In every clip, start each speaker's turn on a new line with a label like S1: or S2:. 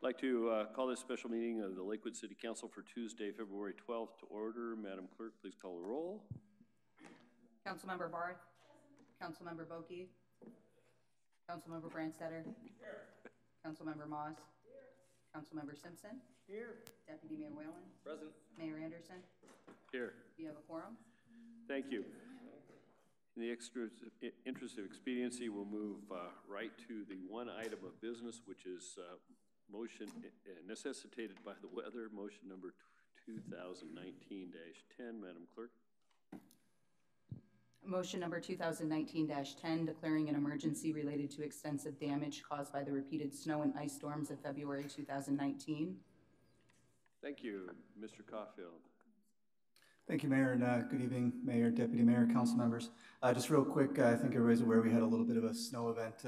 S1: I'd like to call this special meeting of the Lakewood City Council for Tuesday, February 12th to order. Madam Clerk, please call the roll.
S2: Councilmember Barth. Councilmember Boki. Councilmember Brandstetter. Here. Councilmember Moss. Here. Councilmember Simpson.
S3: Here.
S2: Deputy Mayor Whalen.
S3: Present.
S2: Mayor Anderson.
S1: Here.
S2: Do you have a quorum?
S1: Thank you. In the interest of expediency, we'll move right to the one item of business, which is motion necessitated by the weather, motion number 2019-10. Madam Clerk.
S2: Motion number 2019-10, declaring an emergency related to extensive damage caused by the repeated snow and ice storms of February 2019.
S1: Thank you. Mr. Caulfield.
S4: Thank you, Mayor, and good evening, Mayor, Deputy Mayor, council members. Just real quick, I think everybody's aware we had a little bit of a snow event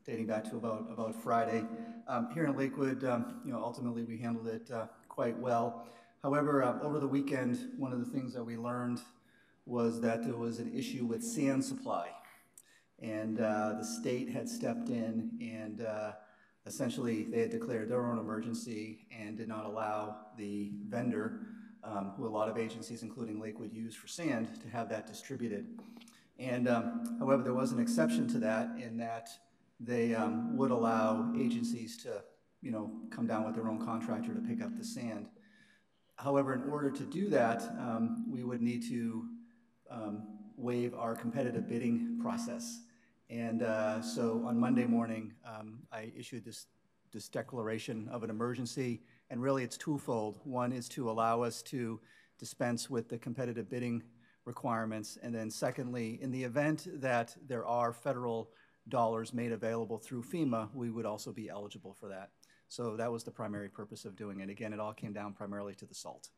S4: dating back to about Friday. Here in Lakewood, ultimately we handled it quite well. However, over the weekend, one of the things that we learned was that there was an issue with sand supply, and the state had stepped in and essentially they had declared their own emergency and did not allow the vendor, who a lot of agencies, including Lakewood, use for sand, to have that distributed. And however, there was an exception to that in that they would allow agencies to, come down with their own contractor to pick up the sand. However, in order to do that, we would need to waive our competitive bidding process. And so on Monday morning, I issued this declaration of an emergency, and really it's twofold. One is to allow us to dispense with the competitive bidding requirements, and then secondly, in the event that there are federal dollars made available through FEMA, we would also be eligible for that. So that was the primary purpose of doing it. Again, it all came down primarily to the salt.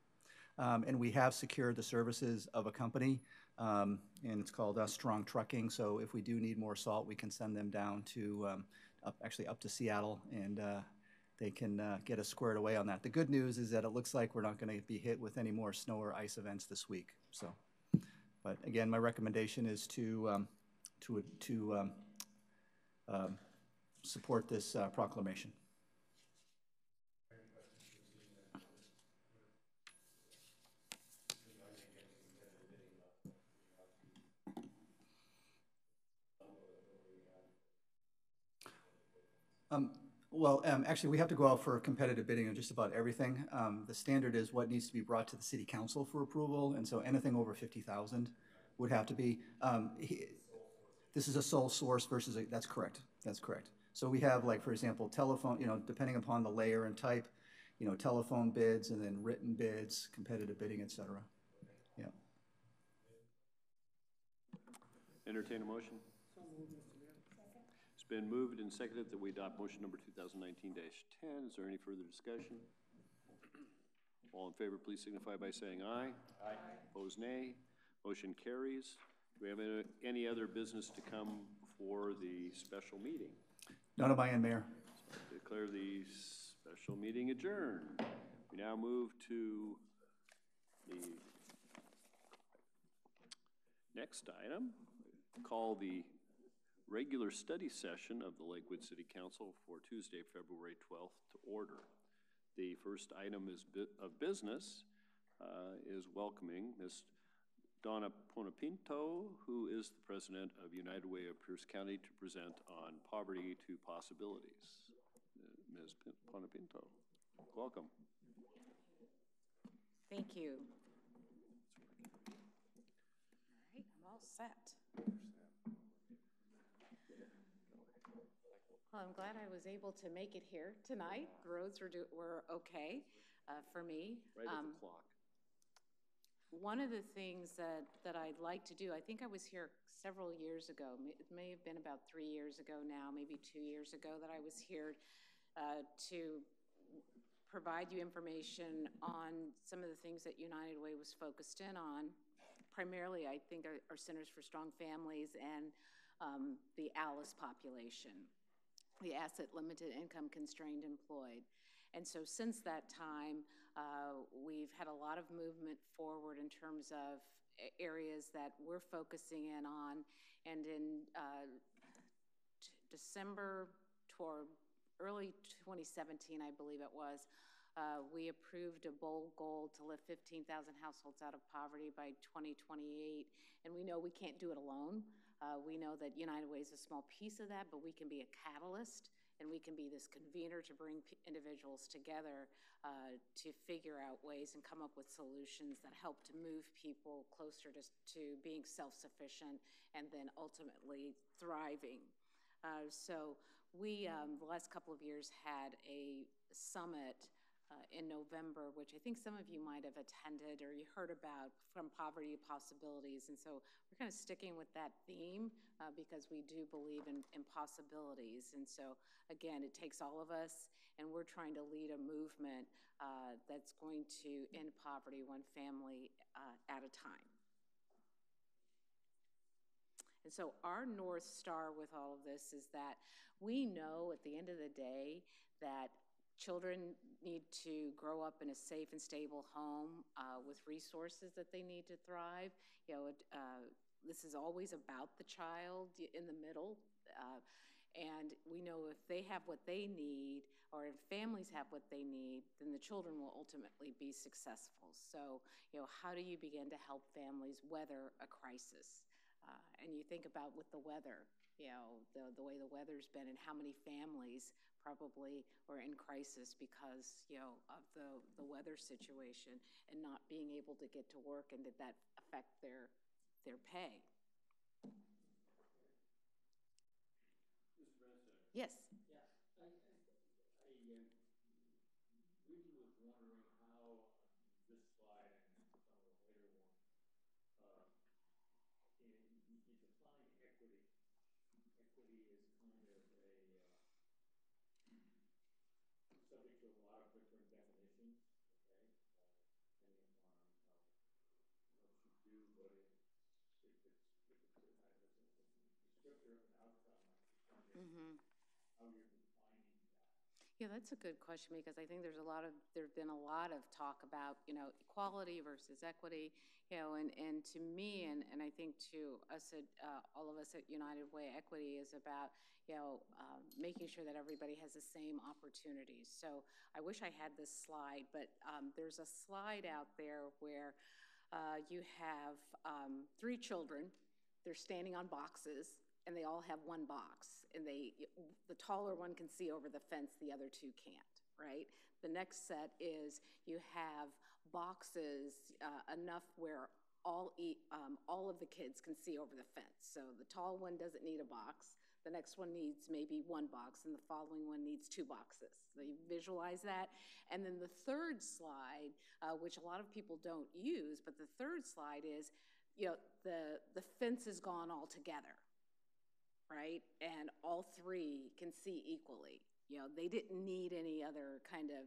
S4: And we have secured the services of a company, and it's called Strong Trucking. So if we do need more salt, we can send them down to, up to Seattle, and they can get us squared away on that. The good news is that it looks like we're not going to be hit with any more snow or ice events this week. So, but again, my recommendation is to support this proclamation. Actually, we have to go out for competitive bidding on just about everything. The standard is what needs to be brought to the City Council for approval, and so anything over 50,000 would have to be. This is a sole source versus that's correct. That's correct. So we have, like, for example, telephone. Depending upon the layer and type, telephone bids, and then written bids, competitive bidding, etc. Yeah.
S1: Entertain a motion. It's been moved and seconded that we adopt motion number 2019-10. Is there any further discussion? All in favor, please signify by saying aye. Aye. Opposed, nay. Motion carries. Do we have any other business to come before the special meeting?
S4: None of my end, Mayor.
S1: So I declare the special meeting adjourned. We now move to the next item. Call the regular study session of the Lakewood City Council for Tuesday, February 12th to order. The first item of business is welcoming Ms. Donna Ponapinto, who is the president of United Way of Pierce County, to present on poverty to possibilities. Ms. Ponapinto, welcome.
S5: Thank you. All right, I'm all set. Well, I'm glad I was able to make it here tonight. The roads were okay for me.
S1: Right at the clock.
S5: One of the things that I'd like to do, I think I was here several years ago. It may have been about 3 years ago now, maybe 2 years ago, that I was here to provide you information on some of the things that United Way was focused in on. Primarily, I think, our Centers for Strong Families and the ALICE population, the Asset Limited Income Constrained Employed. And so since that time, we've had a lot of movement forward in terms of areas that we're focusing in on. And in December toward early 2017, I believe it was, we approved a bold goal to lift 15,000 households out of poverty by 2028, and we know we can't do it alone. We know that United Way is a small piece of that, but we can be a catalyst, and we can be this convener to bring individuals together to figure out ways and come up with solutions that help to move people closer to being self-sufficient and then ultimately thriving. So we, the last couple of years, had a summit in November, which I think some of you might have attended or you heard about, From Poverty to Possibilities. And so we're kind of sticking with that theme because we do believe in possibilities. And so, again, it takes all of us, and we're trying to lead a movement that's going to end poverty one family at a time. And so our North Star with all of this is that we know at the end of the day that children need to grow up in a safe and stable home with resources that they need to thrive. You know, this is always about the child in the middle. And we know if they have what they need, or if families have what they need, then the children will ultimately be successful. So, you know, how do you begin to help families weather a crisis? And you think about with the weather, you know, the way the weather's been and how many families probably were in crisis because, you know, of the weather situation and not being able to get to work, and did that affect their pay?
S1: Mr. Branstad.
S5: Yes.
S3: Yeah, I really was wondering how this slide and some of the later ones, you define equity. Equity is kind of subject to a lot of different definitions, okay, depending upon what you do, but if it's a descriptor of an outcome, I just wonder how you're defining that.
S5: Yeah, that's a good question, because I think there's been a lot of talk about, you know, equality versus equity, you know, and to me, and I think to us at all of us at United Way, equity is about, you know, making sure that everybody has the same opportunities. So I wish I had this slide, but there's a slide out there where you have 3 children. They're standing on boxes, and they all have one box, and the taller one can see over the fence, the other 2 can't, right? The next set is you have boxes enough where all of the kids can see over the fence. So the tall one doesn't need a box, the next one needs maybe 1 box, and the following one needs 2 boxes. So you visualize that. And then the third slide, which a lot of people don't use, but the third slide is, you know, the fence is gone altogether, right? And all 3 can see equally. You know, they didn't need any other kind of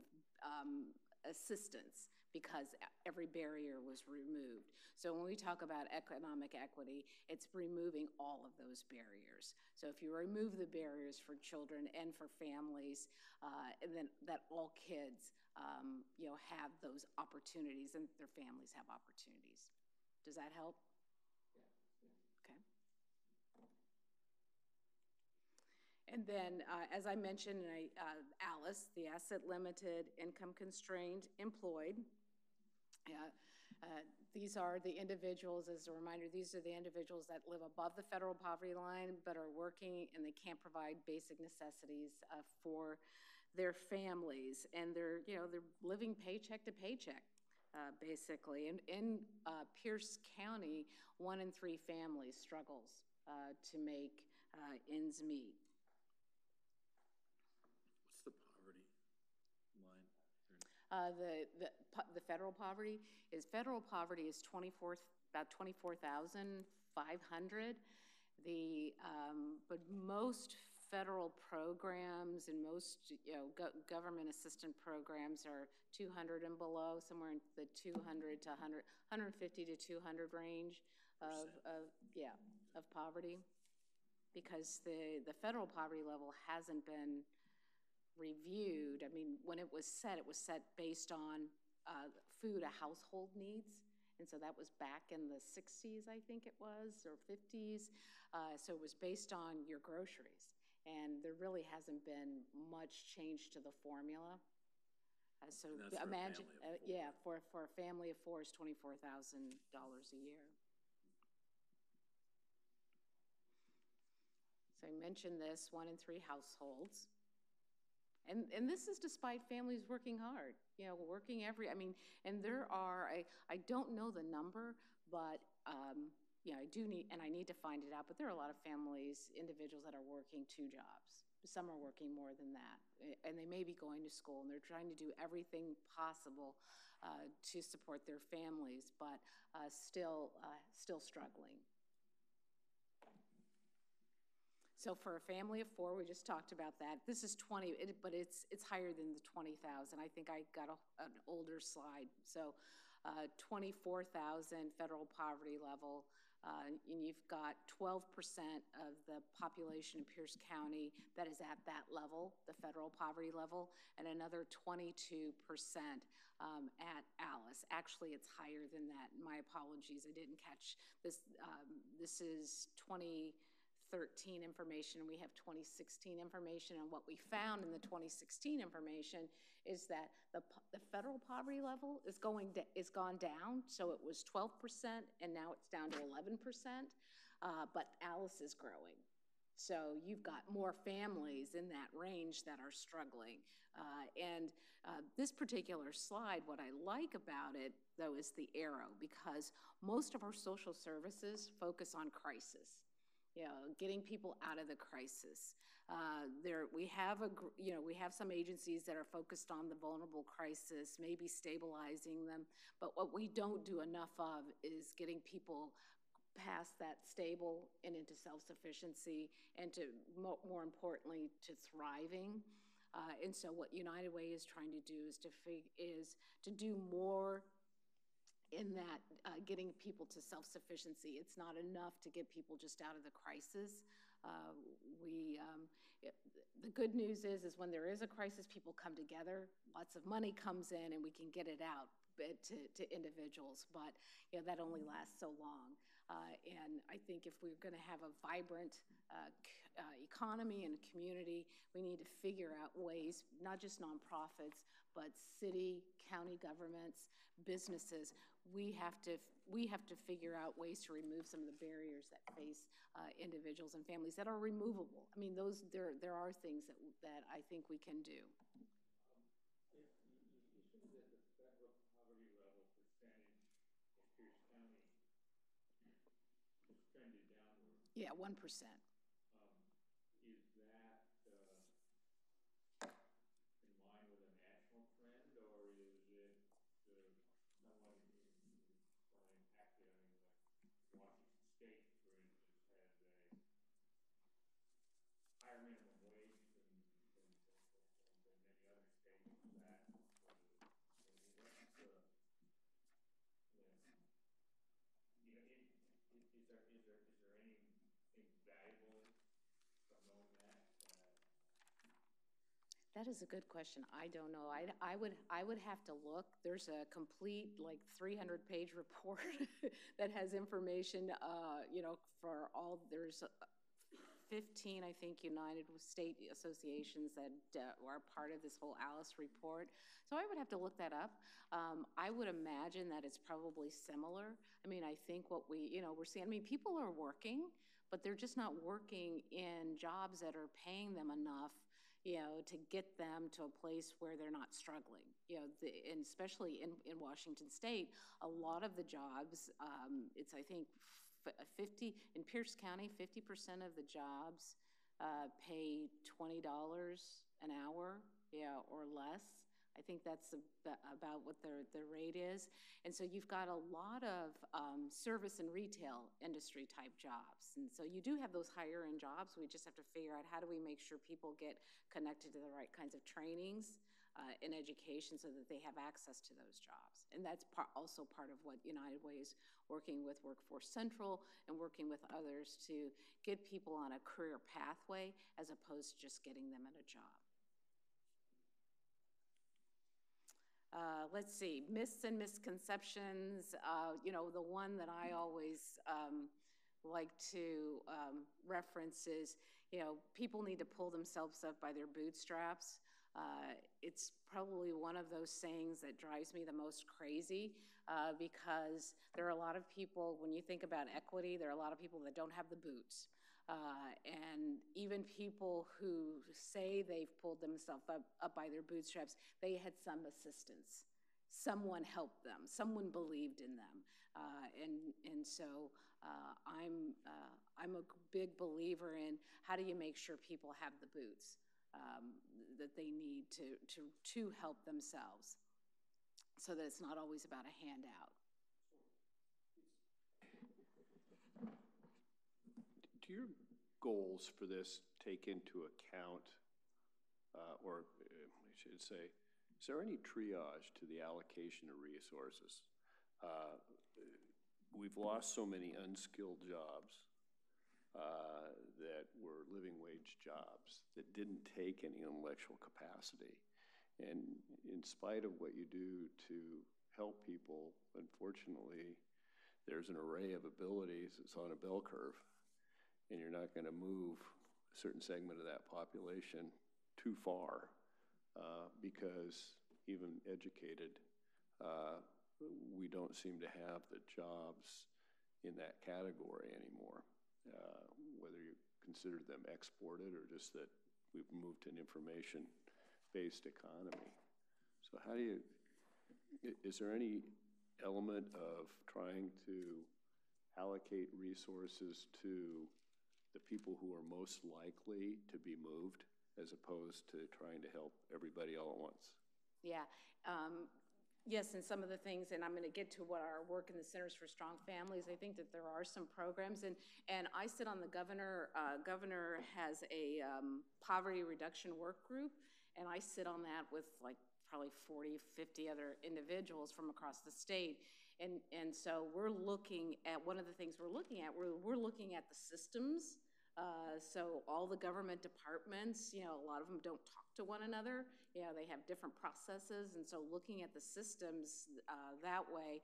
S5: assistance because every barrier was removed. So when we talk about economic equity, it's removing all of those barriers. So if you remove the barriers for children and for families, and then that all kids, you know, have those opportunities and their families have opportunities. Does that help? Okay. And then, as I mentioned, Alice, the asset limited, income constrained, employed. These are the individuals, as a reminder, these are the individuals that live above the federal poverty line but are working and they can't provide basic necessities for their families. And they're, you know, they're living paycheck to paycheck, basically. And in Pierce County, 1 in 3 families struggles to make ends meet.
S1: What's the poverty line?
S5: The federal poverty is about 24,500. But most federal programs and most, you know, government assistance programs are 200 and below, somewhere in the 200 to 150 to 200 range of poverty, because the federal poverty level hasn't been reviewed. I mean, when it was set based on food a household needs. And so that was back in the 60s, I think it was, or 50s. So it was based on your groceries. and there really hasn't been much change to the formula. So
S6: And that's for a
S5: imagine,
S6: family of four.
S5: yeah, for a family of four is $24,000 a year. So I mentioned this, 1 in 3 households. And this is despite families working hard, you know, working and there are, I don't know the number, but, you know, I need to find it out, but there are a lot of families, individuals that are working 2 jobs. Some are working more than that, and they may be going to school, and they're trying to do everything possible to support their families, but still struggling. So for a family of 4, we just talked about that. This is 20, but it's higher than the 20,000. I think I got an older slide. So 24,000 federal poverty level, and you've got 12% of the population in Pierce County that is at that level, the federal poverty level, and another 22% at Alice. Actually, it's higher than that. My apologies, I didn't catch this. This is 2013 information, and we have 2016 information, and what we found in the 2016 information is that the federal poverty level is gone down. So it was 12%, and now it's down to 11%, but Alice is growing. So you've got more families in that range that are struggling. This particular slide, what I like about it, though, is the arrow, because most of our social services focus on crisis. You know, getting people out of the crisis. We have some agencies that are focused on the vulnerable crisis, maybe stabilizing them, but what we don't do enough of is getting people past that stable and into self-sufficiency, and to more importantly, to thriving. And so what United Way is trying to do is to do more in that getting people to self-sufficiency. It's not enough to get people just out of the crisis. The good news is when there is a crisis, people come together, lots of money comes in, and we can get it out to individuals, but you know, that only lasts so long. And I think if we're going to have a vibrant economy and community, we need to figure out ways, not just nonprofits, but city, county governments, businesses. We have to figure out ways to remove some of the barriers that face individuals and families that are removable. I mean, there are things that I think we can do.
S3: You said that the federal poverty level percentage in Pierce County has trended downward.
S5: Yeah, 1%.
S3: Is that in line with a national trend, or is it somewhat impacted? I mean, like Washington State, for instance, has a higher minimum wage than many other states. Is there anything valuable from knowing that?
S5: That is a good question. I don't know. I would have to look. There's a complete 300-page report that has information. For all, there's 15, I think, United State associations that are part of this whole Alice report. So I would have to look that up. I would imagine that it's probably similar. I mean, I think what we're seeing, I mean, people are working, but they're just not working in jobs that are paying them enough, to get them to a place where they're not struggling. And especially in Washington State, a lot of the jobs, it's, I think, 50 in Pierce County, 50% of the jobs pay $20 an hour, or less. I think that's about what the rate is. And so you've got a lot of service and retail industry type jobs. And so you do have those higher end jobs. We just have to figure out how do we make sure people get connected to the right kinds of trainings in education so that they have access to those jobs. And that's also part of what United Way is working with Workforce Central and working with others to get people on a career pathway as opposed to just getting them in a job. Let's see, myths and misconceptions. The one that I always like to reference is, you know, people need to pull themselves up by their bootstraps. It's probably one of those sayings that drives me the most crazy because there are a lot of people, when you think about equity, there are a lot of people that don't have the boots. And even people who say they've pulled themselves up by their bootstraps, they had some assistance. Someone helped them. Someone believed in them. And so I'm a big believer in how do you make sure people have the boots that they need to help themselves, so that it's not always about a handout.
S1: Do your goals for this take into account, or I should say, is there any triage to the allocation of resources? We've lost so many unskilled jobs that were living wage jobs that didn't take any intellectual capacity. And in spite of what you do to help people, unfortunately, there's an array of abilities that's on a bell curve. And you're not going to move a certain segment of that population too far because even educated, we don't seem to have the jobs in that category anymore, whether you consider them exported or just that we've moved to an information-based economy. So how do you, is there any element of trying to allocate resources to the people who are most likely to be moved as opposed to trying to help everybody all at once?
S5: Yeah. Yes, and some of the things, and I'm going to get to what our work in the Centers for Strong Families, I think that there are some programs, and I sit on the governor has a poverty reduction work group, and I sit on that with like probably 40, 50 other individuals from across the state. And so we're looking at, one of the things we're looking at, we're looking at the systems. So all the government departments, you know, a lot of them don't talk to one another. You know, they have different processes. And so looking at the systems that way,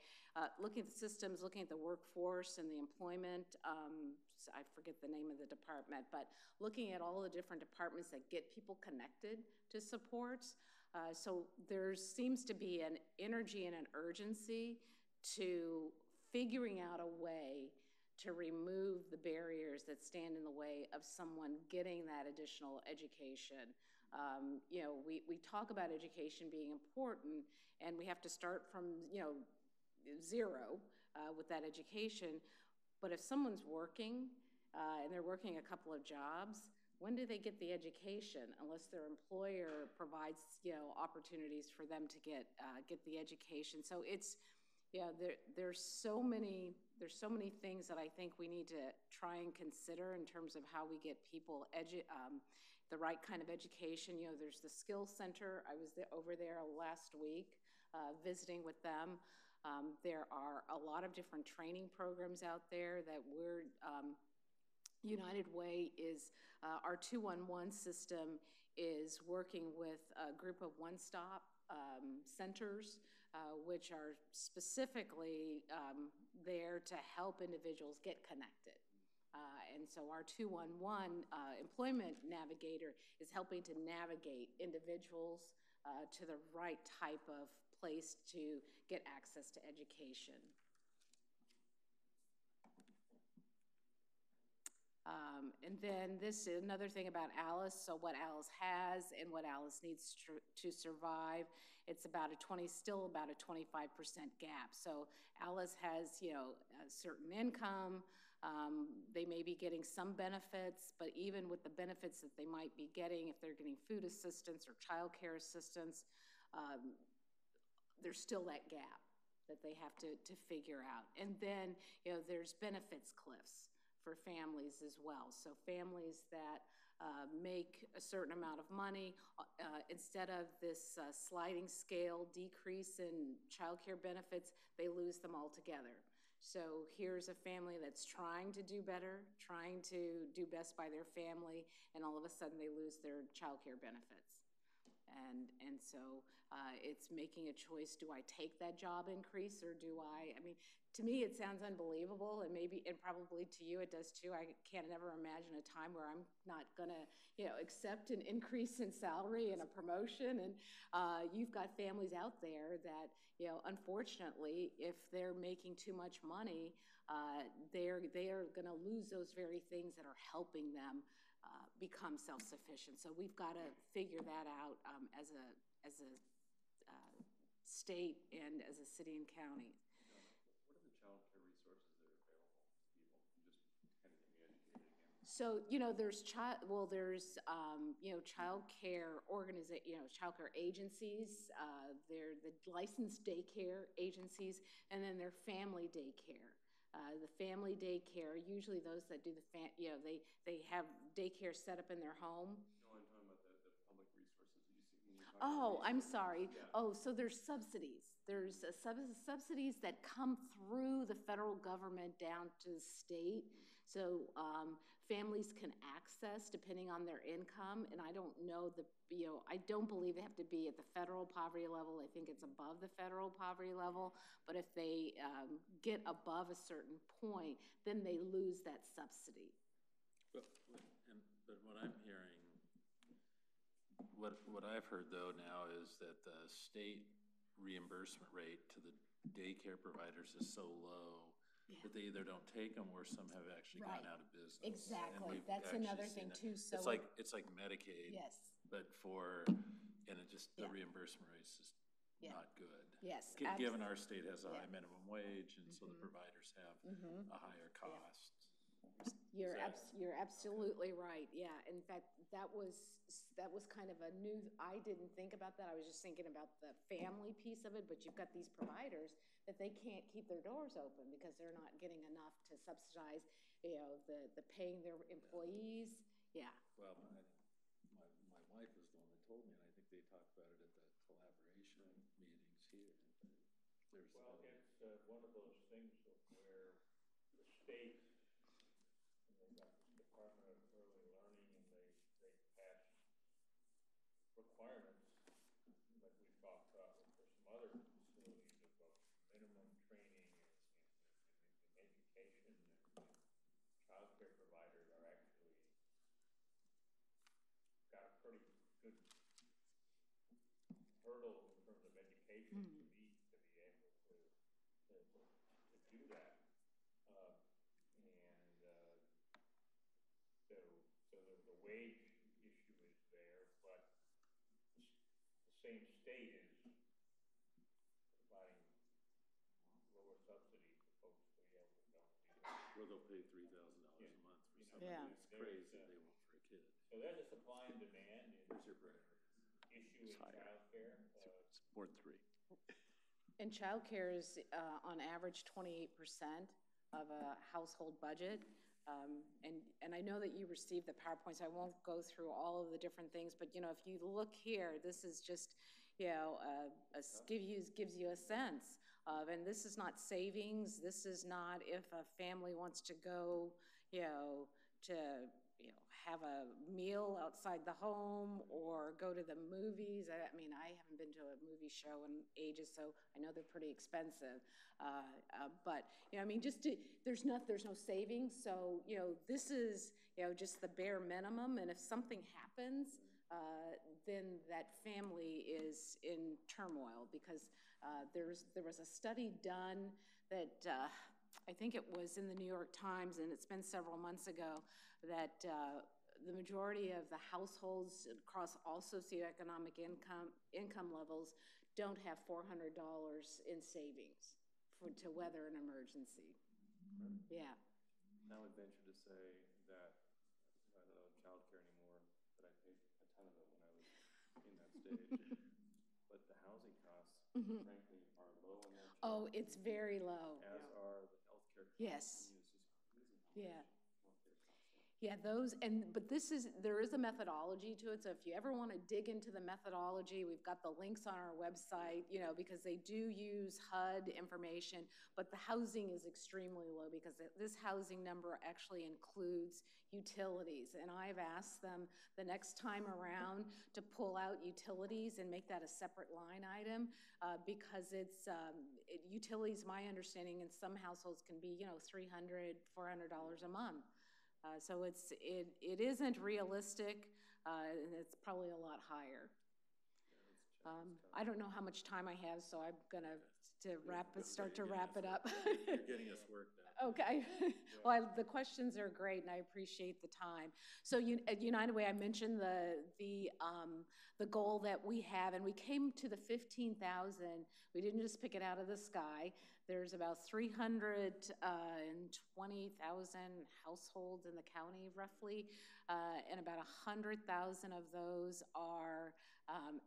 S5: looking at the systems, looking at the workforce and the employment, I forget the name of the department, but looking at all the different departments that get people connected to supports. So there seems to be an energy and an urgency to figuring out a way to remove the barriers that stand in the way of someone getting that additional education. You know, we talk about education being important, and we have to start from, you know, zero with that education. But if someone's working and they're working a couple of jobs, when do they get the education? Unless their employer provides, you know, opportunities for them to get the education. So it's, yeah, there's so many things that I think we need to try and consider in terms of how we get people the right kind of education. You know, there's the Skills Center. I was over there last week visiting with them. There are a lot of different training programs out there that we're, United Way is, our 211 system is working with a group of one-stop centers, which are specifically there to help individuals get connected. And so our 211 employment navigator is helping to navigate individuals to the right type of place to get access to education. And then this is another thing about ALICE. So what ALICE has and what ALICE needs to survive, it's about still about a 25% gap. So ALICE has, you know, a certain income. They may be getting some benefits, but even with the benefits that they might be getting, if they're getting food assistance or child care assistance, there's still that gap that they have to figure out. And then, you know, there's benefits cliffs for families as well. So families that make a certain amount of money, instead of this sliding scale decrease in child care benefits, they lose them altogether. So here's a family that's trying to do better, trying to do best by their family, and all of a sudden they lose their child care benefits. And so it's making a choice, do I take that job increase or do I mean, to me, it sounds unbelievable, and maybe, and probably to you it does too. I can't ever imagine a time where I'm not gonna, accept an increase in salary and a promotion. And you've got families out there that, unfortunately, if they're making too much money, they are gonna lose those very things that are helping them become self-sufficient. So we've got to figure that out as a state and as a city and county.
S1: What are the child care resources that are available to people? Just kind of get me educated again.
S5: So, there's child care child care agencies, they're the licensed daycare agencies, and then they're family daycare. The family daycare, usually those that do they have daycare set up in their home.
S1: No, I'm talking about the public resources.
S5: Oh, I'm sorry. Yeah. Oh, so there's subsidies. There's subsidies that come through the federal government down to the state. So families can access depending on their income. And I don't know I don't believe they have to be at the federal poverty level. I think it's above the federal poverty level. But if they get above a certain point, then they lose that subsidy.
S6: But what I'm hearing, what I've heard though now is that the state reimbursement rate to the daycare providers is so low that they either don't take them or some have actually gone out of business.
S5: Exactly. That's another thing too. So
S6: it's like Medicaid.
S5: Yes.
S6: But the reimbursement rate is just not good.
S5: Yes.
S6: Given our state has a high minimum wage, and so the providers have a higher cost.
S5: You're absolutely right. Yeah. In fact, that was kind of a new. I didn't think about that. I was just thinking about the family piece of it. But you've got these providers that they can't keep their doors open because they're not getting enough to subsidize, the paying their employees. Yeah.
S6: Well, my wife was the one that told me, and I think they talked about it at the collaboration meetings here.
S3: It's one of those things where the state. They've got this Department of Early Learning, and they pass requirements, like we've talked about for some other facilities, about minimum training and education. And child care providers are actually got a pretty good hurdle in terms of education to be able to do that. So the wage issue is there, but the same state is providing lower subsidies to folks who don't do that.
S1: Or they'll pay $3,000 a month for something.
S5: Yeah.
S1: It's crazy they won't for a kid.
S3: So there's a supply and demand issue in
S1: higher.
S3: child care.
S1: It's more than 3.
S5: And child care is on average 28% of a household budget. And I know that you received the PowerPoints. I won't go through all of the different things, but if you look here, this is just gives you a sense of, and this is not savings. This is not if a family wants to go to have a meal outside the home or go to the movies. I mean, I haven't been to a movie show in ages, so I know they're pretty expensive. But I mean, there's no savings. So this is just the bare minimum. And if something happens, then that family is in turmoil because there was a study done that I think it was in the New York Times, and it's been several months ago, that the majority of the households across all socioeconomic income levels don't have $400 in savings to weather an emergency.
S7: Right.
S5: Yeah.
S7: And I would venture to say that I don't know child care anymore, but I paid a ton of it when I was in that stage. But the housing costs, frankly, are low in that.
S5: Oh, it's very low.
S7: As are the healthcare costs.
S5: Yes.
S7: I mean, it's just crazy.
S5: Yeah. Yeah, but there is a methodology to it. So if you ever want to dig into the methodology, we've got the links on our website, because they do use HUD information, but the housing is extremely low because this housing number actually includes, utilities. And I've asked them the next time around to pull out utilities and make that a separate line item because utilities, my understanding, in some households can be, $300, $400 a month. So it isn't realistic, and it's probably a lot higher. I don't know how much time I have, so I'm gonna start to wrap it up.
S6: You're getting us work done.
S5: Okay. Well, the questions are great, and I appreciate the time. So at United Way, I mentioned the goal that we have, and we came to the 15,000. We didn't just pick it out of the sky. There's about 320,000 households in the county, roughly, and about 100,000 of those are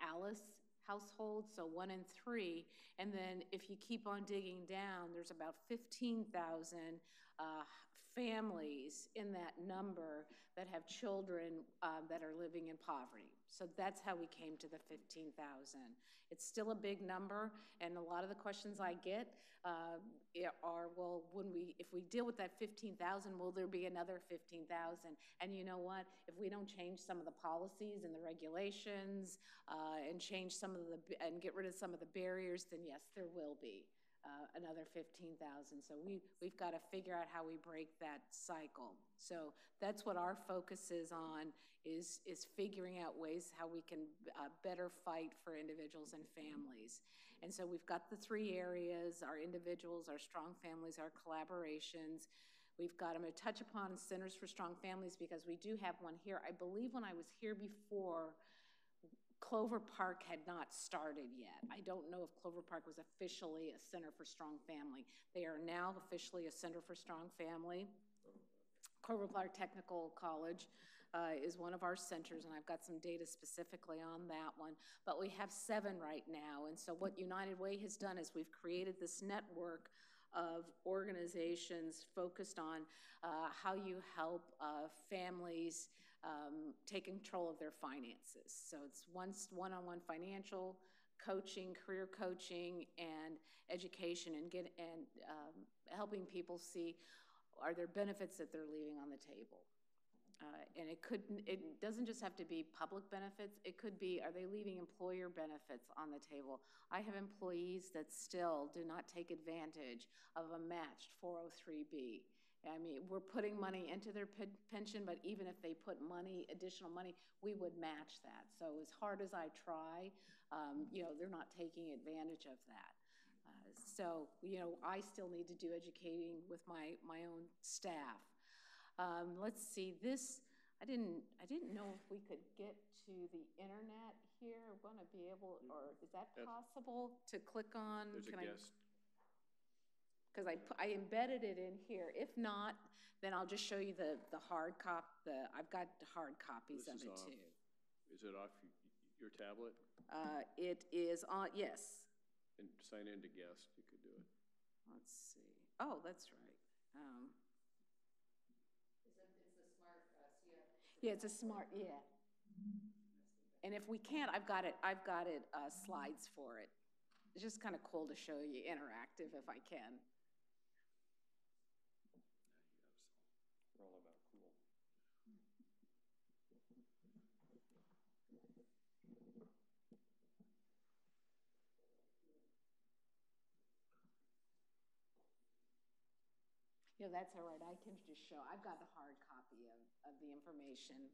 S5: Alice households, so 1 in 3. And then if you keep on digging down, there's about 15,000 families in that number that have children that are living in poverty. So that's how we came to the 15,000. It's still a big number, and a lot of the questions I get are, well, if we deal with that 15,000, will there be another 15,000? And you know what? If we don't change some of the policies and the regulations and change and get rid of some of the barriers, then yes, there will be another 15,000. So we've got to figure out how we break that cycle. So that's what our focus is on, is figuring out ways how we can better fight for individuals and families. And so we've got the 3 areas: our individuals, our strong families, our collaborations. We've got them to touch upon Centers for Strong Families because we do have one here. I believe when I was here before, Clover Park had not started yet. I don't know if Clover Park was officially a Center for Strong Family. They are now officially a Center for Strong Family. Clover Park Technical College is one of our centers, and I've got some data specifically on that one. But we have 7 right now, and so what United Way has done is we've created this network of organizations focused on how you help families take control of their finances. So it's one-on-one financial coaching, career coaching, and education, and helping people see, are there benefits that they're leaving on the table? And it doesn't just have to be public benefits. It could be, are they leaving employer benefits on the table? I have employees that still do not take advantage of a matched 403B. I mean, we're putting money into their pension, but even if they put additional money, we would match that. So as hard as I try, they're not taking advantage of that. So I still need to do educating with my own staff. Let's see, I didn't know if we could get to the internet here. I want to be able, or is that possible to click on?
S1: There's a guest.
S5: Because I embedded it in here. If not, then I'll just show you the hard copy. I've got hard copies of it too.
S1: Is it off your tablet?
S5: It is on, yes.
S1: And sign in to guest, you could do it.
S5: Let's see. Oh, that's right. Yeah, it's a smart, yeah. And if we can't, I've got it slides for it. It's just kind of cool to show you interactive if I can.
S7: We're all about cool.
S5: That's all right. I can just show. I've got the hard copy of the information.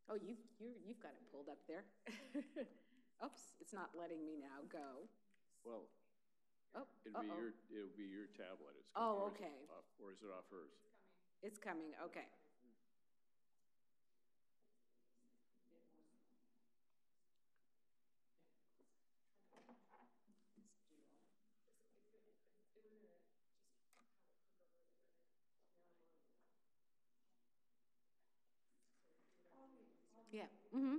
S5: Oh, you've got it pulled up there. Oops, it's not letting me now go.
S1: Well, it'll be your tablet.
S5: Okay.
S1: Or is it off hers?
S5: It's coming. Okay. Yeah. Mm-hmm.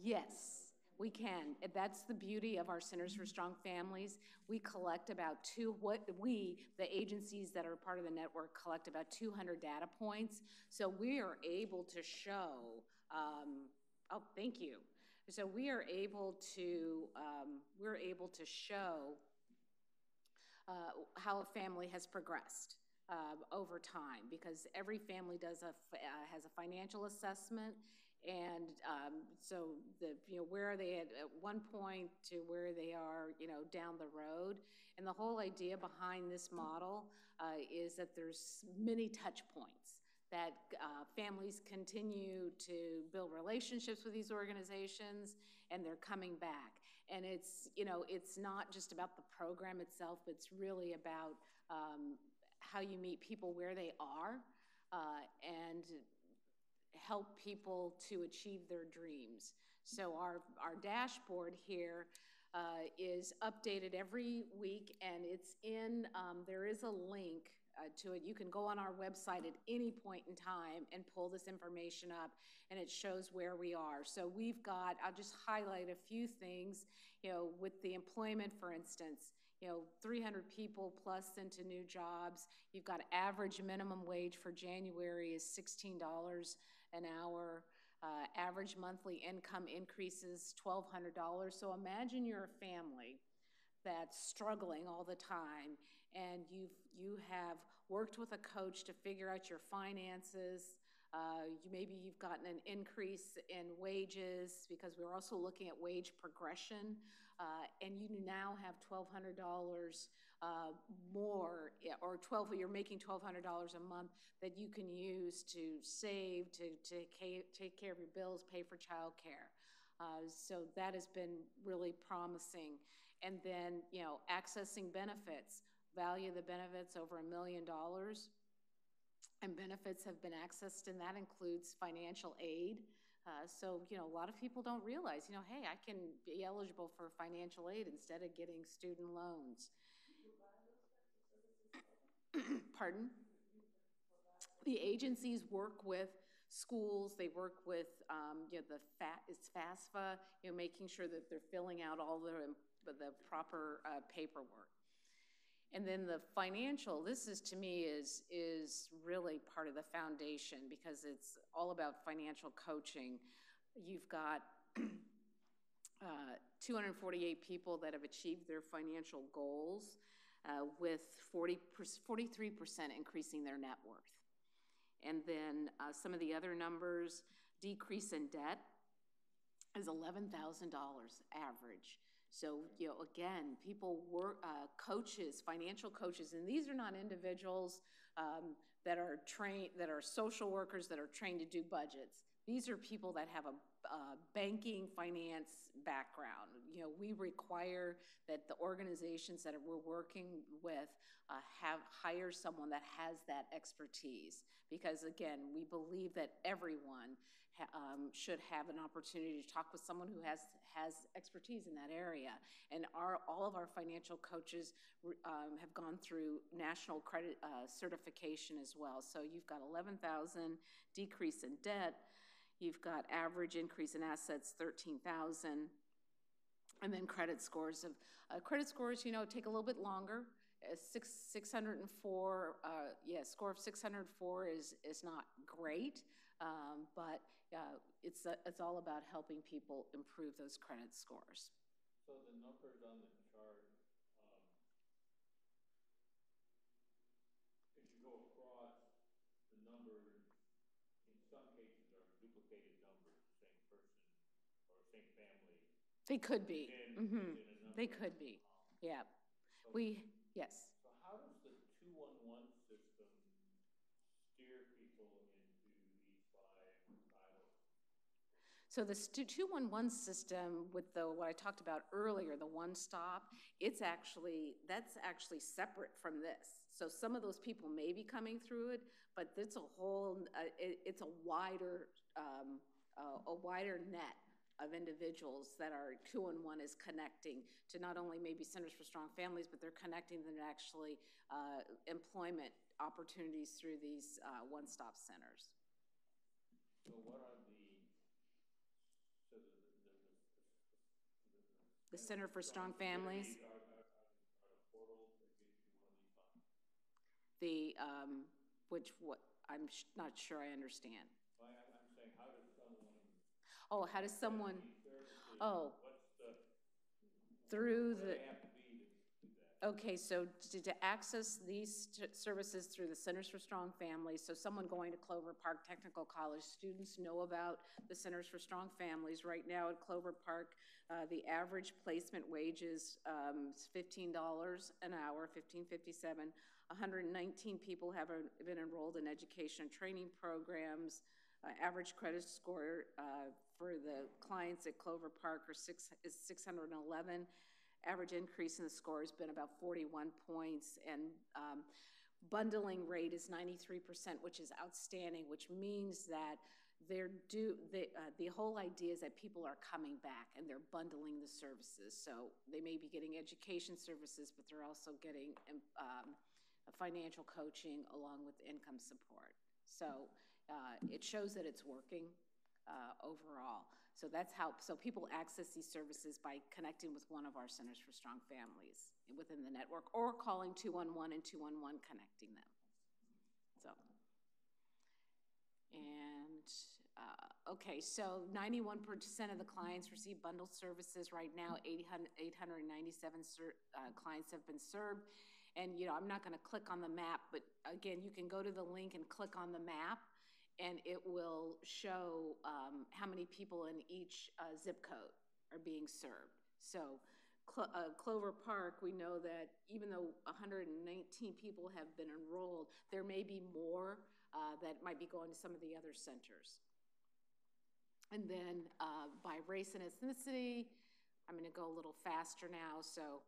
S5: Yes, we can. That's the beauty of our Centers for Strong Families. We collect the agencies that are part of the network collect about 200 data points. So we are able to show, oh, thank you. So we are able to show how a family has progressed over time, because every family has a financial assessment, and so where are they at one point to where they are down the road. And the whole idea behind this model is that there's many touch points, that families continue to build relationships with these organizations, and they're coming back. And it's not just about the program itself, it's really about how you meet people where they are and help people to achieve their dreams. So our dashboard here is updated every week, and it's in, there is a link to it. You can go on our website at any point in time and pull this information up, and it shows where we are. So we've got, I'll just highlight a few things, with the employment, for instance, 300 people plus into new jobs. You've got average minimum wage for January is $16 an hour. Average monthly income increases $1,200. So imagine you're a family that's struggling all the time, and you have worked with a coach to figure out your finances. Maybe you've gotten an increase in wages, because we're also looking at wage progression, and you now have $1,200 more, or you're making $1,200 a month that you can use to save, to take care of your bills, pay for childcare. So that has been really promising. And then, accessing benefits, value of the benefits over $1 million. And benefits have been accessed, and that includes financial aid. So, a lot of people don't realize, hey, I can be eligible for financial aid instead of getting student loans. Pardon? The agencies work with schools, they work with it's FAFSA, making sure that they're filling out all the proper paperwork. And then the financial, this is, to me, is really part of the foundation, because it's all about financial coaching. You've got 248 people that have achieved their financial goals, with 43% increasing their net worth. And then some of the other numbers, decrease in debt is $11,000 average. So, again, people work, coaches, financial coaches, and these are not individuals that are trained, that are social workers that are trained to do budgets. These are people that have a banking, finance background. We require that the organizations that we're working with hire someone that has that expertise, because, again, we believe that everyone should have an opportunity to talk with someone who has expertise in that area. And all of our financial coaches have gone through national credit certification as well. So you've got 11,000 decrease in debt. You've got average increase in assets, 13,000. And then credit scores take a little bit longer. 604, score of 604 is not great, but it's all about helping people improve those credit scores.
S6: So the numbers on the chart, as you go across, the numbers in some cases are duplicated numbers, same person or same family.
S5: They could be. They could be. Yeah. Yes.
S6: So how does the 211 system steer people into these 5 silos?
S5: So the 211 system, with what I talked about earlier, the one-stop, that's actually separate from this. So some of those people may be coming through it, but it's a whole, it's a wider net of individuals that our 211 is connecting to, not only maybe Centers for Strong Families, but they're connecting them to actually employment opportunities through these one-stop centers.
S6: So what are
S5: the Center for Strong Families?
S6: Are the portals that get you one of these funds?
S5: I'm not sure I understand.
S6: I'm saying, how does someone?
S5: Oh, how does someone? Oh,
S3: What's the,
S5: through
S3: where
S5: the,
S3: they have to be to do that?
S5: okay, so to access these services through the Centers for Strong Families, so someone going to Clover Park Technical College, students know about the Centers for Strong Families. Right now at Clover Park, the average placement wage is $15 an hour, $15.57. 119 people have been enrolled in education and training programs. Average credit score for the clients at Clover Park is 611. Average increase in the score has been about 41 points, and bundling rate is 93%, which is outstanding, which means that the whole idea is that people are coming back and they're bundling the services. So they may be getting education services, but they're also getting financial coaching along with income support. So it shows that it's working overall. So that's how, so people access these services by connecting with one of our Centers for Strong Families within the network, or calling 211 and 211, connecting them. So, and okay, so 91% of the clients receive bundled services right now. 897 clients have been served. And, you know, I'm not going to click on the map, but again, you can go to the link and click on the map, and it will show how many people in each zip code are being served. So Clover Park, we know that even though 119 people have been enrolled, there may be more that might be going to some of the other centers. And then by race and ethnicity, I'm going to go a little faster now. So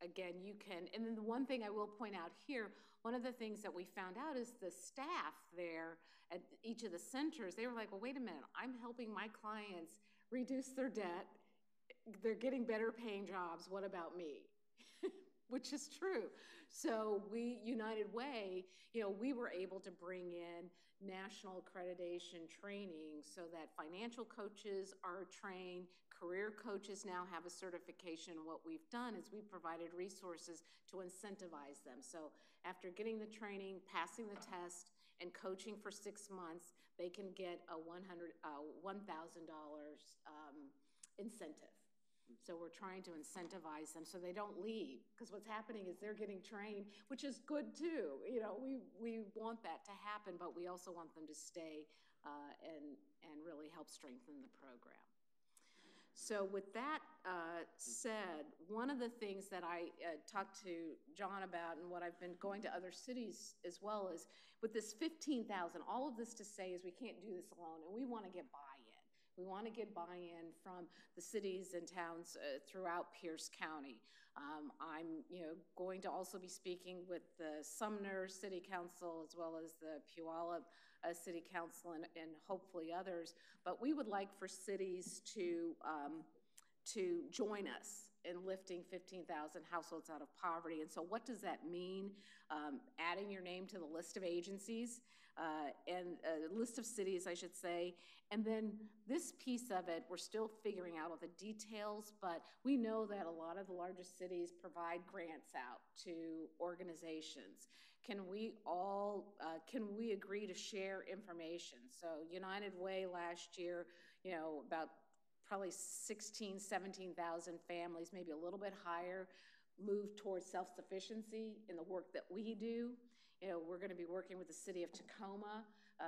S5: again, you can, and then the one thing I will point out here, one of the things that we found out is the staff there at each of the centers, they were like, well, wait a minute, I'm helping my clients reduce their debt. They're getting better paying jobs. What about me? Which is true. So we, United Way, you know, we were able to bring in national accreditation training so that financial coaches are trained, career coaches now have a certification. What we've done is we've provided resources to incentivize them. So after getting the training, passing the test, and coaching for 6 months, they can get a $1,000 incentive. So we're trying to incentivize them so they don't leave, because what's happening is they're getting trained, which is good too. You know, we want that to happen, but we also want them to stay and really help strengthen the program. So with that said, one of the things that I talked to John about, and what I've been going to other cities as well, is with this 15,000, all of this to say is we can't do this alone, and we want to get buy-in. We want to get buy-in from the cities and towns throughout Pierce County. I'm going to also be speaking with the Sumner City Council as well as the Puyallup City Council and hopefully others. But we would like for cities to join us in lifting 15,000 households out of poverty. And so what does that mean? Adding your name to the list of agencies and a list of cities, I should say. And then this piece of it, we're still figuring out all the details, but we know that a lot of the largest cities provide grants out to organizations. Can we agree to share information? So United Way last year, about probably 16,000, 17,000 families, maybe a little bit higher, moved towards self-sufficiency in the work that we do. We're going to be working with the city of Tacoma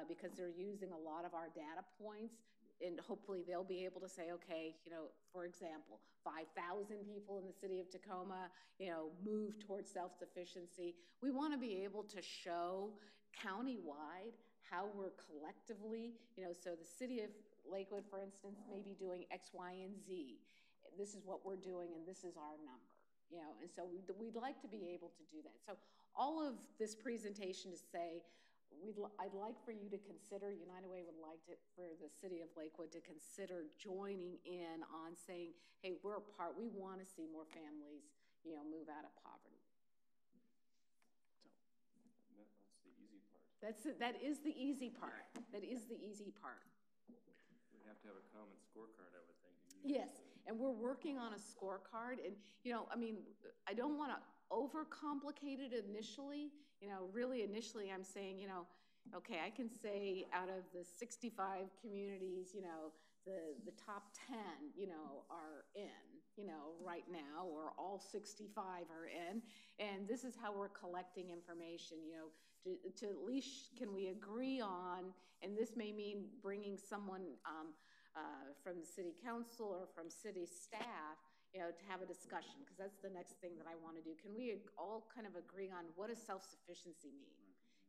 S5: because they're using a lot of our data points, and hopefully they'll be able to say, okay, for example, 5,000 people in the city of Tacoma, move towards self-sufficiency. We want to be able to show countywide how we're collectively, so the city of Lakewood, for instance, may be doing X, Y, and Z. This is what we're doing, and this is our number, and so we'd like to be able to do that. So all of this presentation to say, I'd like for you to consider, United Way would like for the city of Lakewood to consider joining in on saying, hey, we're a part, we want to see more families, move out of poverty. So
S7: That's the easy part.
S5: That is the easy part. That is the easy part.
S7: We'd have to have a common scorecard, I would think.
S5: Yes, and we're working on a scorecard, and I don't want to overcomplicate it initially. Really initially I'm saying, okay, I can say out of the 65 communities, the top 10, you know, are in, you know, right now, or all 65 are in. And this is how we're collecting information, you know, to at least can we agree on, and this may mean bringing someone from the city council or from city staff, you know, to have a discussion, because that's the next thing that I want to do. Can we all kind of agree on what does self-sufficiency mean?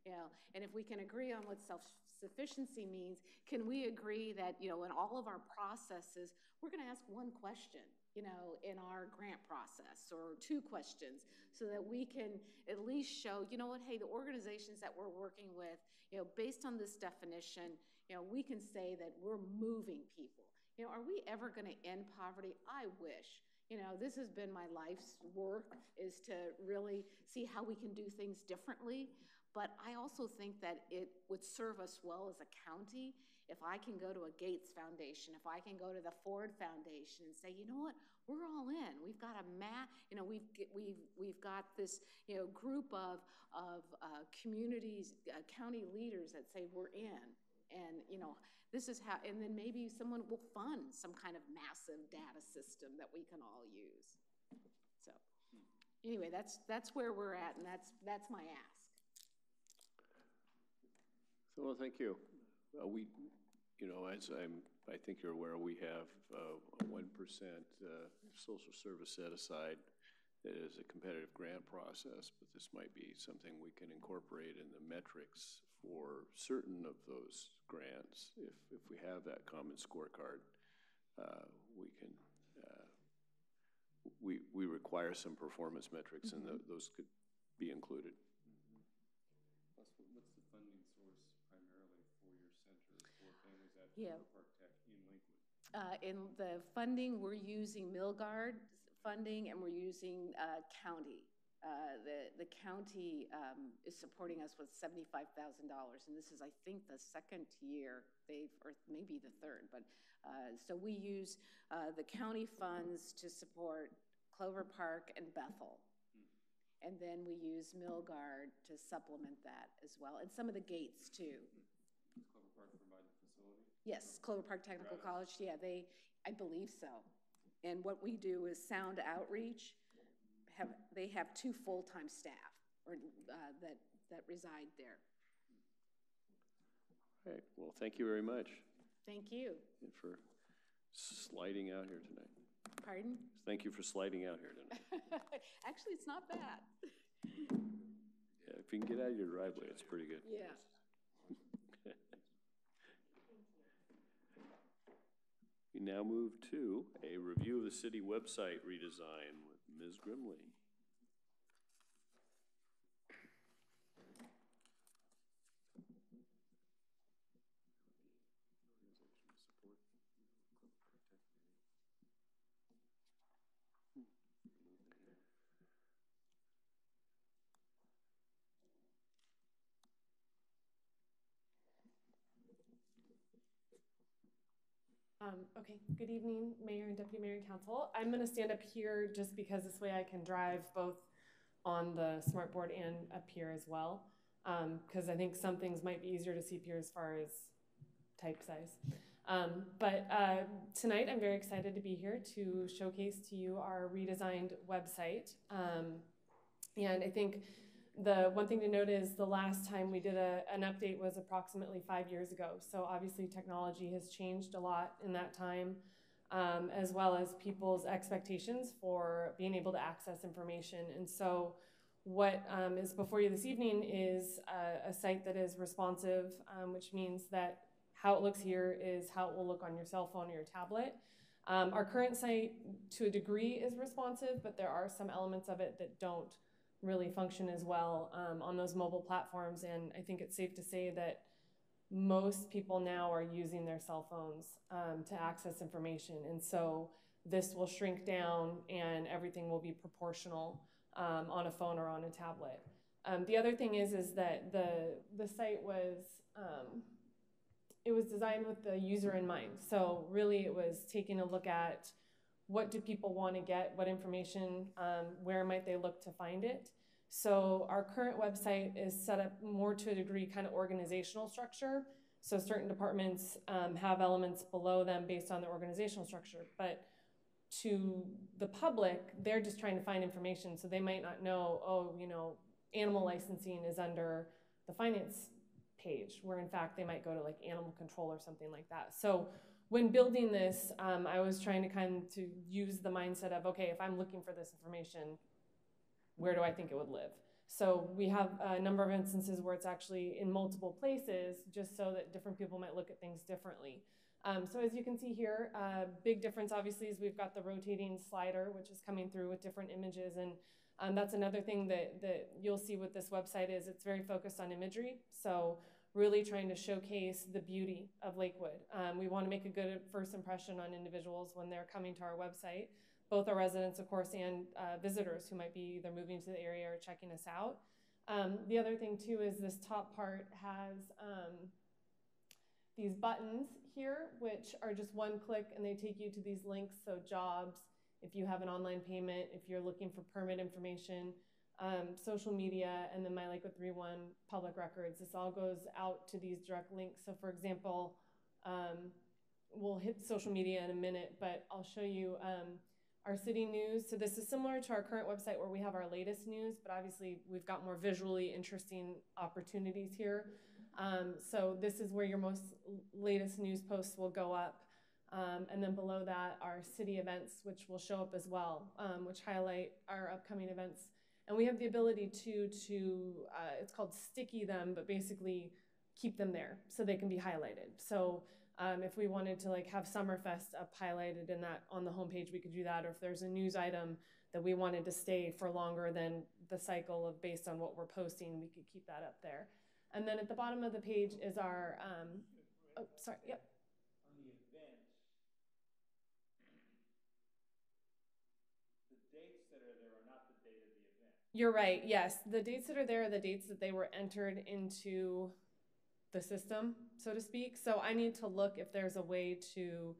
S5: You know, and if we can agree on what self-sufficiency means, can we agree that, you know, in all of our processes, we're going to ask one question, you know, in our grant process, or 2 questions, so that we can at least show, you know what, hey, the organizations that we're working with, you know, based on this definition, you know, we can say that we're moving people. You know, are we ever going to end poverty? I wish. You know, this has been my life's work, is to really see how we can do things differently. But I also think that it would serve us well as a county if I can go to a Gates Foundation, if I can go to the Ford Foundation and say, you know what, we're all in. We've got a you know, we've got this, you know, group of communities, county leaders that say we're in, and you know, this is how. And then maybe someone will fund some kind of massive data system that we can all use. So, anyway, that's where we're at, and that's my ask.
S1: So, well, thank you. We, you know, as I think you're aware, we have a 1% social service set aside that is a competitive grant process, but this might be something we can incorporate in the metrics for certain of those grants. If we have that common scorecard, we can, we require some performance metrics, and those could be included.
S7: Plus, what's the funding source primarily for your center for families at
S5: Yeah.
S7: Boulevard Tech in Lakewood?
S5: In the funding, we're using Milgard funding, and we're using county. The county is supporting us with $75,000, and this is, I think, the 2nd year or maybe the 3rd. But so we use the county funds to support Clover Park and Bethel. And then we use Milgard to supplement that as well, and some of the Gates too.
S7: Does Clover Park provide the facility?
S5: Yes, Clover Park Technical College, yeah, I believe so. And what we do is sound outreach. They have 2 full-time staff that reside there.
S1: All right, well, thank you very much.
S5: Thank you.
S1: And for sliding out here tonight.
S5: Pardon?
S1: Thank you for sliding out here tonight.
S5: Actually, it's not bad.
S1: Yeah, if you can get out of your driveway, it's pretty good.
S5: Yeah.
S1: We now move to a review of the city website redesign with Ms. Grimley.
S8: Okay, good evening, Mayor and Deputy Mayor and Council. I'm going to stand up here just because this way I can drive both on the smartboard and up here as well, because I think some things might be easier to see up here as far as type size. But tonight I'm very excited to be here to showcase to you our redesigned website. And I think the one thing to note is the last time we did an update was approximately 5 years ago. So obviously technology has changed a lot in that time, as well as people's expectations for being able to access information. And so what is before you this evening is a site that is responsive, which means that how it looks here is how it will look on your cell phone or your tablet. Our current site, to a degree, is responsive, but there are some elements of it that don't really function as well on those mobile platforms. And I think it's safe to say that most people now are using their cell phones to access information. And so this will shrink down and everything will be proportional on a phone or on a tablet. The other thing is that the site was, it was designed with the user in mind. So really it was taking a look at what do people want to get, what information, where might they look to find it. So our current website is set up more to a degree kind of organizational structure. So certain departments have elements below them based on their organizational structure, but to the public, they're just trying to find information. So they might not know, oh, you know, animal licensing is under the finance page, where in fact they might go to like animal control or something like that. So when building this, I was trying to kind of to use the mindset of, okay, if I'm looking for this information, where do I think it would live? So we have a number of instances where it's actually in multiple places, just so that different people might look at things differently. So as you can see here, big difference obviously is we've got the rotating slider, which is coming through with different images. And that's another thing that you'll see with this website is it's very focused on imagery. So really trying to showcase the beauty of Lakewood. We want to make a good first impression on individuals when they're coming to our website, both our residents, of course, and visitors who might be either moving to the area or checking us out. The other thing too is this top part has these buttons here, which are just one click and they take you to these links. So jobs, if you have an online payment, if you're looking for permit information, social media, and then My Lakewood 3-1 public records. This all goes out to these direct links. So for example, we'll hit social media in a minute, but I'll show you our city news. So this is similar to our current website where we have our latest news, but obviously we've got more visually interesting opportunities here. So this is where your most latest news posts will go up. And then below that are city events, which will show up as well, which highlight our upcoming events. And we have the ability to it's called sticky them, but basically keep them there so they can be highlighted. So if we wanted to like have Summerfest up highlighted in that on the homepage, we could do that. Or if there's a news item that we wanted to stay for longer than the cycle of based on what we're posting, we could keep that up there. And then at the bottom of the page is our, oh, sorry, yep.
S3: On the events, the dates that are there are not the date of the event.
S8: You're right, yes. The dates that are there are the dates that they were entered into the system, so to speak. So I need to look if there's a way to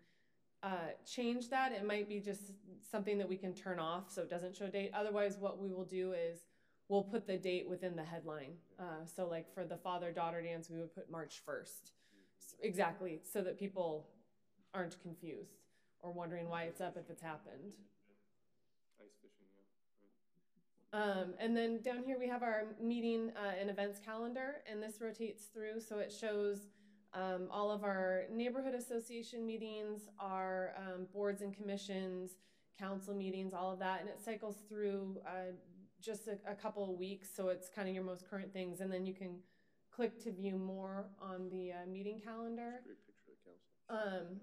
S8: change that. It might be just something that we can turn off so it doesn't show date. Otherwise, what we will do is we'll put the date within the headline. So like for the father-daughter dance, we would put March 1st. So exactly, so that people aren't confused or wondering why it's up if it's happened.
S7: Ice fishing, yeah. Right.
S8: And then down here we have our meeting and events calendar, and this rotates through, so it shows all of our neighborhood association meetings, our boards and commissions, council meetings, all of that, and it cycles through just a couple of weeks, so it's kind of your most current things, and then you can click to view more on the meeting calendar.
S7: Great picture of the council.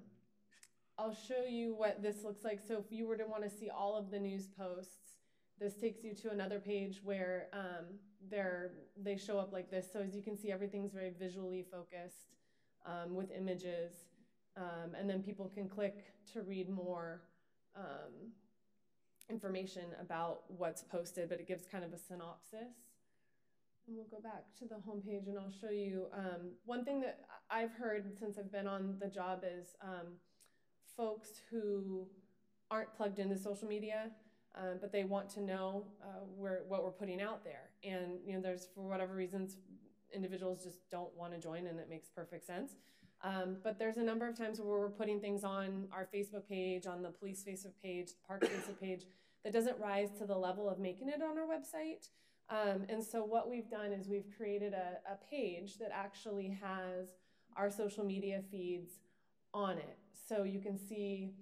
S8: I'll show you what this looks like. So if you were to want to see all of the news posts, this takes you to another page where they show up like this. So as you can see, everything's very visually focused with images, and then people can click to read more information about what's posted, but it gives kind of a synopsis. And we'll go back to the homepage and I'll show you one thing that I've heard since I've been on the job is folks who aren't plugged into social media, but they want to know what we're putting out there. And you know, there's, for whatever reasons, individuals just don't want to join, and it makes perfect sense. But there's a number of times where we're putting things on our Facebook page, on the police Facebook page, the park Facebook page, that doesn't rise to the level of making it on our website. And so what we've done is we've created a page that actually has our social media feeds on it. So you can see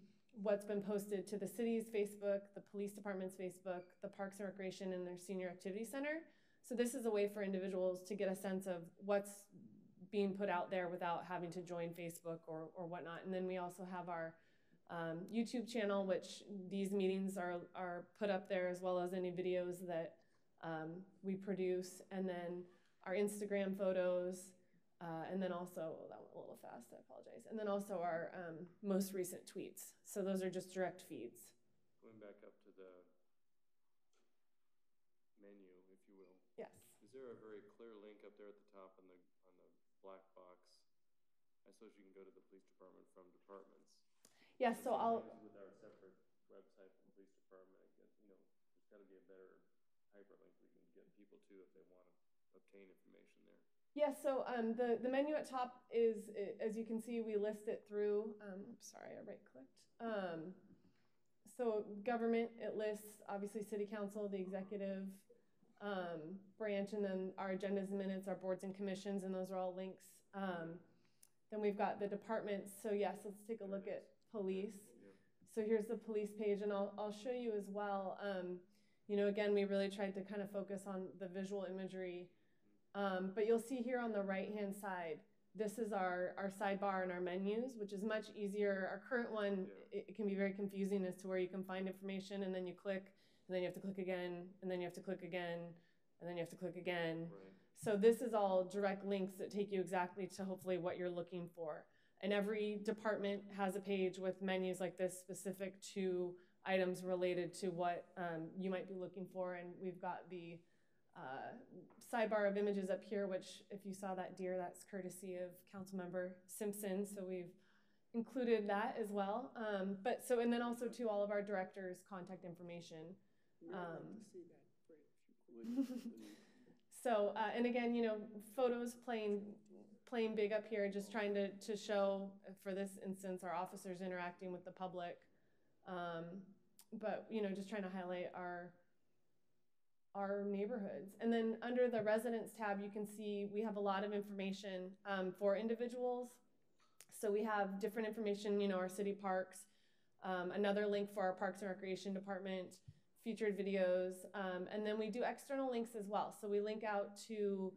S8: what's been posted to the city's Facebook, the police department's Facebook, the Parks and Recreation, and their Senior Activity Center. So this is a way for individuals to get a sense of what's being put out there without having to join Facebook or whatnot. And then we also have our YouTube channel, which these meetings are put up there, as well as any videos that we produce, and then our Instagram photos, and then also, oh, that went a little fast, I apologize, and then also our most recent tweets. So those are just direct feeds.
S7: Going back up to the menu, if you will.
S8: Yes.
S7: Is there a very clear link up there at the top on the black box? I suppose you can go to the police department from departments.
S8: Yes, so I'll...
S7: With our separate website from the police department, you know, there's got to be a better hyperlink we can get people to if they want to obtain information there?
S8: Yeah, so the menu at top is, as you can see, we list it through, sorry, I right-clicked. So government, it lists, obviously, city council, the executive branch, and then our agendas and minutes, our boards and commissions, and those are all links. Then we've got the departments. So yes, let's take a look at police. So here's the police page, and I'll show you as well. You know, again, we really tried to kind of focus on the visual imagery. But you'll see here on the right-hand side, this is our sidebar and our menus, which is much easier. Our current one, it can be very confusing as to where you can find information, and then you click, and then you have to click again, and then you have to click again, and then you have to click again. Right. So this is all direct links that take you exactly to hopefully what you're looking for. And every department has a page with menus like this specific to items related to what you might be looking for. And we've got the sidebar of images up here, which if you saw that deer, that's courtesy of Councilmember Simpson. So we've included that as well. But so, and then also to all of our directors' contact information. So, and again, you know, photos playing big up here, just trying to show, for this instance, our officers interacting with the public. But, you know, just trying to highlight our neighborhoods. And then under the residents tab, you can see we have a lot of information for individuals. So we have different information, you know, our city parks, another link for our Parks and Recreation Department, featured videos, and then we do external links as well. So we link out to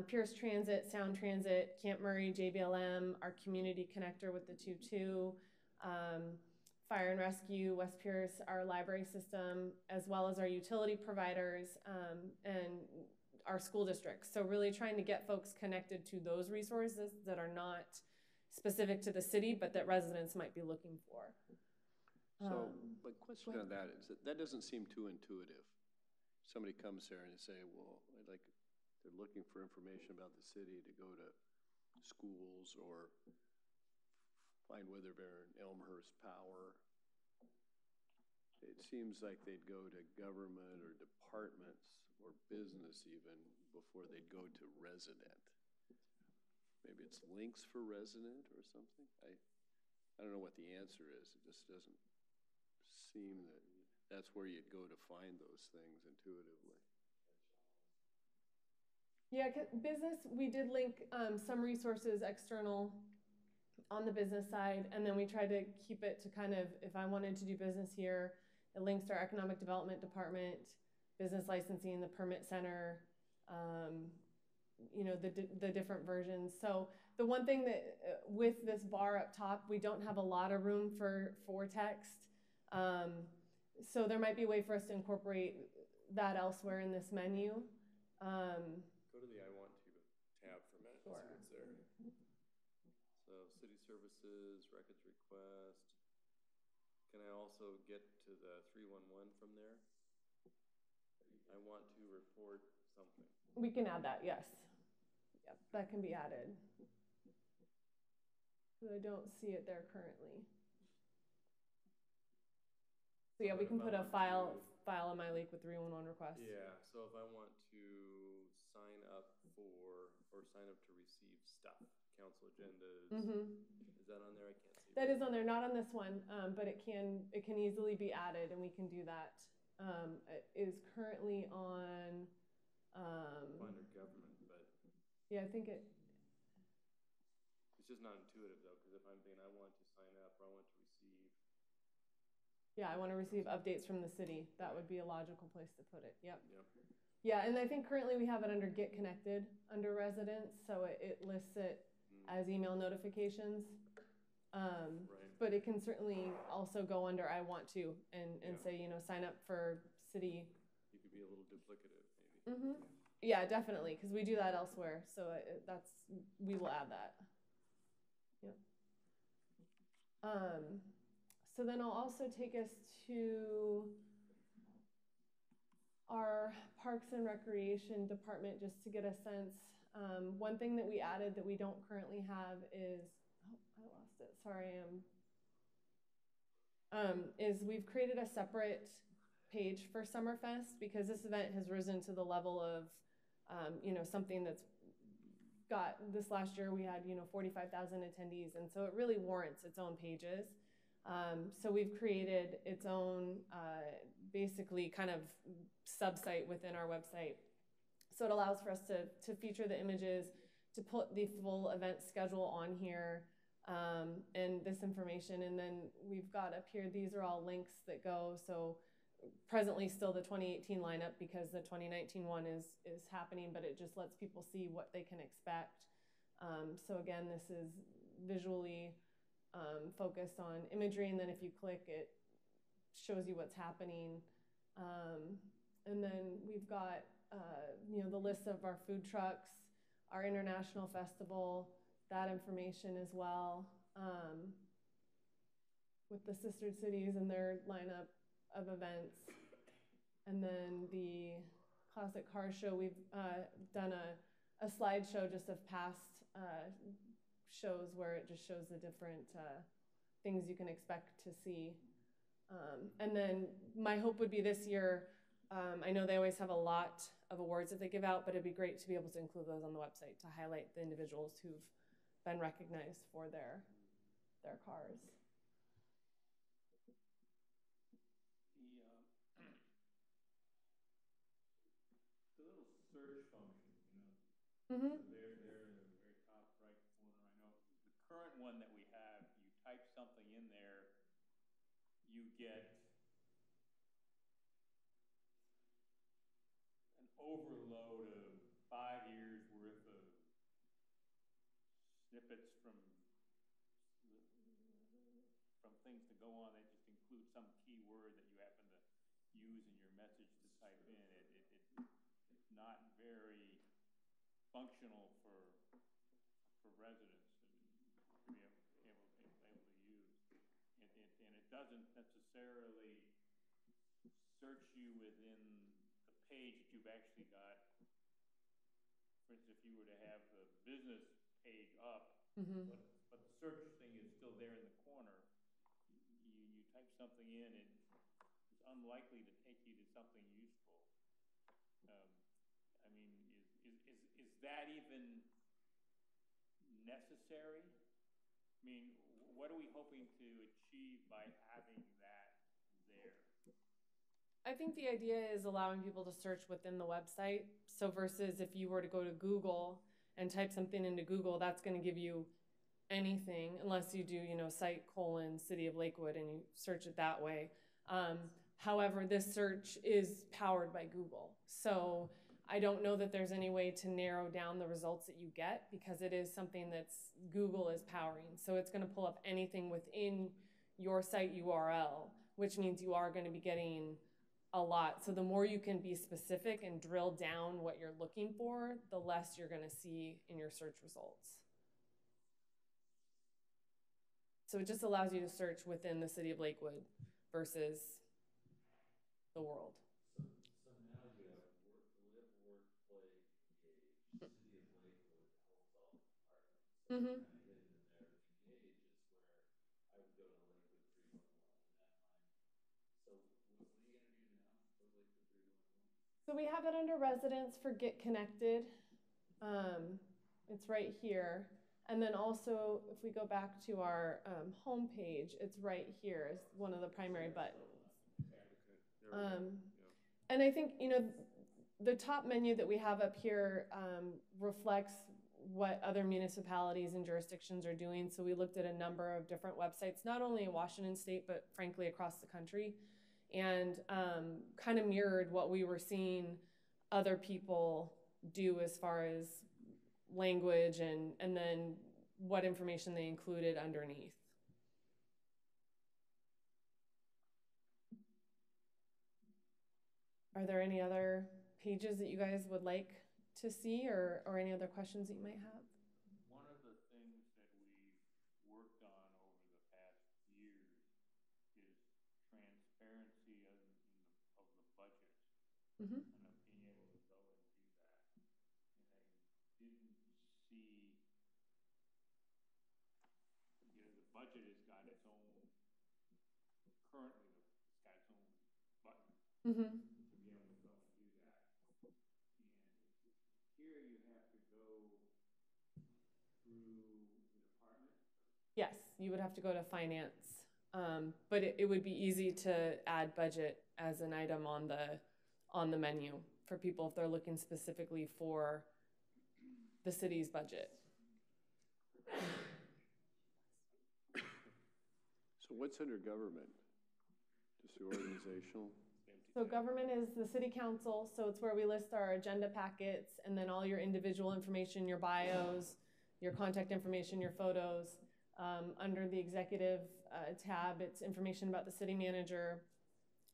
S8: Pierce Transit, Sound Transit, Camp Murray, JBLM, our community connector with the 2-2, Fire and Rescue, West Pierce, our library system, as well as our utility providers and our school districts. So really trying to get folks connected to those resources that are not specific to the city, but that residents might be looking for.
S1: So my question on that is that doesn't seem too intuitive. Somebody comes there and they say, well, they're looking for information about the city to go to schools or find whether they're in Elmhurst Power. It seems like they'd go to government or departments or business even before they'd go to resident. Maybe it's links for resident or something. I don't know what the answer is. It just doesn't seem that that's where you'd go to find those things intuitively.
S8: Yeah, business, we did link some resources external on the business side, and then we tried to keep it to kind of, if I wanted to do business here, it links to our economic development department, business licensing, the permit center, you know, the different versions. So the one thing that with this bar up top, we don't have a lot of room for text. So there might be a way for us to incorporate that elsewhere in this menu.
S7: Go to the I Want To tab for a minute. Sure. See what's there. So city services, records request. Can I also get to the 311 from there? I want to report something.
S8: We can add that, yes. Yep, that can be added. But I don't see it there currently. So yeah, we can put a file on my leak with 311 requests.
S7: Yeah, so if I want to sign up for, or sign up to receive stuff, council agendas, is that on there? I can't see.
S8: That is on there, not on this one, but it can easily be added, and we can do that. It is currently on.
S7: Under government, but.
S8: Yeah, I think it.
S7: It's just not intuitive though, because if I'm thinking I want to sign up or I want to receive.
S8: Yeah, I want to receive updates from the city. That would be a logical place to put it. Yep. Yeah, and I think currently we have it under Get Connected under residents, so it lists it as email notifications. Right. But it can certainly also go under I want to and say, you know, sign up for city.
S7: You could be a little duplicative maybe.
S8: Yeah, definitely, because we do that elsewhere. So we will add that. Yep. So then I'll also take us to our Parks and Recreation Department just to get a sense. One thing that we added that we don't currently have is, I lost it, sorry, is we've created a separate page for Summerfest because this event has risen to the level of you know, something that's got, this last year we had, you know, 45,000 attendees, and so it really warrants its own pages. So we've created its own, basically kind of sub-site within our website. So it allows for us to feature the images, to put the full event schedule on here, and this information. And then we've got up here, these are all links that go. So presently still the 2018 lineup, because the 2019 one is happening, but it just lets people see what they can expect. So again, this is visually focused on imagery, and then if you click, it shows you what's happening. And then we've got you know, the list of our food trucks, our international festival, that information as well, with the sister cities and their lineup of events. And then the classic car show, we've done a slideshow just of past shows where it just shows the different things you can expect to see. And then my hope would be this year, I know they always have a lot of awards that they give out, but it'd be great to be able to include those on the website to highlight the individuals who've been recognized for their cars.
S3: The little search function, you know,
S8: Mm-hmm.
S3: so they're in the very top right corner. I know the current one that we have, you type something in there, you get an overload of 5 years worth of snippets from things to go on. They just include some keyword that you happen to use in your message to type in. It's not very functional for residents to be able to use. And it doesn't necessarily search you within the page that you've actually got. For instance, if you were to have the business page up,
S8: Mm-hmm.
S3: but the search thing is still there in the corner, you type something in, and it's unlikely to take you to something useful. I mean, is that even necessary? I mean, what are we hoping to achieve by having that there?
S8: I think the idea is allowing people to search within the website. So versus if you were to go to Google and type something into Google, that's going to give you anything, unless you do, you know, site : City of Lakewood, and you search it that way. However, this search is powered by Google. So I don't know that there's any way to narrow down the results that you get, because it is something that's Google is powering. So it's going to pull up anything within your site URL, which means you are going to be getting a lot. So the more you can be specific and drill down what you're looking for, the less you're going to see in your search results. So it just allows you to search within the city of Lakewood versus the world.
S6: So now you have workplace, engage, city of Lakewood holds all the departments. So
S8: Mm-hmm.
S6: kind of hidden in there. Engage is where I would go to Lakewood 311 in that line. So what are you going to do now for Lakewood 311?
S8: So we have it under residents for Get Connected. It's right here. And then also, if we go back to our home page, it's right here as one of the primary buttons. And I think, you know, the top menu that we have up here reflects what other municipalities and jurisdictions are doing. So we looked at a number of different websites, not only in Washington State, but frankly across the country, and kind of mirrored what we were seeing other people do as far as language and then what information they included underneath. Are there any other pages that you guys would like to see, or any other questions that you might have?
S3: One of the things that we've worked on over the past years is transparency of the budget.
S8: Mm-hmm.
S3: And of being able to go and do that. And I didn't see, you know, the budget has got its own, currently it's got its own button.
S8: Mm-hmm.
S3: To be able to go and do that. And
S8: Yes, you would have to go to finance, but it would be easy to add budget as an item on the menu for people if they're looking specifically for the city's budget.
S1: So what's under government? Just the organizational?
S8: So government is the city council, so it's where we list our agenda packets and then all your individual information, your bios, your contact information, your photos. Under the executive tab, it's information about the city manager.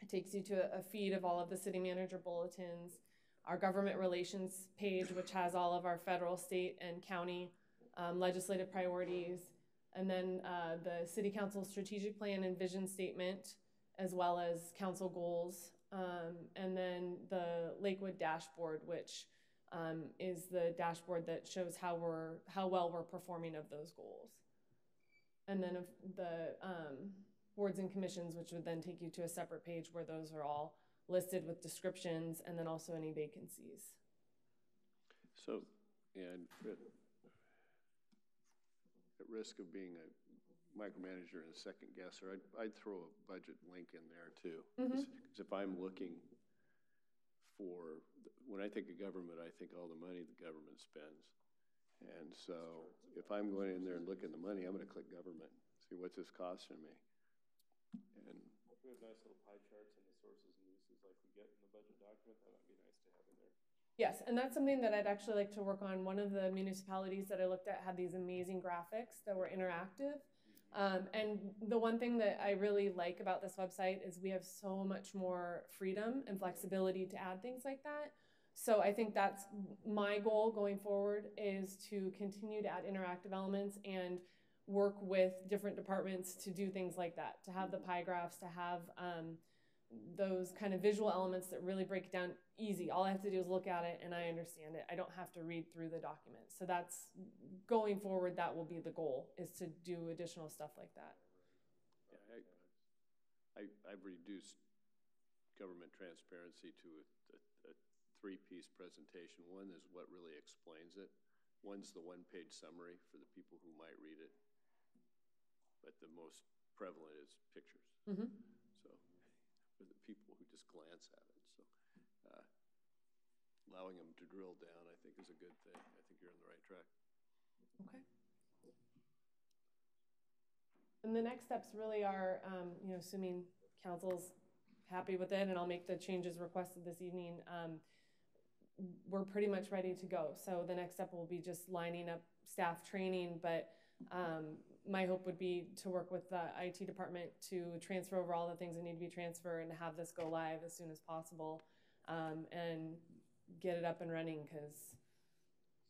S8: It takes you to a feed of all of the city manager bulletins. Our government relations page, which has all of our federal, state, and county legislative priorities. And then the city council strategic plan and vision statement, as well as council goals. And then the Lakewood dashboard, which is the dashboard that shows how well we're performing of those goals. And then the boards and commissions, which would then take you to a separate page where those are all listed with descriptions and then also any vacancies.
S1: So, and at risk of being a micromanager and a second guesser, I'd throw a budget link in there too. Because if I'm looking for, when I think of government, I think all the money the government spends. And so if I'm going in there and looking at the money, I'm going to click government, see what's this costing me. And
S7: we have nice little pie charts and the sources and uses like we get in the budget document. That might be nice to have in there.
S8: Yes, and that's something that I'd actually like to work on. One of the municipalities that I looked at had these amazing graphics that were interactive. And the one thing that I really like about this website is we have so much more freedom and flexibility to add things like that. So I think that's my goal going forward, is to continue to add interactive elements and work with different departments to do things like that, to have the pie graphs, to have those kind of visual elements that really break it down easy. All I have to do is look at it and I understand it. I don't have to read through the document. So that's, going forward, that will be the goal, is to do additional stuff like that.
S1: Yeah, I've reduced government transparency to a three-piece presentation. One is what really explains it. One's the one-page summary for the people who might read it. But the most prevalent is pictures. So for the people who just glance at it. So allowing them to drill down, I think, is a good thing. I think you're on the right track.
S8: Okay. And the next steps really are, assuming council's happy with it and I'll make the changes requested this evening, we're pretty much ready to go. So the next step will be just lining up staff training, but my hope would be to work with the IT department to transfer over all the things that need to be transferred and have this go live as soon as possible, and get it up and running. Because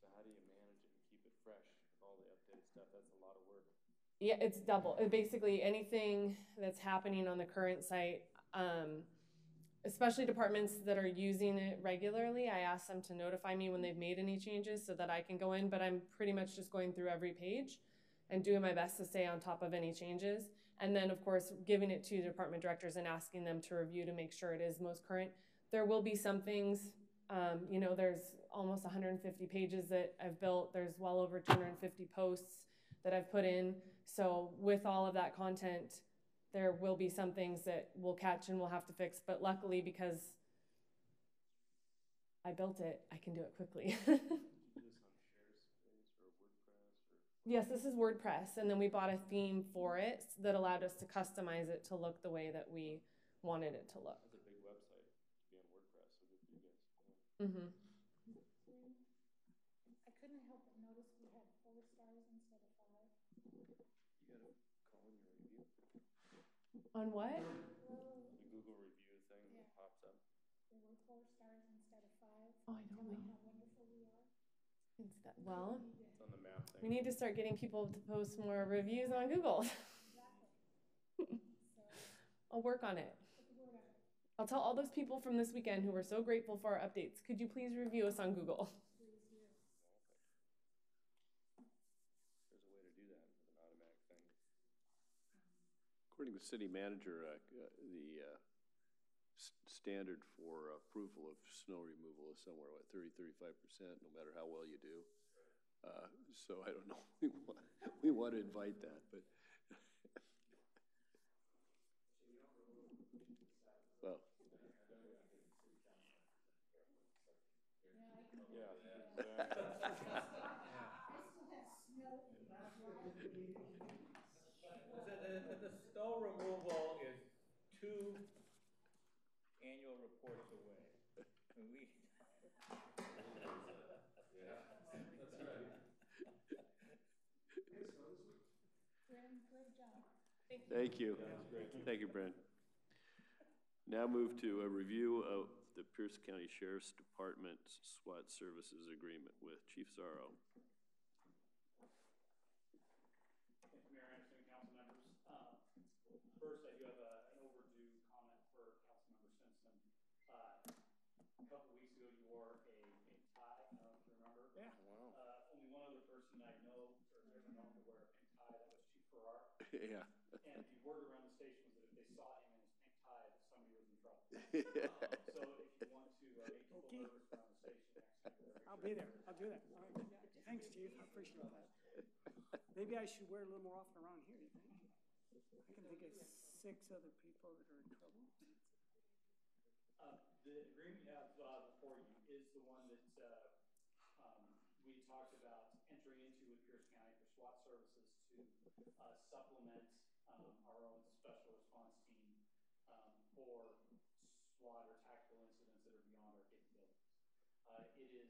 S7: so how do you manage it and keep it fresh with all the updated stuff? That's a lot of work.
S8: yeah, it's double. Basically anything that's happening on the current site, especially departments that are using it regularly, I ask them to notify me when they've made any changes so that I can go in, but I'm pretty much just going through every page and doing my best to stay on top of any changes. And then, of course, giving it to department directors and asking them to review to make sure it is most current. There will be some things, there's almost 150 pages that I've built. There's well over 250 posts that I've put in. So with all of that content, there will be some things that we'll catch and we'll have to fix. But luckily, because I built it, I can do it quickly. Yes, this is WordPress, and then we bought a theme for it that allowed us to customize it to look the way that we wanted it to look.
S7: That's a big website to be on WordPress, so good for you guys.
S9: I couldn't help but notice we had 4 stars instead of 5.
S7: You gotta call in your review.
S8: On what?
S7: The Google review thing that pops up.
S9: There were 4 stars instead of 5.
S8: Oh, I don't know.
S9: How wonderful we are.
S8: Well,
S7: It's on the map thing.
S8: we need to start getting people to post more reviews on Google.
S9: Exactly.
S8: I'll work on it.
S9: Put the word out.
S8: I'll tell all those people from this weekend who were so grateful for our updates, could you please review us on Google?
S9: Please do.
S7: There's a way to do that with an automatic thing.
S1: According to the city manager, the standard for approval of snow removal is somewhere, 30-35%, no matter how well you do. So I don't know, we want to invite that, but. Well.
S3: The snow removal is 2 annual reports away. And we.
S9: Brandon, great job.
S1: Thank you. Thank you, Brent. Now move to a review of the Pierce County Sheriff's Department SWAT Services Agreement with Chief Zarro.
S10: Thank you, Mayor Anderson, council members. First, I do have an overdue comment for Councilmember Simpson. A couple weeks ago, you wore a pink tie. I don't know if you remember.
S3: Yeah. Wow.
S10: Only one other person I know or ever known to wear a pink tie. That was Chief Farrar.
S1: Yeah.
S10: And the word around the station was that if they saw him in his pink tie, that somebody was in trouble. So if you want to make people nervous around the station next year,
S11: I'll be there. I'll do that. All right. Yeah. Thanks, Chief. I appreciate that. Maybe I should wear a little more often around here, you think? I can think of 6 other people that are in trouble.
S10: The agreement you have before you is the one that we talked about entering into with Pierce County for SWAT services to supplement our own special response team for SWAT or tactical incidents that are beyond our capabilities. It is,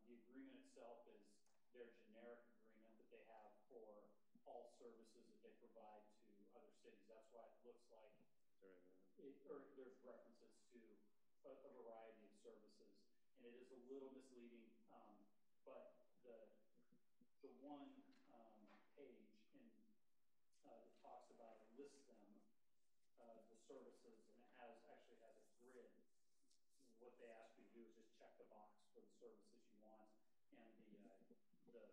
S10: the agreement itself is their generic agreement that they have for all services that they provide to other cities. That's why it looks like, or there's references to a variety of services, and it is a little misleading, but the one page in that talks about or lists them, the services, and it actually has a grid. What they ask you to do is just check the box for the services you want and the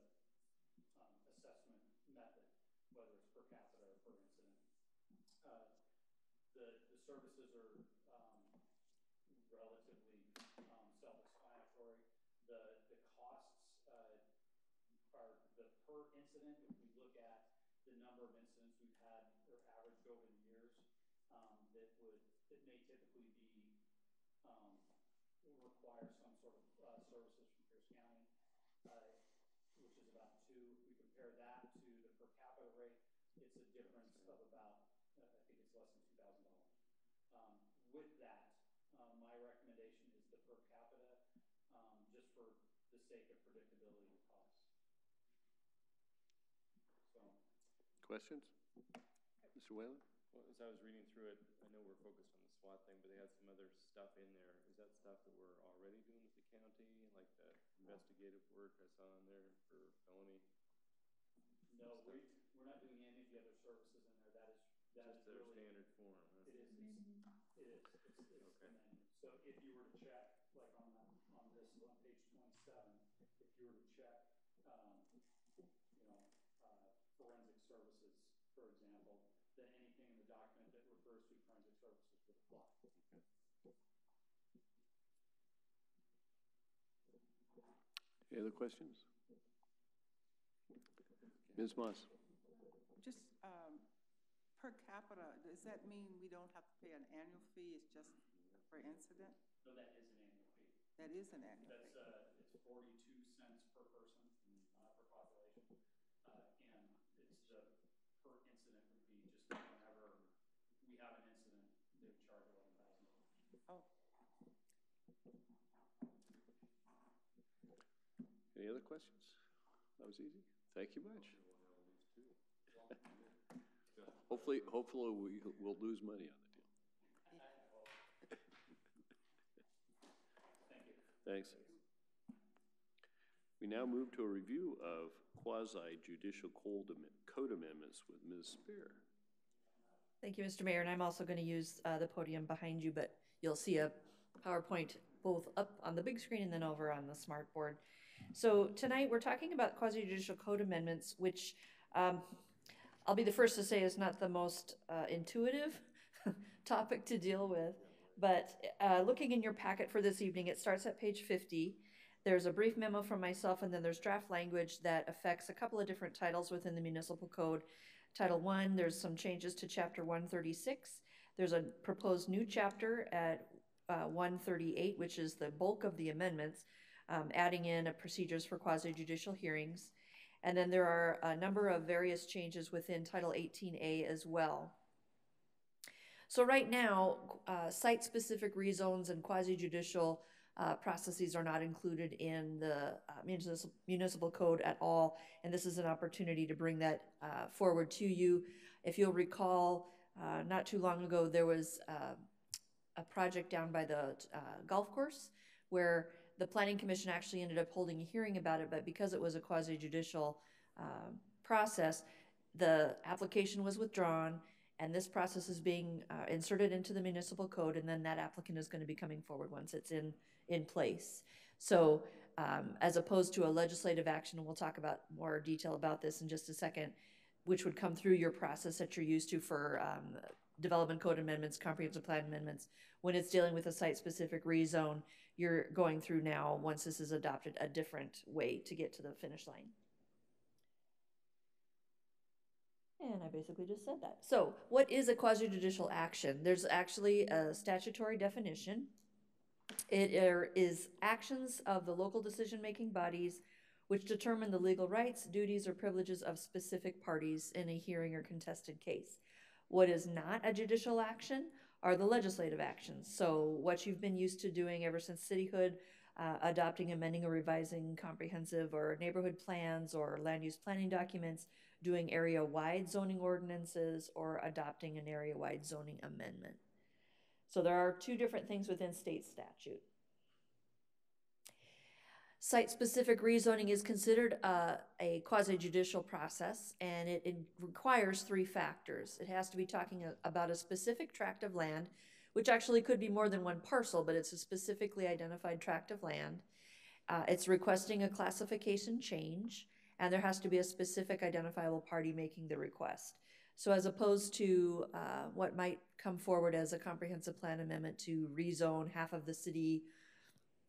S10: assessment method, whether it's per capita or per incident. The services are relatively self-explanatory. The costs are the per incident. If we look at the number of incidents we've had or averaged over the years, that may typically be require some sort of services from Pierce County, which is about 2. If we compare that to the per capita rate, it's a difference of about I think it's less than $2,000. With that, my recommendation is the per capita, just for the sake of predictability of costs. So,
S1: Questions? Mr. Whalen?
S7: Well, as I was reading through it, I know we're focused on the SWAT thing, but they had some other stuff in there. Is that stuff that we're already doing with the county, like the investigative work I saw in there for felony?
S10: no, we're not doing any of the other services in there. That
S7: Just
S10: is
S7: their
S10: really,
S7: standard form, huh?
S10: It is. It's
S7: Okay.
S10: the menu. So if you were to check, like on page 27, if you were to check, forensic services, for example, then anything in the document that refers to forensic services would apply.
S1: Okay. Any other questions? Ms. Moss?
S12: Just per capita, does that mean we don't have to pay an annual fee? It's just per incident?
S10: No, that is an annual fee.
S12: That is an annual fee.
S10: It's 42 cents per person per population, and it's the per incident would be just whenever we have an incident, they would charge $11,000.
S12: Oh.
S1: Any other questions? That was easy. Thank you much. Hopefully we'll lose money on the deal.
S10: Thank you.
S1: Thanks. We now move to a review of quasi-judicial code amendments with Ms. Spear.
S13: Thank you, Mr. Mayor, and I'm also going to use the podium behind you, but you'll see a PowerPoint both up on the big screen and then over on the smart board. So tonight we're talking about quasi-judicial code amendments, which I'll be the first to say is not the most intuitive topic to deal with. But looking in your packet for this evening, it starts at page 50. There's a brief memo from myself, and then there's draft language that affects a couple of different titles within the municipal code. Title 1, there's some changes to Chapter 136. There's a proposed new chapter at 138, which is the bulk of the amendments, adding in procedures for quasi-judicial hearings. And then there are a number of various changes within Title 18A as well. So right now, site-specific rezones and quasi-judicial processes are not included in the municipal code at all, and this is an opportunity to bring that forward to you. If you'll recall, not too long ago, there was a project down by the golf course where the Planning Commission actually ended up holding a hearing about it, but because it was a quasi-judicial process, the application was withdrawn, and this process is being inserted into the municipal code, and then that applicant is going to be coming forward once it's in place. So as opposed to a legislative action, and we'll talk about more detail about this in just a second, which would come through your process that you're used to for development code amendments, comprehensive plan amendments. When it's dealing with a site-specific rezone, you're going through now, once this is adopted, a different way to get to the finish line. And I basically just said that. So what is a quasi-judicial action? There's actually a statutory definition. It is actions of the local decision-making bodies which determine the legal rights, duties, or privileges of specific parties in a hearing or contested case. What is not a judicial action are the legislative actions. So what you've been used to doing ever since cityhood, adopting, amending, or revising comprehensive or neighborhood plans or land use planning documents, doing area-wide zoning ordinances, or adopting an area-wide zoning amendment. So there are two different things within state statute. Site-specific rezoning is considered a quasi-judicial process, and it requires three factors. It has to be talking about a specific tract of land, which actually could be more than one parcel, but it's a specifically identified tract of land. It's requesting a classification change, and there has to be a specific identifiable party making the request. So as opposed to what might come forward as a comprehensive plan amendment to rezone half of the city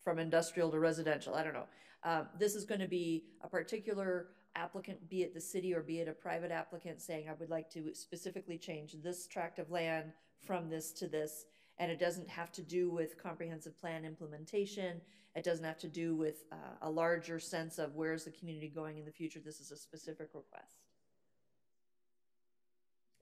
S13: from industrial to residential, I don't know. This is going to be a particular applicant, be it the city or be it a private applicant, saying, I would like to specifically change this tract of land from this to this. And it doesn't have to do with comprehensive plan implementation. It doesn't have to do with a larger sense of where's the community going in the future. This is a specific request.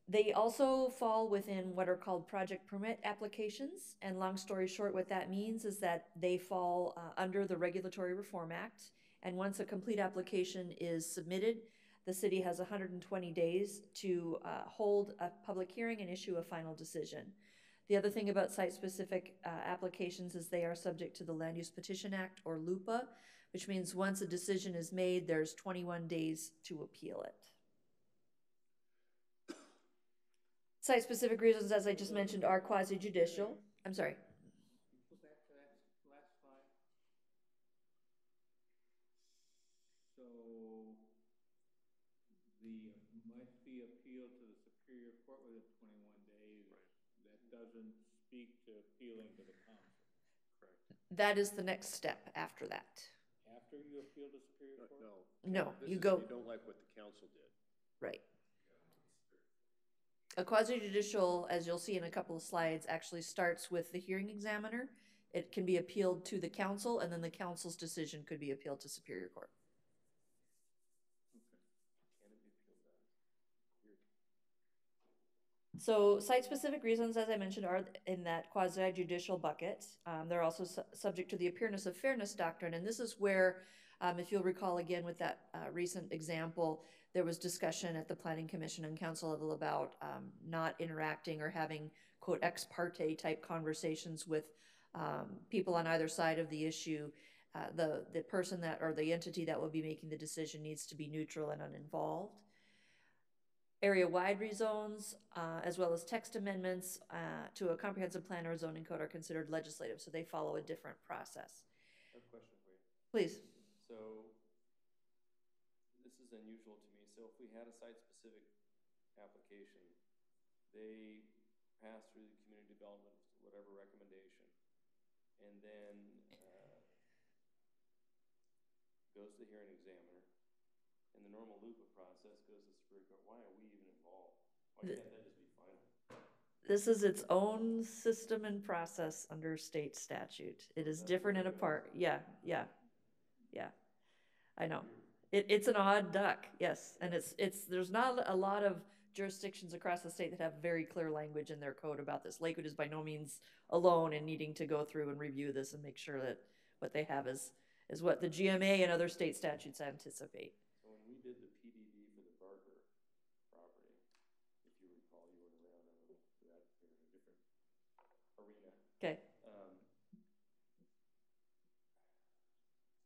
S13: They also fall within what are called project permit applications. And long story short, what that means is that they fall under the Regulatory Reform Act. And once a complete application is submitted, the city has 120 days to hold a public hearing and issue a final decision. The other thing about site-specific applications is they are subject to the Land Use Petition Act, or LUPA, which means once a decision is made, there's 21 days to appeal it. Site-specific reasons, as I just mentioned, are quasi-judicial. I'm sorry.
S3: Go back to that last slide. So must be appealed to the Superior Court within 21 days. Right. That doesn't speak to appealing to the council.
S1: Correct.
S13: That is the next step after that.
S3: After you appeal to Superior Court?
S13: No,
S1: you don't like what the council did.
S13: Right. A quasi-judicial, as you'll see in a couple of slides, actually starts with the hearing examiner. It can be appealed to the council, and then the council's decision could be appealed to Superior Court. So site-specific reasons, as I mentioned, are in that quasi-judicial bucket. They're also subject to the appearance of fairness doctrine, and this is where, if you'll recall again with that recent example, there was discussion at the Planning Commission and council level about not interacting or having, quote, ex parte type conversations with people on either side of the issue. The person that, or the entity that will be making the decision, needs to be neutral and uninvolved. Area-wide rezones, as well as text amendments to a comprehensive plan or zoning code, are considered legislative, so they follow a different process.
S7: I have a question for you.
S13: Please.
S7: So, this is unusual to me. So if we had a site-specific application, they pass through the community development, whatever recommendation, and then the hearing examiner, and the normal loop of process goes to Superior Court. Why are we even involved? Why can't that just be final?
S13: This is its own system and process under state statute. It is different and apart. Yeah. I know. It's an odd duck, yes. And there's not a lot of jurisdictions across the state that have very clear language in their code about this. Lakewood is by no means alone in needing to go through and review this and make sure that what they have is what the GMA and other state statutes anticipate.
S7: So when we did the PDD for the Barker property, if you recall, you weren't around for that, you're in a different arena.
S13: Okay.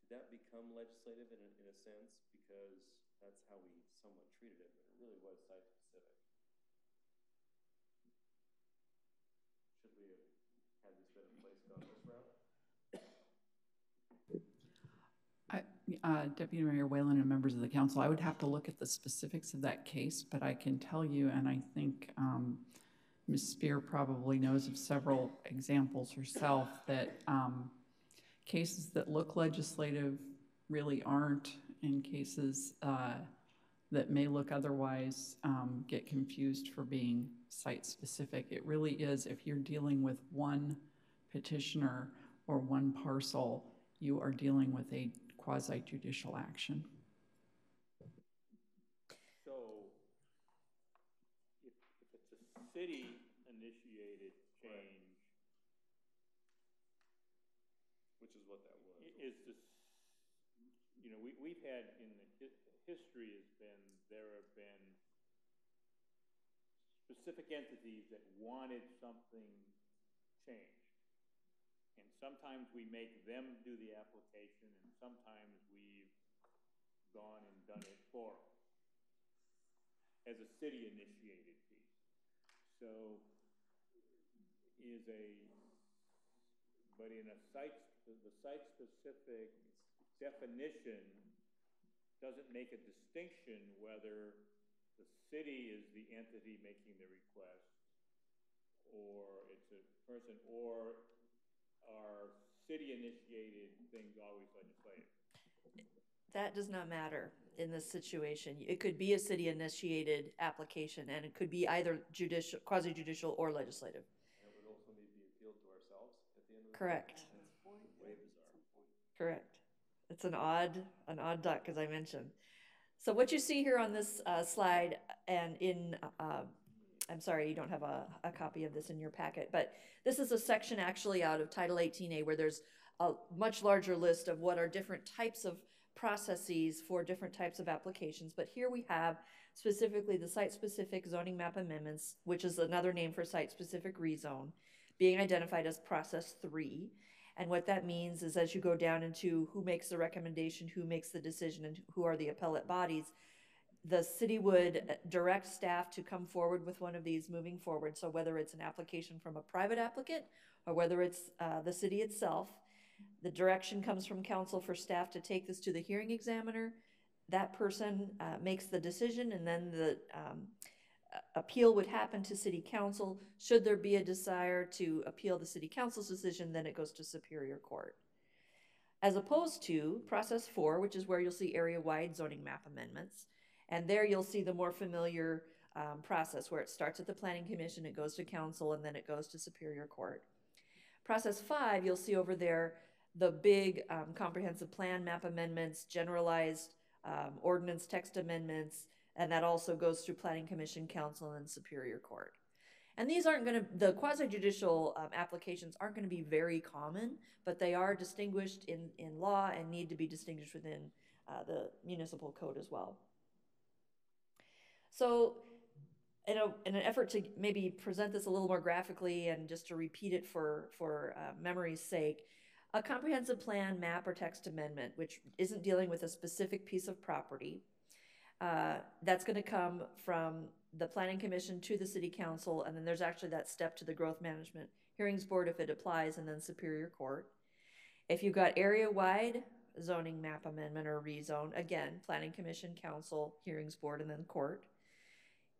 S7: Did that become legislative in a sense, because that's how we somewhat treated it, but it really was site specific? Should we have had this been in place gone this route?
S14: Deputy Mayor Whalen and members of the council, I would have to look at the specifics of that case, but I can tell you, and I think Ms. Spear probably knows of several examples herself, that cases that look legislative really aren't, and cases that may look otherwise get confused for being site specific. It really is, if you're dealing with one petitioner or one parcel, you are dealing with a quasi-judicial action.
S10: So, if it's a city-initiated change,
S7: which is what that was.
S10: Is this, you know, we've had in the history has been, there have been specific entities that wanted something changed. And sometimes we make them do the application, and sometimes we've gone and done it for them as a city-initiated piece. So, but in a the site-specific definition doesn't make a distinction whether the city is the entity making the request, or it's a person, or are city-initiated things always legislative?
S13: That does not matter in this situation. It could be a city-initiated application, and it could be either judicial, quasi-judicial, or legislative.
S7: And it would also need to be appealed to ourselves at the end of the
S13: Correct.
S7: day? That's way bizarre.
S13: Correct. It's an odd duck, as I mentioned. So what you see here on this slide, and in, I'm sorry, you don't have a copy of this in your packet, but this is a section actually out of Title 18A where there's a much larger list of what are different types of processes for different types of applications. But here we have specifically the site-specific zoning map amendments, which is another name for site-specific rezone, being identified as process 3. And what that means is, as you go down into who makes the recommendation, who makes the decision, and who are the appellate bodies, the city would direct staff to come forward with one of these moving forward. So whether it's an application from a private applicant or whether it's the city itself, the direction comes from council for staff to take this to the hearing examiner. That person makes the decision, and then the appeal would happen to city council. Should there be a desire to appeal the city council's decision, then it goes to Superior Court. As opposed to process 4, which is where you'll see area-wide zoning map amendments. And there you'll see the more familiar process where it starts at the Planning Commission, it goes to council, and then it goes to Superior Court. Process 5, you'll see over there the big comprehensive plan map amendments, generalized ordinance text amendments, and that also goes through Planning Commission, Council, and Superior Court. And these aren't going to, the quasi-judicial applications aren't going to be very common, but they are distinguished in law and need to be distinguished within the municipal code as well. So in an effort to maybe present this a little more graphically and just to repeat it for memory's sake, a comprehensive plan, map, or text amendment, which isn't dealing with a specific piece of property, that's going to come from the Planning Commission to the City Council, and then there's actually that step to the Growth Management Hearings Board if it applies, and then Superior Court. If you've got area-wide zoning map amendment or rezone, again, Planning Commission, Council, Hearings Board, and then Court.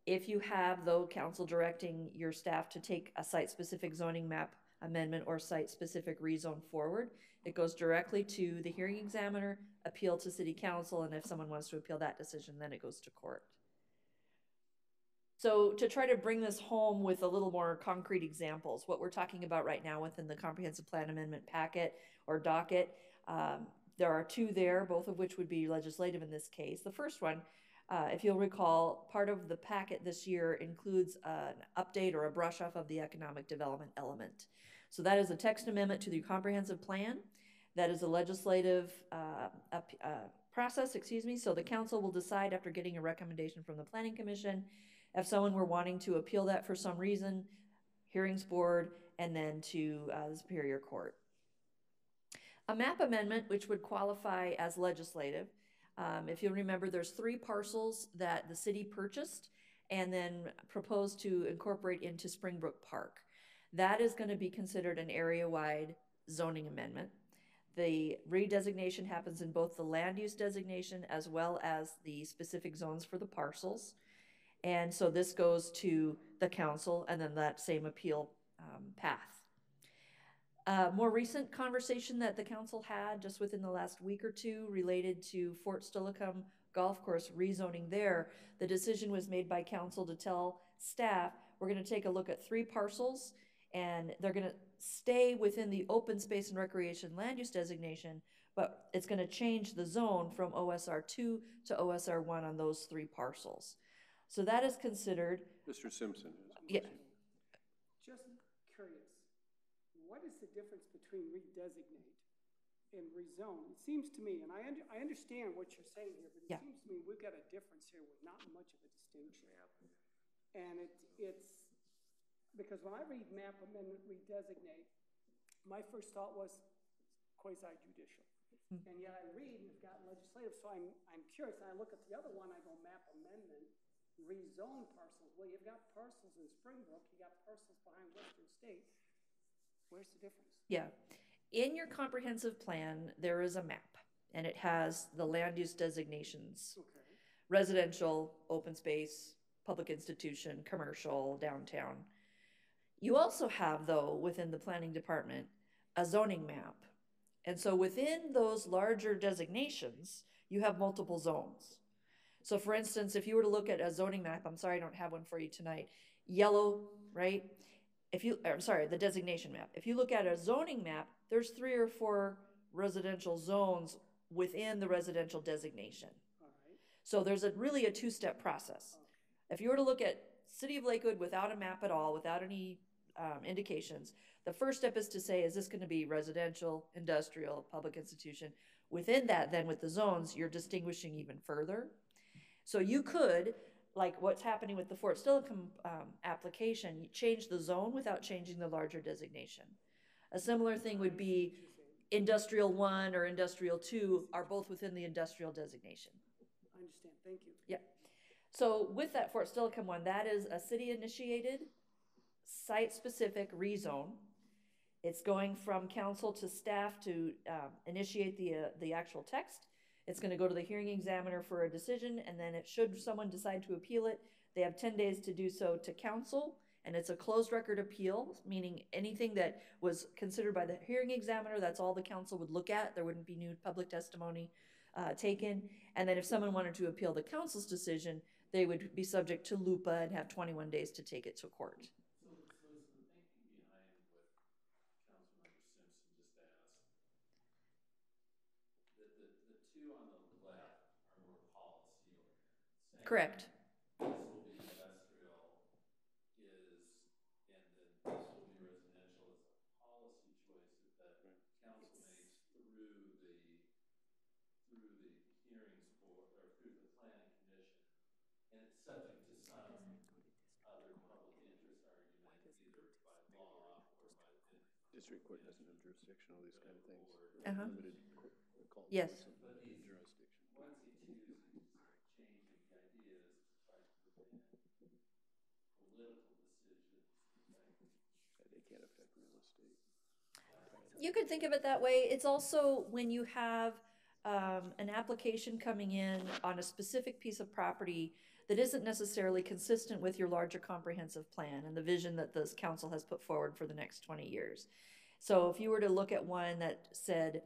S13: If you have, though, Council directing your staff to take a site-specific zoning map amendment or site-specific rezone forward. It goes directly to the hearing examiner, appeal to city council, and if someone wants to appeal that decision, then it goes to court. So to try to bring this home with a little more concrete examples, what we're talking about right now within the comprehensive plan amendment packet or docket, there are two there, both of which would be legislative in this case. The first one, if you'll recall, part of the packet this year includes an update or a brush off of the economic development element. So that is a text amendment to the comprehensive plan. That is a legislative process, so the council will decide after getting a recommendation from the Planning Commission if someone were wanting to appeal that for some reason, hearings board, and then to the Superior Court. A map amendment, which would qualify as legislative, if you'll remember, there's 3 parcels that the city purchased and then proposed to incorporate into Springbrook Park. That is going to be considered an area-wide zoning amendment. The redesignation happens in both the land use designation as well as the specific zones for the parcels. And so this goes to the council and then that same appeal path. More recent conversation that the council had just within the last week or two related to Fort Steilacoom Golf Course rezoning there. The decision was made by council to tell staff, we're going to take a look at 3 parcels and they're going to stay within the open space and recreation land use designation, but it's going to change the zone from OSR2 to OSR1 on those 3 parcels. So that is considered.
S1: Mr. Simpson.
S13: Yeah.
S11: Just curious, what is the difference between redesignate and rezone? It seems to me, and I understand what you're saying here, but it seems to me we've got a difference here with not much of a distinction. And it's because when I read map amendment redesignate, my first thought was quasi-judicial. And yet I read and it's got legislative, so I'm curious. And I look at the other one, I go map amendment, rezone parcels. Well, you've got parcels in Springbrook, you got parcels behind Western State. Where's the difference?
S13: Yeah. In your comprehensive plan, there is a map, and it has the land use designations. Okay. Residential, open space, public institution, commercial, downtown. You also have, though, within the planning department, a zoning map. And so within those larger designations, you have multiple zones. So for instance, if you were to look at a zoning map, I'm sorry I don't have one for you tonight, yellow, right? The designation map. If you look at a zoning map, there's 3 or 4 residential zones within the residential designation. All right. So there's really a 2-step process. If you were to look at City of Lakewood without a map at all, without any indications, the first step is to say, is this going to be residential, industrial, public institution? Within that, then with the zones, you're distinguishing even further. So you could, like what's happening with the Fort Steilacoom application, you change the zone without changing the larger designation. A similar thing would be Industrial 1 or Industrial 2 are both within the industrial designation.
S11: I understand. Thank you.
S13: Yeah. So with that Fort Steilacoom one, that is a city-initiated, site-specific rezone. It's going from council to staff to initiate the actual text. It's going to go to the hearing examiner for a decision, and then should someone decide to appeal it, they have 10 days to do so to council, and it's a closed record appeal, meaning anything that was considered by the hearing examiner, that's all the council would look at. There wouldn't be new public testimony taken. And then if someone wanted to appeal the council's decision, they would be subject to LUPA and have 21 days to take it to court.
S6: So is the thinking behind what Councilmember Simpson just asked, that the 2 on the left are more policy oriented?
S13: Correct.
S6: This will be industrial and then this will be residential as a policy choice that the council makes through the hearings board or through the planning commission, and it's subject to some other public interest argument, either by law or by the
S1: district court doesn't have jurisdiction on these kind of things.
S13: Limited
S1: call.
S13: Yes.
S6: But jurisdiction. Once he chooses changing the ideas to try to prevent political decisions,
S1: they can't affect real estate.
S13: You could think of it that way. It's also when you have an application coming in on a specific piece of property that isn't necessarily consistent with your larger comprehensive plan and the vision that this council has put forward for the next 20 years. So if you were to look at one that said,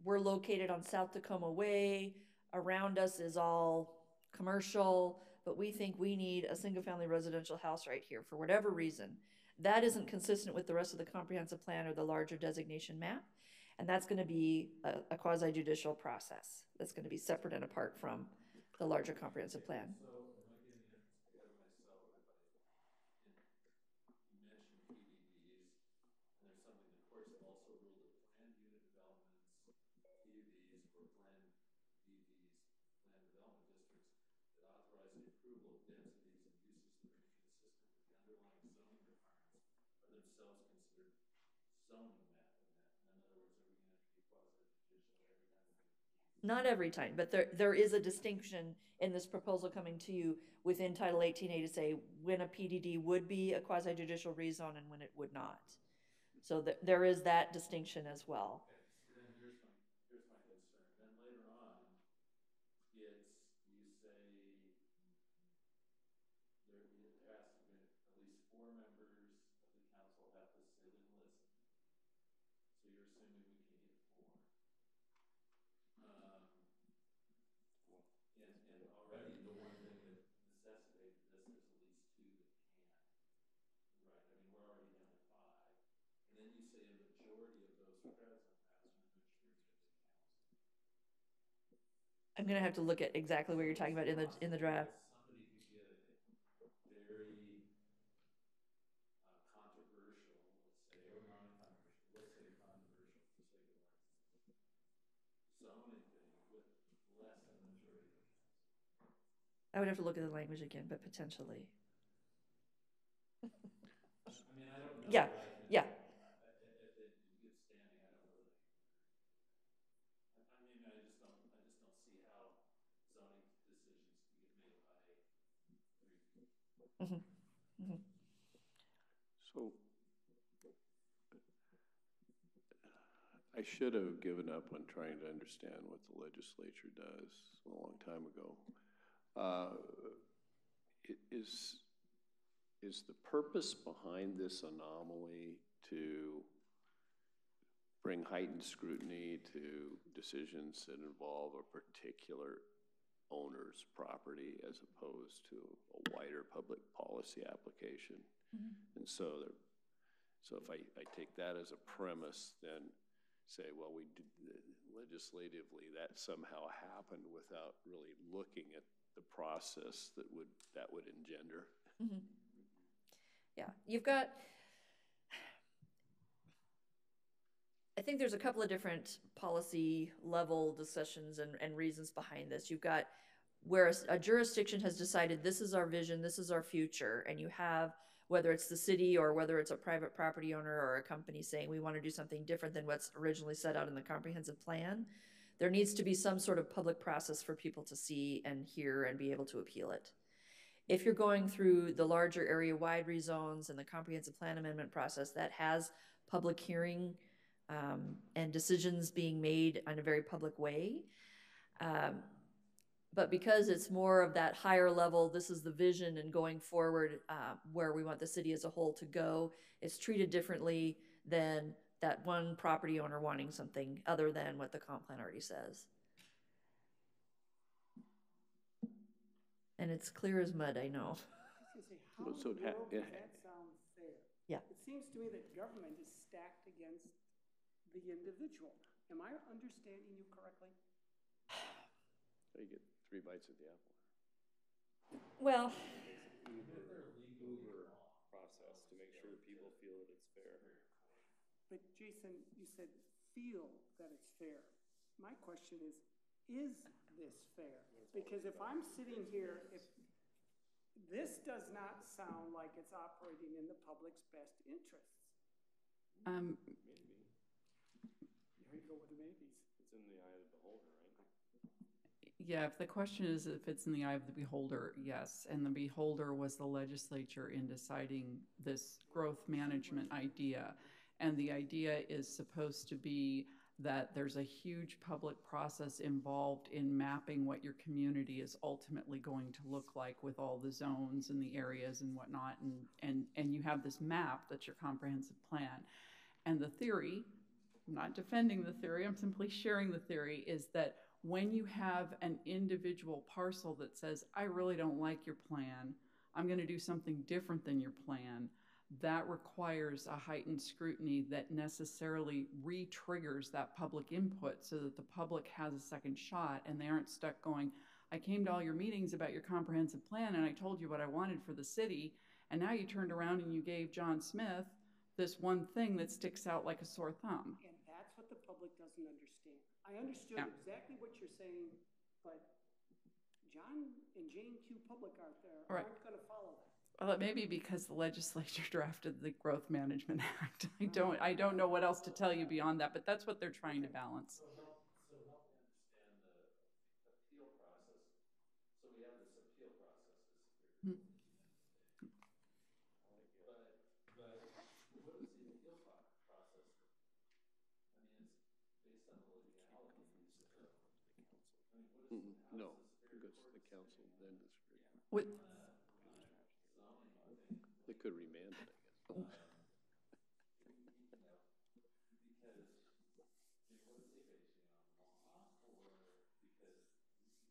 S13: we're located on South Tacoma Way, around us is all commercial, but we think we need a single-family residential house right here for whatever reason, that isn't consistent with the rest of the comprehensive plan or the larger designation map. And that's going to be a quasi-judicial process. That's going to be separate and apart from the larger comprehensive plan.
S6: So am I getting ahead of myself if you mentioned PDDs, and there's something the courts have also ruled that planned unit developments, PUDs, or planned DDs, planned development districts, that authorize the approval of densities and uses that are inconsistent with the underlying zoning requirements are themselves considered zoning map. In other words, are we going to have to be quasi-judicial every time?
S13: Not every time, but there is a distinction in this proposal coming to you within Title 18A to say when a PDD would be a quasi-judicial rezone and when it would not. So there is that distinction as well.
S6: Okay, so then here's my concern. Then later on, it's, you say there has to be at least 4 members of the council have to sit and listen. So you're assuming we can get 4. And already the one thing that necessitated this, there's at least 2 that can. Right, I mean, we're already down to 5. And then you say a majority of those present, that's when the majority of the council.
S13: I'm going to have to look at exactly what you're talking about in the draft.
S6: Somebody could get a very controversial, let's say, or non-controversial, let's say controversial for the sake of argument, zoning thing with less than the majority of the council.
S13: I would have to look at the language again, but potentially.
S6: I mean, I don't know.
S13: Yeah, yeah.
S6: If it gets standing, I don't know that. I mean, I just don't see how zoning decisions can get made by 3 people.
S1: So I should have given up on trying to understand what the legislature does a long time ago. Is the purpose behind this anomaly to bring heightened scrutiny to decisions that involve a particular owner's property as opposed to a wider public policy application? And so if I take that as a premise, then say, well, we did legislatively that somehow happened without really looking at the process that would engender.
S13: Yeah, you've got, I think there's a couple of different policy level discussions and reasons behind this. You've got where a jurisdiction has decided this is our vision, this is our future, and you have, whether it's the city or whether it's a private property owner or a company saying we want to do something different than what's originally set out in the comprehensive plan, there needs to be some sort of public process for people to see and hear and be able to appeal it. If you're going through the larger area-wide rezones and the comprehensive plan amendment process, that has public hearing and decisions being made in a very public way. But because it's more of that higher level, this is the vision and going forward where we want the city as a whole to go, it's treated differently than that one property owner wanting something other than what the comp plan already says. And it's clear as mud, I know.
S11: I was going to say, how in the world does that sound fair?
S13: Yeah.
S11: It seems to me that government is stacked against the individual. Am I understanding you correctly?
S1: So you get 3 bites at the apple.
S13: Well,
S7: Uber process to make sure people feel that it's fair.
S11: But Jason, you said feel that it's fair. My question is this fair? Because if I'm sitting here, if this does not sound like it's operating in the public's best interests.
S7: Maybe.
S11: Here you go with the maybes.
S7: It's in the eye of the beholder, right?
S14: Yeah, if the question is if it's in the eye of the beholder, yes. And the beholder was the legislature in deciding this growth management idea. And the idea is supposed to be that there's a huge public process involved in mapping what your community is ultimately going to look like with all the zones and the areas and whatnot. And you have this map that's your comprehensive plan. And the theory, I'm not defending the theory, I'm simply sharing the theory, is that when you have an individual parcel that says, I really don't like your plan, I'm going to do something different than your plan, that requires a heightened scrutiny that necessarily re-triggers that public input so that the public has a second shot and they aren't stuck going, I came to all your meetings about your comprehensive plan and I told you what I wanted for the city, and now you turned around and you gave John Smith this one thing that sticks out like a sore thumb.
S11: And that's what the public doesn't understand. I understood exactly what you're saying, but John and Jane Q. Public out there aren't going to follow that.
S14: Well, it may be because the legislature drafted the Growth Management Act. I don't know what else to tell you beyond that, but that's what they're trying to balance.
S6: So help me understand the appeal process. So we have this appeal process. But what is the appeal process? I mean, it's based on the legalities of the council. I mean,
S1: No, it goes to the council, then it's free.
S14: What?
S1: They could remand it, I guess.
S6: Because, what is it based on law? Or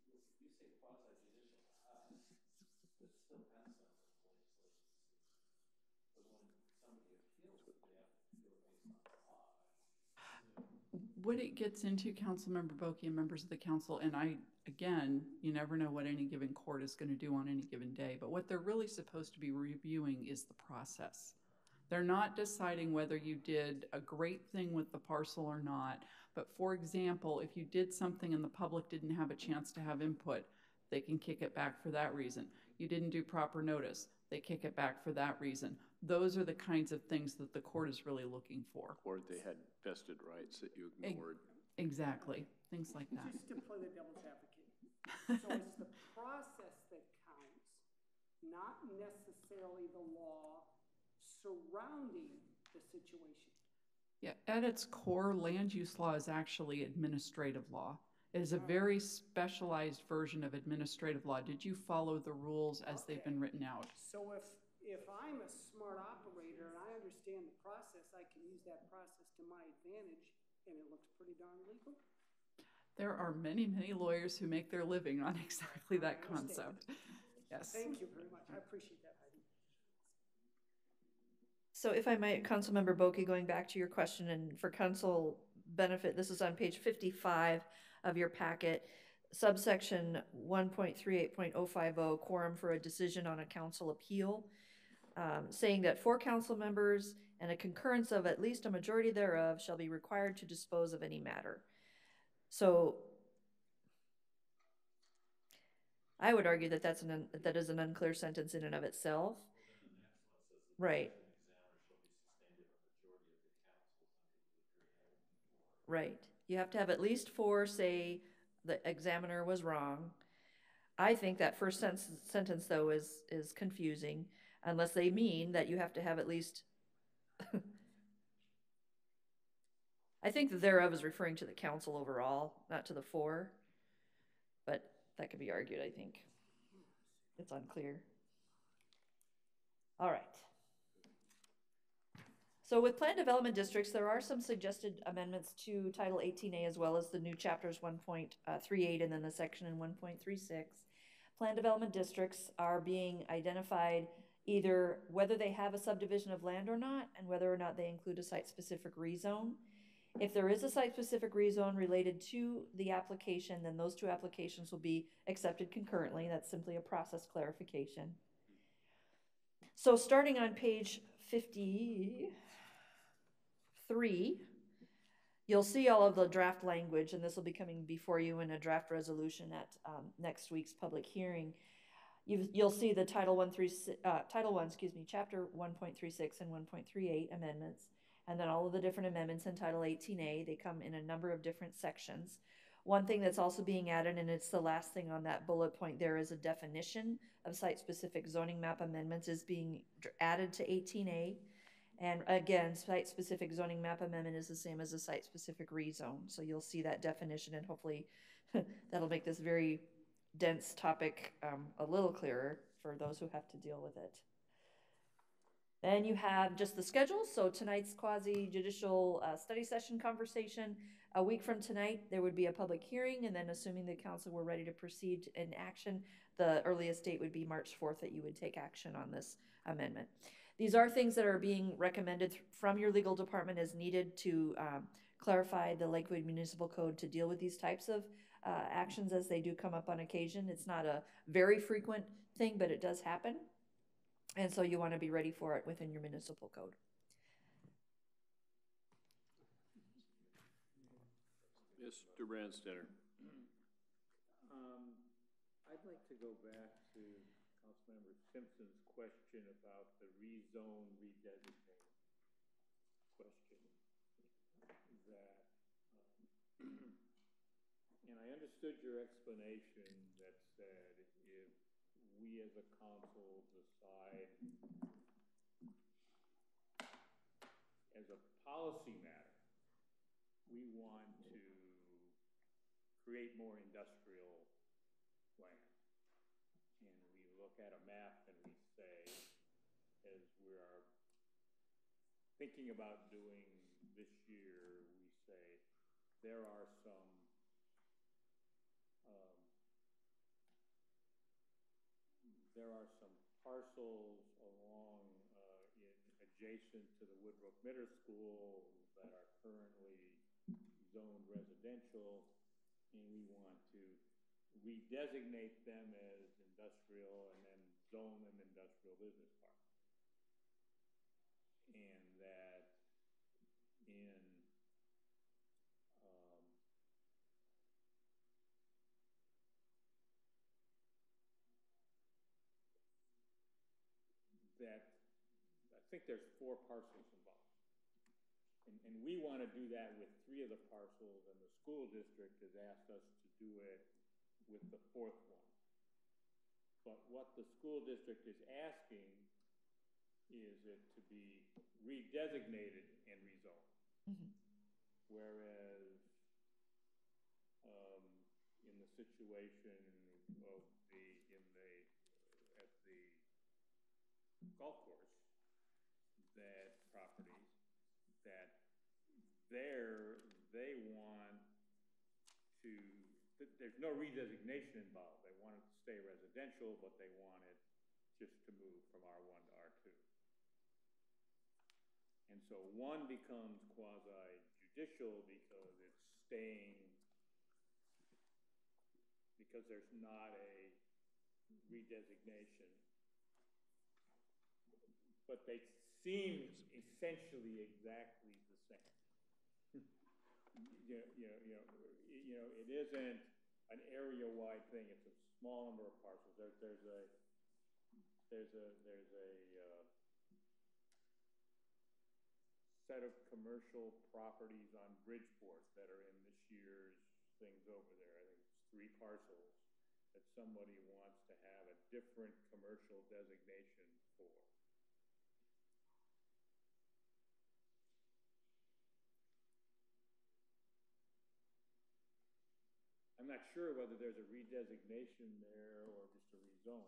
S6: because you say quasi-judicial to us, but it still passes on the legislation. But when somebody appeals it, they have to appeal it based on law.
S14: What it gets into, Councilmember Boki and members of the council, and again, you never know what any given court is going to do on any given day, but what they're really supposed to be reviewing is the process. They're not deciding whether you did a great thing with the parcel or not, but for example, if you did something and the public didn't have a chance to have input, they can kick it back for that reason. You didn't do proper notice, they kick it back for that reason. Those are the kinds of things that the court is really looking for.
S1: Or they had vested rights that you ignored.
S14: Exactly, things like that.
S11: Just to play the devil's advocate. So it's the process that counts, not necessarily the law surrounding the situation.
S14: Yeah, at its core, land use law is actually administrative law. It is a very specialized version of administrative law. Did you follow the rules as they've been written out?
S11: So if I'm a smart operator and I understand the process, I can use that process to my advantage, and it looks pretty darn legal.
S14: There are many, many lawyers who make their living on exactly that concept. Yes.
S11: Thank you very much. I appreciate that, Heidi.
S13: So if I might, Councilmember Boki, going back to your question, and for council benefit, this is on page 55 of your packet, subsection 1.38.050, quorum for a decision on a council appeal, saying that 4 council members and a concurrence of at least a majority thereof shall be required to dispose of any matter. So I would argue that that is an unclear sentence in and of itself. Right. Right. You have to have at least 4 say the examiner was wrong. I think that first sentence though is confusing, unless they mean that you have to have at least I think the thereof is referring to the council overall, not to the 4, but that could be argued, I think. It's unclear. All right. So with planned development districts, there are some suggested amendments to Title 18A as well as the new chapters 1.38 and then the section in 1.36. Planned development districts are being identified either whether they have a subdivision of land or not, and whether or not they include a site-specific rezone. If there is a site-specific rezone related to the application, then those 2 applications will be accepted concurrently. That's simply a process clarification. So starting on page 53, you'll see all of the draft language, and this will be coming before you in a draft resolution at next week's public hearing. You'll see the Title 1, Chapter 1.36 and 1.38 amendments, and then all of the different amendments in Title 18A. They come in a number of different sections. One thing that's also being added, and it's the last thing on that bullet point, there is a definition of site-specific zoning map amendments is being added to 18A. And again, site-specific zoning map amendment is the same as a site-specific rezone. So you'll see that definition, and hopefully that'll make this very dense topic a little clearer for those who have to deal with it. Then you have just the schedule. So tonight's quasi-judicial study session conversation. A week from tonight, there would be a public hearing, and then assuming the council were ready to proceed in action, the earliest date would be March 4th that you would take action on this amendment. These are things that are being recommended from your legal department as needed to clarify the Lakewood Municipal Code to deal with these types of actions as they do come up on occasion. It's not a very frequent thing, but it does happen. And so you want to be ready for it within your municipal code.
S1: Mr. Branstetter.
S3: I'd like to go back to Councilmember Simpson's question about the rezone, redesignate question. That, and I understood your explanation that said if we as a council decide as a policy matter, we want to create more industrial land. And we look at a map and we say, as we are thinking about doing this year, we say there are some parcels along adjacent to the Woodbrook Middle School that are currently zoned residential, and we want to redesignate them as industrial and then zone them industrial business park. And that in I think there's 4 parcels involved. And we want to do that with 3 of the parcels, and the school district has asked us to do it with the 4th one. But what the school district is asking is it to be redesignated and rezoned.
S13: Mm-hmm.
S3: Whereas in the situation of at the golf course, that properties, that they want to, there's no redesignation involved. They want it to stay residential, but they want it just to move from R1 to R2. And so one becomes quasi-judicial because it's staying, because there's not a redesignation. But they seem essentially exactly the same. It isn't an area-wide thing. It's a small number of parcels. There's a set of commercial properties on Bridgeport that are in this year's things over there. I think it's 3 parcels that somebody wants to have a different commercial designation for. I'm not sure whether there's a redesignation there or just a rezone.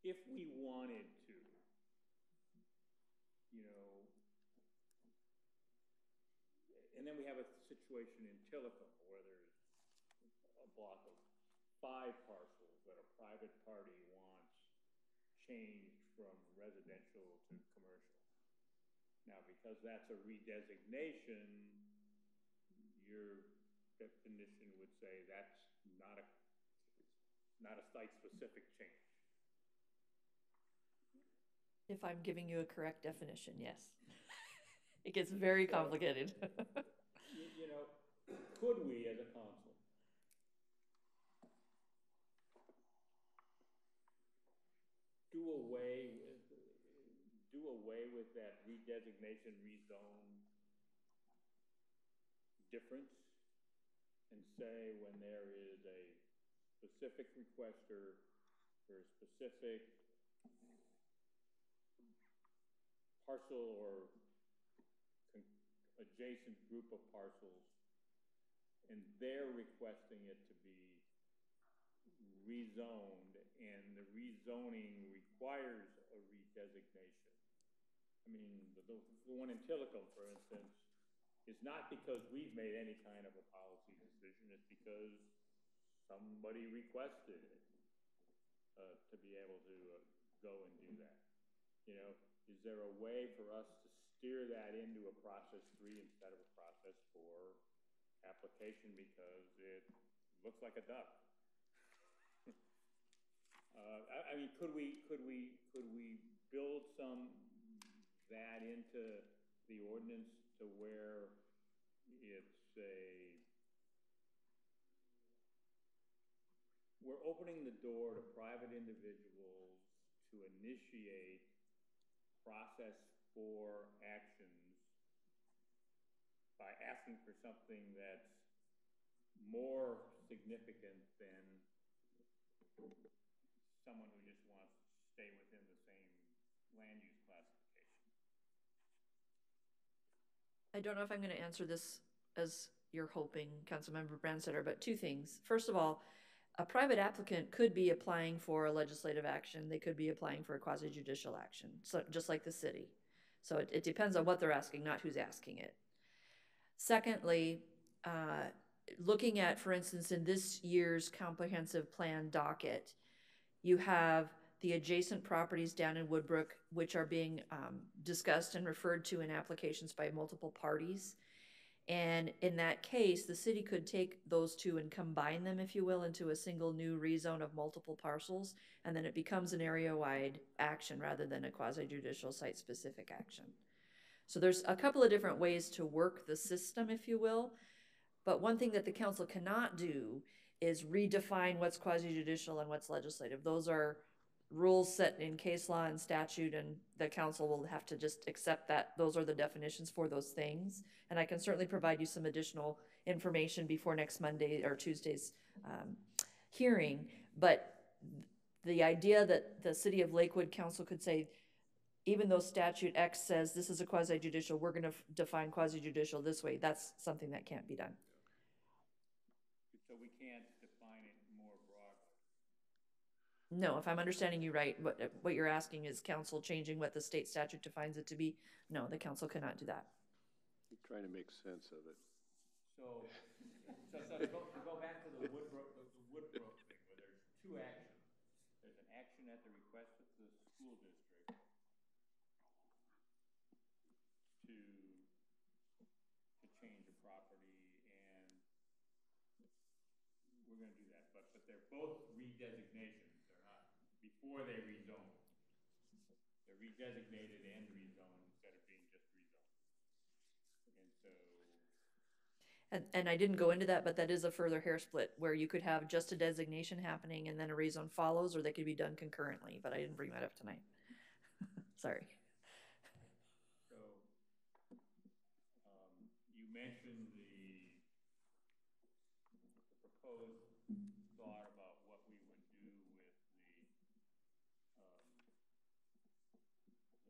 S3: If we wanted to, and then we have a situation in Steilacoom where there's a block of 5 parcels that a private party wants changed from residential to commercial. Now, because that's a redesignation, your definition would say that's not a site-specific change.
S13: If I'm giving you a correct definition, yes. It gets very complicated.
S3: Could we, as a council, do away with that redesignation, rezone difference, and say when there is a specific requester for a specific parcel or adjacent group of parcels, and they're requesting it to be rezoned, and the rezoning requires a redesignation. I mean, the one in Steilacoom, for instance, is not because we've made any kind of a policy decision, it's because somebody requested it to be able to go and do that. You know, is there a way for us to steer that into a process 3 instead of a process 4 application, because it looks like a duck? I mean, could we build that into the ordinance to where we're opening the door to private individuals to initiate process 4 actions by asking for something that's more significant than someone who just wants to stay within the same land use classification?
S13: I don't know if I'm going to answer this as you're hoping, Councilmember Branstetter, but 2 things. First of all, a private applicant could be applying for a legislative action. They could be applying for a quasi-judicial action, so just like the city. So it depends on what they're asking, not who's asking it. Secondly, looking at, for instance, in this year's comprehensive plan docket, you have the adjacent properties down in Woodbrook, which are being discussed and referred to in applications by multiple parties. And in that case, the city could take those 2 and combine them, if you will, into a single new rezone of multiple parcels, and then it becomes an area-wide action rather than a quasi-judicial site-specific action. So there's a couple of different ways to work the system, if you will, but one thing that the council cannot do is redefine what's quasi-judicial and what's legislative. Those are rules set in case law and statute, and the council will have to just accept that those are the definitions for those things. And I can certainly provide you some additional information before next Monday or Tuesday's hearing. But the idea that the City of Lakewood Council could say, even though statute X says this is a quasi-judicial, we're going to define quasi-judicial this way, that's something that can't be done.
S3: So we can't define it more broadly?
S13: No, if I'm understanding you right, what you're asking is council changing what the state statute defines it to be. No, the council cannot do that.
S1: You're trying to make sense of it.
S3: So to go back to the Woodbrook thing, where there's 2 actions. There's an action at the request of the school district to change a property, and we're going to do that. But they're both redesignations. They're not before they rezone. They're redesignated and rezoned instead of being just rezoned. And so.
S13: And I didn't go into that, but that is a further hair split where you could have just a designation happening and then a rezone follows, or they could be done concurrently. But I didn't bring that up tonight. Sorry.
S3: So you mentioned the proposed thought about what we would do with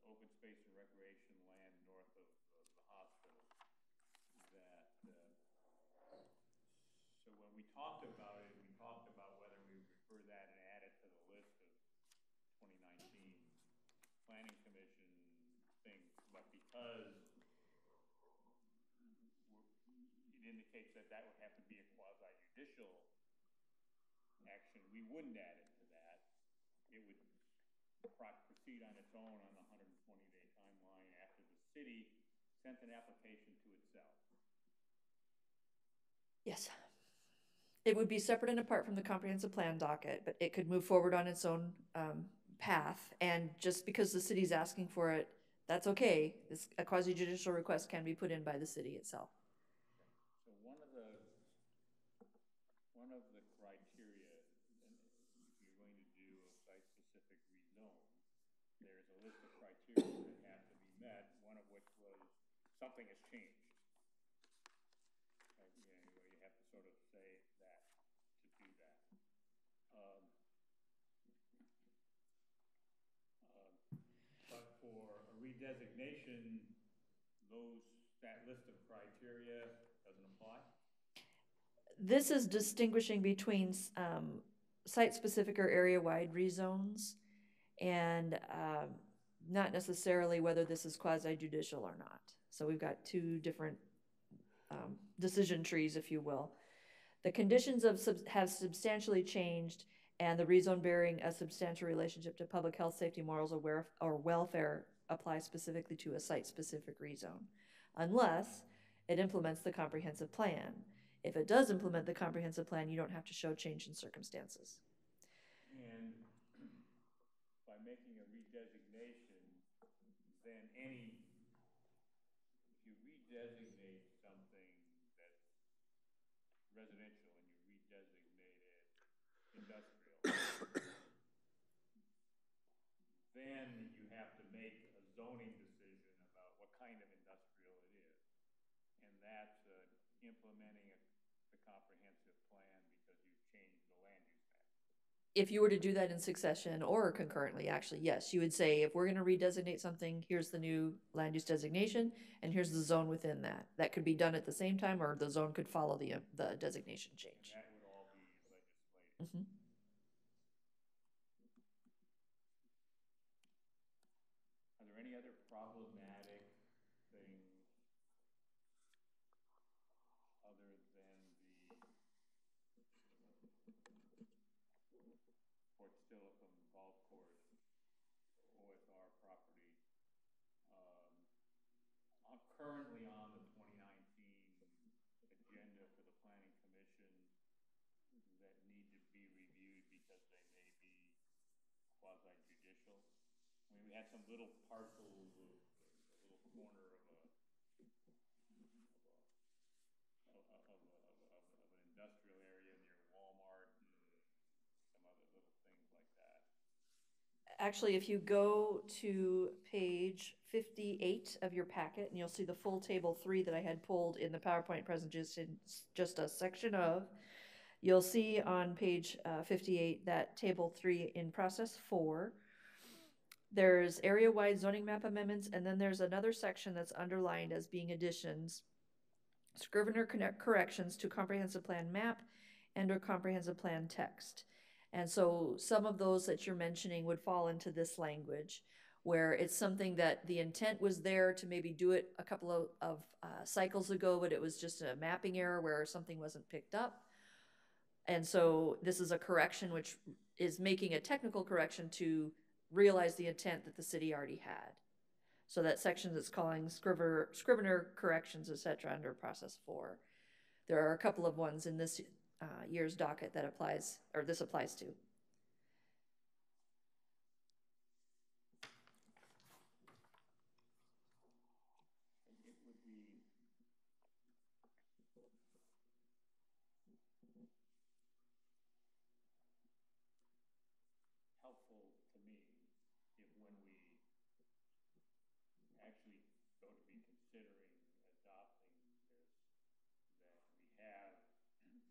S3: the open space and recreation land north of the hospital. So when we talked about it, we talked about whether we would refer that and add it to the list of 2019 Planning Commission things, but because it indicates that would have to be a quasi-judicial action, we wouldn't add it to that. It would proceed on its own on the 120-day timeline after the city sent an application to itself.
S13: Yes. It would be separate and apart from the comprehensive plan docket, but it could move forward on its own path. And just because the city's asking for it, that's okay. A quasi-judicial request can be put in by the city itself.
S3: So one of the criteria, if you're going to do a site-specific rezone, there's a list of criteria that have to be met, one of which was something has changed. You have to sort of say that to do that. But for a redesignation, that list of criteria doesn't apply?
S13: This is distinguishing between site-specific or area-wide rezones, and not necessarily whether this is quasi-judicial or not. So we've got two different decision trees, if you will. The conditions have substantially changed, and the rezone bearing a substantial relationship to public health, safety, morals, or welfare apply specifically to a site-specific rezone, unless it implements the comprehensive plan. If it does implement the comprehensive plan, you don't have to show change in circumstances.
S3: And by making a redesignation, then if you redesignate something that's residential and you redesignate it industrial, then you have to make a zoning decision about what kind of industrial it is. And that's implementing the comprehensive plan because you've changed the land use map.
S13: If you were to do that in succession or concurrently, actually, yes, you would say, if we're going to redesignate something, here's the new land use designation, and here's the zone within that. That could be done at the same time, or the zone could follow the designation change.
S3: And that would all be legislated.
S13: Mm-hmm.
S3: Are there any other problematic things other than the Fort Steilacoom Golf Course OSR property? I'm currently on the 2019 agenda for the Planning Commission that need to be reviewed because they may be quasi-judicial. I mean, we had some little parcels of a little corner of an industrial area near Walmart and some other little things like that.
S13: Actually, if you go to page 58 of your packet, and you'll see the full table 3 that I had pulled in the PowerPoint presentation, just a section of, you'll see on page 58 that table 3 in process 4. There's area-wide zoning map amendments, and then there's another section that's underlined as being additions, Scrivener corrections to comprehensive plan map and or comprehensive plan text. And so some of those that you're mentioning would fall into this language, where it's something that the intent was there to maybe do it a couple of cycles ago, but it was just a mapping error where something wasn't picked up. And so this is a correction which is making a technical correction to realize the intent that the city already had. So that section that's calling Scrivener corrections, etc., under process 4. There are a couple of ones in this year's docket that applies, or this applies to.
S3: It would be helpful to me if when we actually go to be considering adopting this, that we have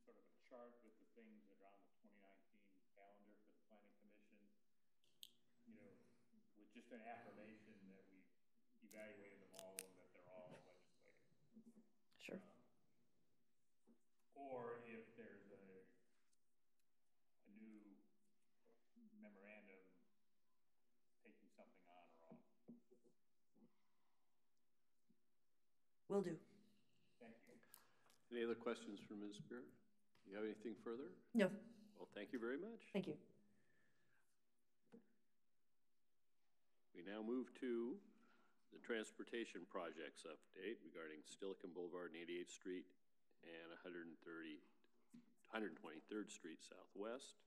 S3: sort of a chart with the things that are on the 2019 calendar for the Planning Commission, you know, with just an affirmation that we've evaluated them all and that they're all legislated.
S13: Sure.
S3: Or if there's a new memorandum taking something on or off.
S13: Will do.
S3: Thank you.
S1: Any other questions for Ms. Spear? Do you have anything further?
S13: No.
S1: Well, thank you very much.
S13: Thank you.
S1: We now move to the transportation projects update regarding Steilacoom Boulevard and 88th Street and 123rd Street Southwest.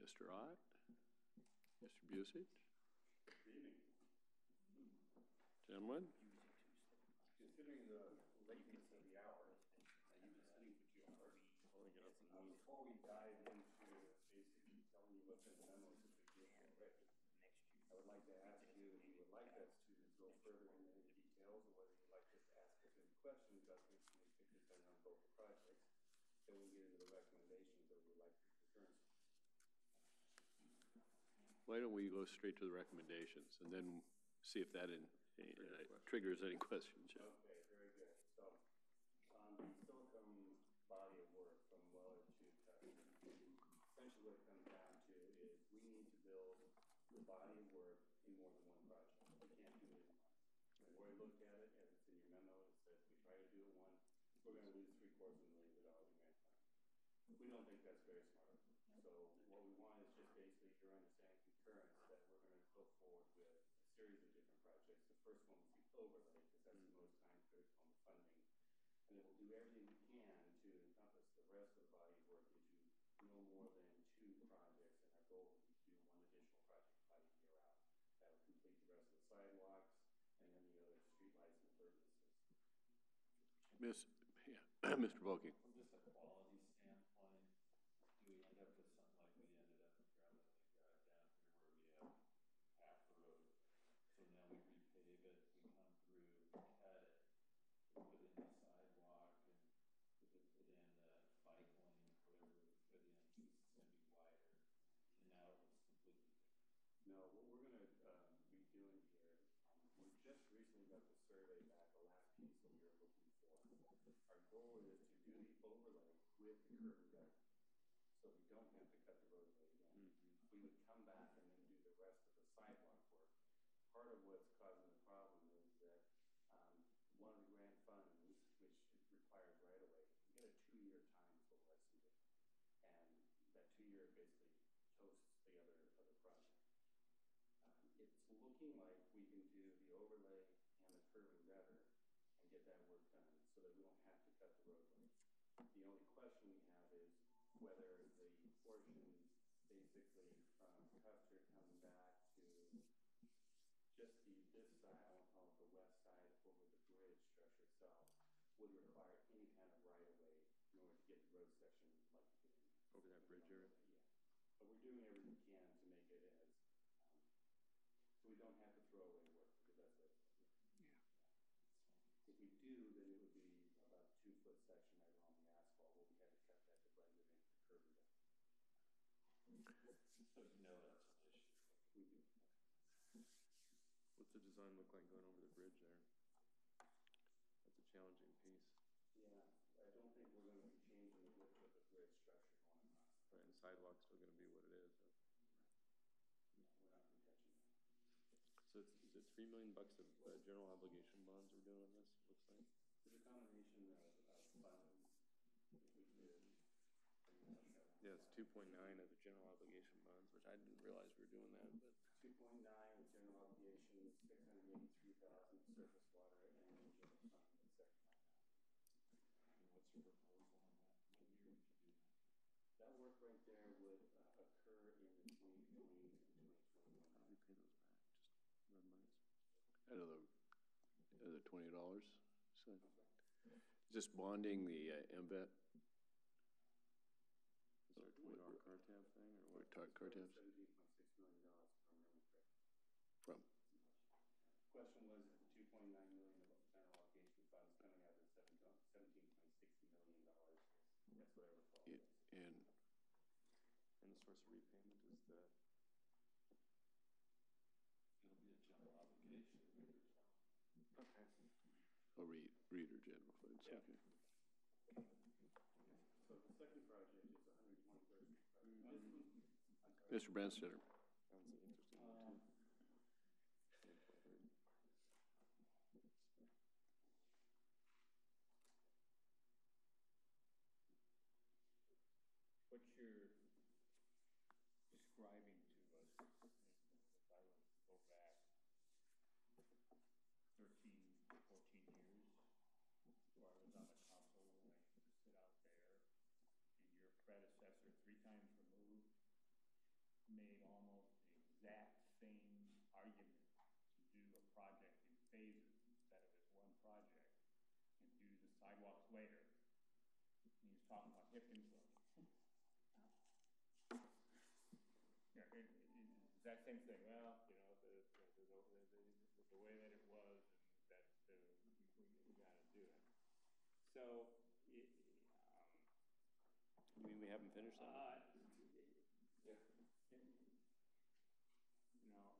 S1: Mr. Ott, Mr. Busich. Gentlemen.
S6: Considering the lateness of the hour, before we dive into basically telling you what's in the memo to begin with, I would like to ask you if you would like us to go further into any details, or whether you'd like us to ask us any questions about this, depending on both the projects. Then we'll get into the recommendations that we'd like your concurrence.
S1: Why don't we go straight to the recommendations and then see if that triggers any questions. Yeah.
S3: Okay, very good. So, on the Steilacoom body of work from Weller to Custer, essentially what it comes down to is we need to build the body of work in more than one project. We can't do it in one. The more I looked at it, as it's in your memo, it says we try to do it one, we're going to lose $750,000 in grant funding. We don't think that's very smart. So what we want is just basically your understanding concurrence that we're going to go forward with a series of different projects. The first one was the overlay, because that's the most time critical in the funding. And then we'll do everything we can to encompass the rest of the body of work into no more than 2 projects. And our goal would be to do 1 additional project by the year out. That will complete the rest of the sidewalks and then the other streetlights and purposes.
S1: Mr. Volke.
S6: From just a quality standpoint, do we end up with something like we ended up in Grambling down here where we have half the road? So now we repave it, we come through, we cut it, we put in the sidewalk, and we put in the bike lane, whatever we put in, because it's going to be wider. And now it looks completely different.
S3: No, what we're going to be doing here, we just recently got the survey back, the last piece that we were looking for. Our goal is to do the overlay with the curb and gutter, so we don't have to cut the roadway again. We would come back and then do the rest of the sidewalk work. Part of what's causing the problem is that one of the grant funds, which requires right away, you get a 2-year time before the rest of it, and that 2-year basically toasts the other project. It's looking like we can do the overlay and the curb and gutter and get that work done so that we don't have to cut the roadway. The only question we have is whether the portion basically from Custer coming back to just this side, I won't call it the west side over the bridge structure itself, would require any kind of right of way in order to get the road section like to get in.
S7: Over that bridge area?
S3: Yeah. But we're doing everything we can to make it as, so we don't have to throw away work, because that's what. Yeah. If we do, then it would be about a 2-foot section right along the asphalt, where we had to cut that to blend it into the curb and gutter.
S6: So you know that's an issue.
S3: We do.
S7: What's the design look like going over the bridge there? That's a challenging piece.
S3: Yeah, I don't think we're going to be changing the width of the bridge structure going across.
S7: Right, and the sidewalk's still going to be what it is.
S3: No, we're not going to be touching that.
S7: So is it $3 million of general obligation bonds we're doing on this? Looks like
S3: it's a combination of funds. If we did,
S7: yeah, it's 2.9 of the general obligation bonds, which I didn't realize we were doing that. But
S3: 2.9 of general obligation, 683,000 surface water, and the general fund is 75,000.
S6: And what's your proposal on that? What year would you do that?
S3: That work right there would occur in the 2020 and 2021.
S7: how do we pay those back? Just road monies?
S1: Out of the $20. So, just bonding the MVET.
S7: Is there a $20 car tab thing or what?
S1: Car tabs?
S3: $17.6 million, if I remember correctly.
S1: From?
S3: The question was, is the $2.9 million of general obligation funds coming out of the $17.6 million? That's what I recall.
S1: And
S7: the source of repayment is the.
S6: It'll be a general obligation.
S7: Okay.
S1: reader general funds,
S3: Yeah.
S1: okay.
S3: So the second project is 123rd Street project.
S1: Mr. Branstetter.
S7: Sounds an interesting one too.
S15: What you're describing to us, if I were to go back 13, 14 years, where I was on the council when I used to sit out there, and your predecessor, 3 times removed, made almost the exact same argument to do a project in phases instead of as one project, and do the sidewalks later. And he was talking about hip inflation. Yeah, it's that same thing. Well, you know, the way that it was, and that we got to do it. So,
S7: You mean we haven't finished that?
S15: Yeah. You know,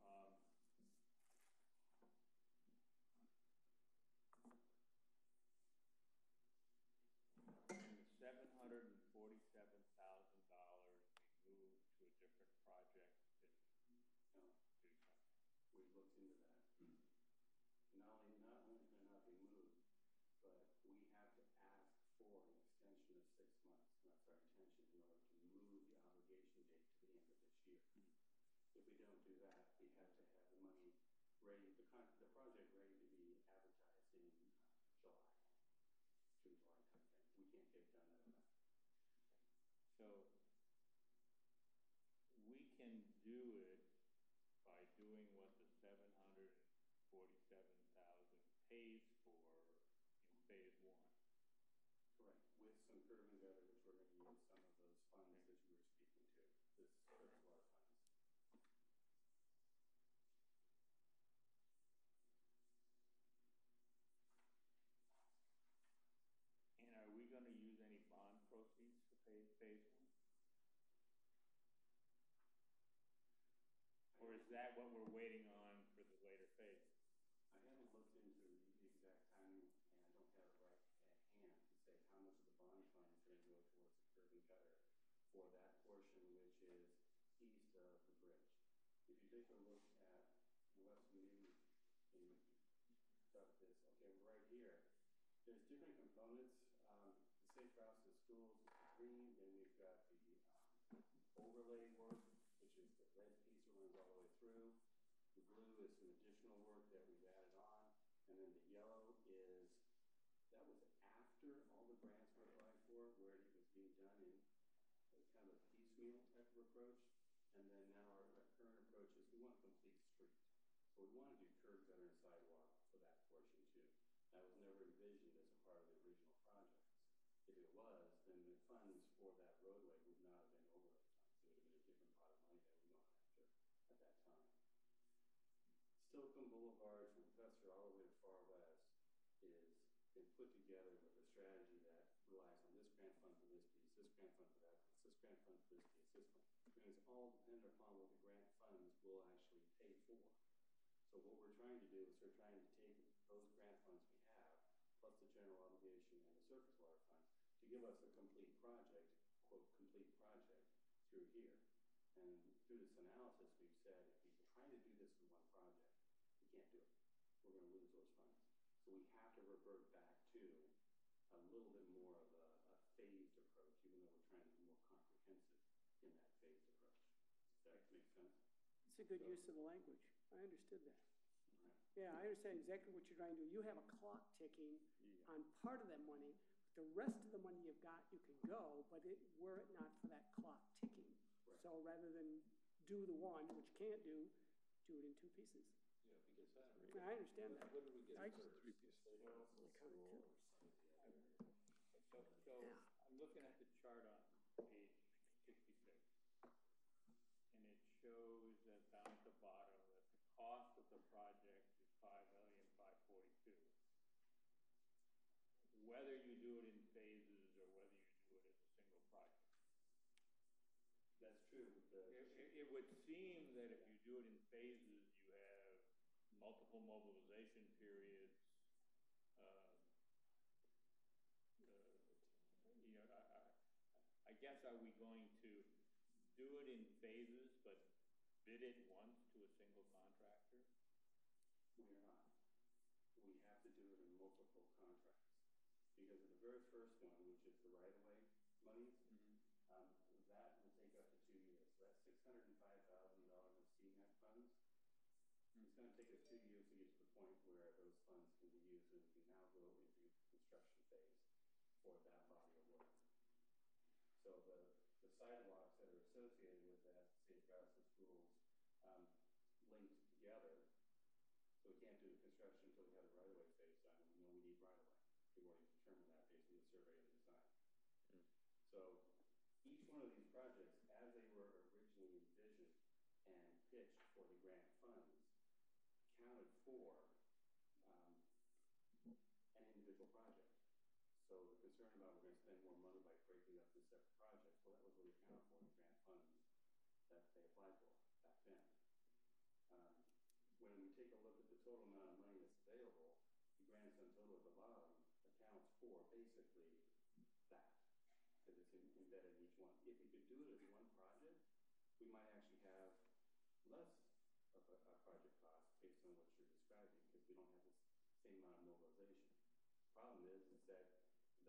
S15: project if
S3: No,
S15: do something?
S3: we've looked into that. Not only can it not be moved, but we have to ask for an extension of 6 months. And that's our intention in order to move the obligation date to the end of this year. If we don't do that, we have to have the money ready, the project ready to be advertised in July, June, July timeframe. We can't get it done that way.
S15: So we can do it by doing what the 747,000 pays for in phase 1.
S3: Correct. With some curb and gutter, which we're going to use some of those funds that you were speaking to, this surface water funds.
S15: And are we going to use any bond proceeds to pay phase 1? Or is that what we're waiting on for the later phase?
S3: I haven't looked into the exact timing, and I don't have it right at hand to say how much of the bond fund is going to go towards the curb and gutter for that portion which is east of the bridge. If you take a look at what's new in this, okay, right here, there's different components. The safe routes to schools is the green, then we've got the overlay work, which is the red piece that runs all the way through. The blue is some additional work that we've added on, and then the yellow is, that was after all the grants were applied for, where it was being done in kind of a piecemeal type of approach, and then now our current approach is we want a complete street. So we want to do curb, gutter, and sidewalk for that portion too. That was never envisioned as a part of the original projects. If it was, then the funds for that roadway would not have been overlay funds. It would have been a different pot of money that we gone after at that time. Steilacoom Boulevard from Custer all the way to Far West is been put together with a strategy that relies on this grant fund for this piece, this grant fund for that piece, this grant fund for this piece, this one. And it's all dependent upon what the grant funds will actually pay for. So what we're trying to do is we're trying to take those grant funds we have, plus the general obligation and the surface water funds, to give us a complete project, quote, complete project through here. And through this analysis, we've said if we try to do this in one project, we can't do it. We're going to lose those funds. So we have to revert back to a little bit more of a phased approach, even though we're trying to be more comprehensive in that phased approach. Does that make sense?
S11: It's a good use of the language. I understood that. Right. Yeah, I understand exactly what you're trying to do. You have a clock ticking on part of that money. The rest of the money you've got, you can go, but were it not for that clock ticking. Right. So rather than do the one, which you can't do it in 2 pieces.
S6: Yeah, because that.
S11: I understand that.
S6: What do we get first?
S15: 3 pieces. So I'm looking at the chart on page 66, and it shows that down at the bottom that the cost of the project is $5,542,000. Whether you do it in phases or whether you do it as a single project.
S3: That's true.
S15: It would seem that if you do it in phases, you have multiple mobilization periods. I guess, are we going to do it in phases but bid it once to a single contractor?
S3: We are not. We have to do it in multiple contracts. Because of the very first one, which is the right-of-way monies, that will take up to 2 years. So that's $605,000 of CMAQ funds. It's going to take us 2 years to get to the point where those funds can be used and we can now go into the construction phase for that body of work. So the sidewalks that are associated with that, safe routes to schools, linked together. So we can't do the construction until we have the right-of-way phase done, and we know we need right-of-way. We've already determined that based on the survey and design. So each one of these projects, as they were originally envisioned and pitched for the grant funds, counted for an individual project. So the concern about we're going to spend more money by breaking up the separate projects, well, that was what we accounted for in the grant funds that they applied for back then. When we take a look at the total amount of money that's available, the grand sum total at the bottom accounts for basically that, because it's embedded in each one. If we could do it as one project, we might actually have less of a project cost based on what you're describing, because we don't have this same amount of mobilization. Problem is that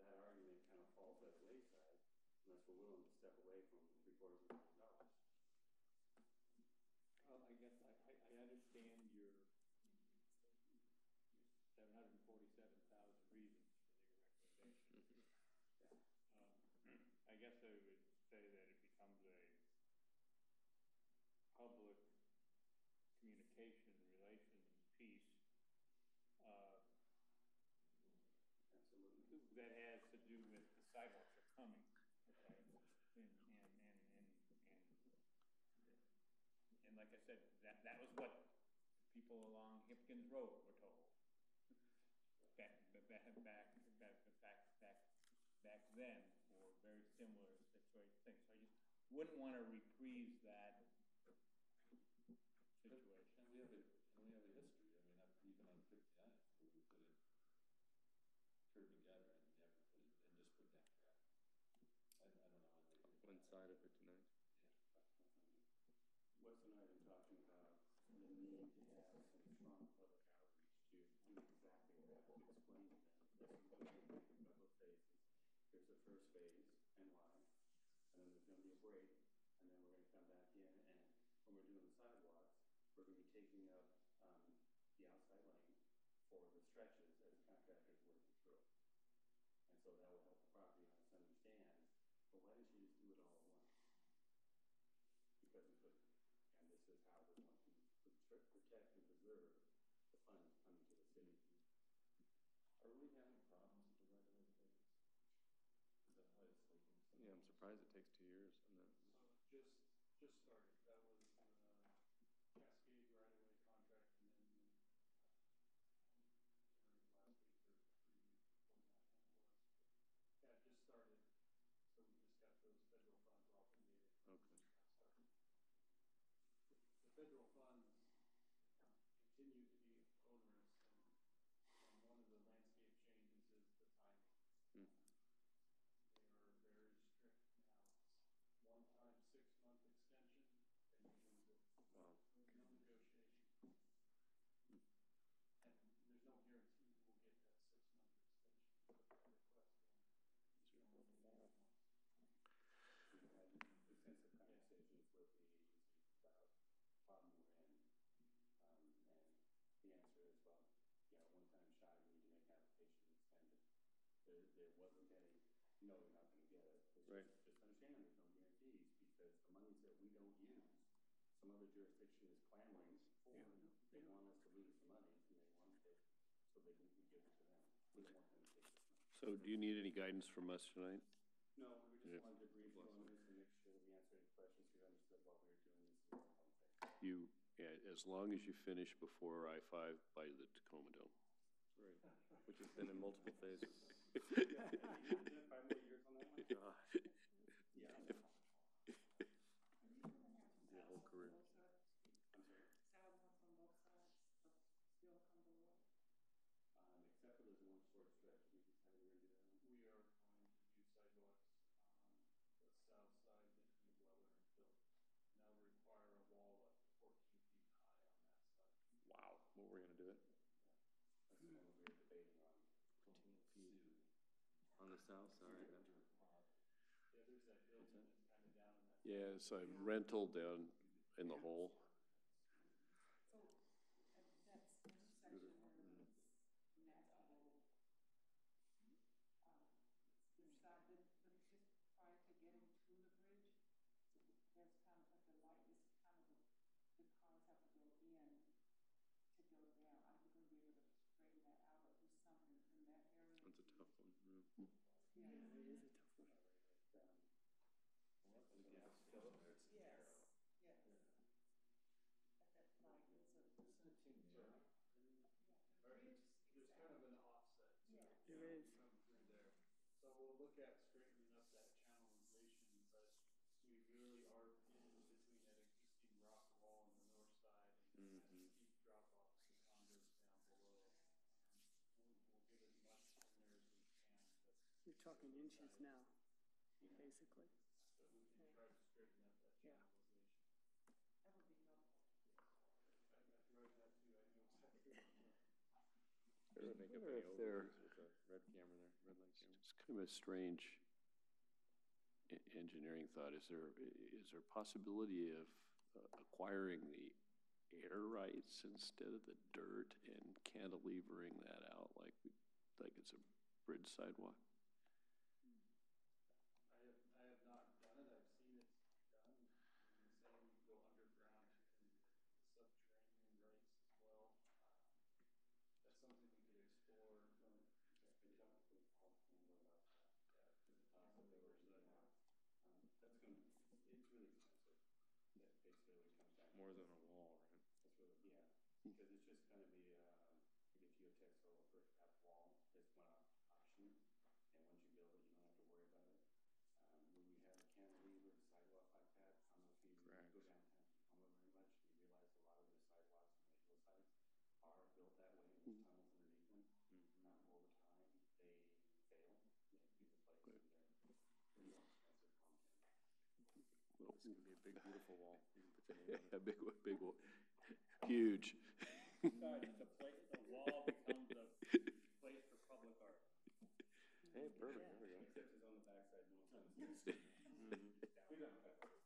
S3: that argument kind of falls by the wayside unless we're willing to step away from $750,000.
S15: Well, I guess I understand your 747,000 reasons for your recommendation. I guess I would say that it becomes a public communication relations piece
S3: Absolutely.
S15: that has to do with the sidewalks are coming, right? And like I said, that was what people along Hipkins Road were told back then for very similar situation things. So I just wouldn't want to reprise that situation.
S6: And we have a history. I mean, even on 59th, where we put in curb and gutter, and we have to put in, and just put down grass. I don't know how they do that.
S7: One side of 59th.
S6: Yeah.
S3: Wes and I have been talking about the need to have some strong public outreach to do exactly that, to explain to them this is going to be a couple of phases. Here's the first phase and why, and then there's going to be a break, and then we're going to come back in, and when we're doing the sidewalks, we're going to be taking up the outside lane for the stretches as the contractor is working through. And so that will help the property owners understand, but why didn't you just do it all at once? Because we couldn't. And this is how we're going to protect and preserve the funds coming to the city.
S6: Are we having problems with the right-of-way phase? Is that why it's taking so
S7: Yeah, I'm surprised it takes 2 years. And then
S10: Just started. That was Cascade right-of-way contract, and then last week or 3 weeks before that it was. Yeah, it just started. So we just got those federal funds obligated.
S7: okay.
S10: The federal funds continue to be onerous, and one of the landscape changes is the timing. They are very strict now. One-time 6-month extension, and you lose it.
S7: Wow.
S10: No negotiation. And there's no guarantee we'll get that 6-month extension. Put that request in.
S3: We've had extensive conversations with the agencies about the problem we're in, and the answer is, well, yeah, one-time shot, we need to make an application to extend it. There wasn't any, no, you're not going to get it. It's
S7: right.
S3: Just understand there's no guarantees, because the monies that we don't use, some other jurisdiction is clamoring for. Yeah. They want us to lose the money, and they want it so we give it to them. We don't want them to take this money.
S1: So do you need any guidance from us tonight?
S3: No, we just wanted to brief you on this and make sure that we answered any questions, you understood what we were doing. This is all one thing.
S1: As long as you finish before I-5 by the Tacoma Dome.
S7: Right. Which has been in multiple phases.
S3: 5 more years on that one?
S7: God.
S3: Yeah.
S7: The whole career.
S3: I'm sorry.
S12: Sidewalks on both sides of Steilacoom Boulevard.
S3: Except for there's one short stretch, we decided we were going to do that one.
S10: We are going to do sidewalks on the south side between Weller and Phillips. And that'll require a wall up to 14 feet high on that side.
S7: Wow. What were we going to do it?
S3: That's the one we were debating on.
S7: 14 feet. On the south side.
S10: Yeah, there's that building that's kind of down in that.
S1: Yeah, it's a rental down in the hole.
S12: So that's intersection where it's navigable. Just prior to getting to the bridge, there's kind of the light is kind of the cars have to go in to go down. Are you going to be able to straighten that out or do something in that area?
S7: That's a tough one.
S11: Yeah, it is a tough one.
S12: Yes. Yes. At that light, it's a.
S6: Isn't it too narrow?
S10: There's kind of an offset.
S12: Yeah.
S11: There is.
S10: Come through there. So we'll look at straightening up that channelization, but we really are in between that existing rock wall on the north side and that steep drop off to the condos down below. We'll get as much in there as we can. But
S11: You're talking inches now, basically.
S10: so we can try to straighten up that channelization.
S7: make up
S1: wonder
S7: any
S1: if they're,
S7: overlays with a red camera there, red light camera.
S1: it's kind of a strange engineering thought. Is there possibility of acquiring the air rights instead of the dirt and cantilevering that out like it's a bridge sidewalk?
S6: I have not done it. I've seen it done. And the same, you go underground to the subterranean rights as well. That's something we could explore.
S3: We talked with Paul Campbell about that.
S6: Yeah, because the
S3: Possibility,
S6: sidewalk.
S3: That's gonna, it's really expensive. That basically comes down.
S7: More than a wall, right?
S3: That's really, yeah, because it's just gonna be, like a geotextile brick path wall is one option. And once you build it, you don't have to worry about it. When we have a cantilever sidewalk like that, I don't know if you go downtown Tacoma very much, you realize a lot of the sidewalks on the hillsides are built that way, and there's tunnels underneath them. Over time, they fail, they have to be replaced, and they're pretty more expensive long term.
S7: Well, this could be a big, beautiful wall. You can put your name on it.
S1: A big one, huge.
S10: The wall becomes a place for public art.
S7: Hey, perfect, there we go.
S3: Except it's on the backside, no one's gonna see it. We don't have that.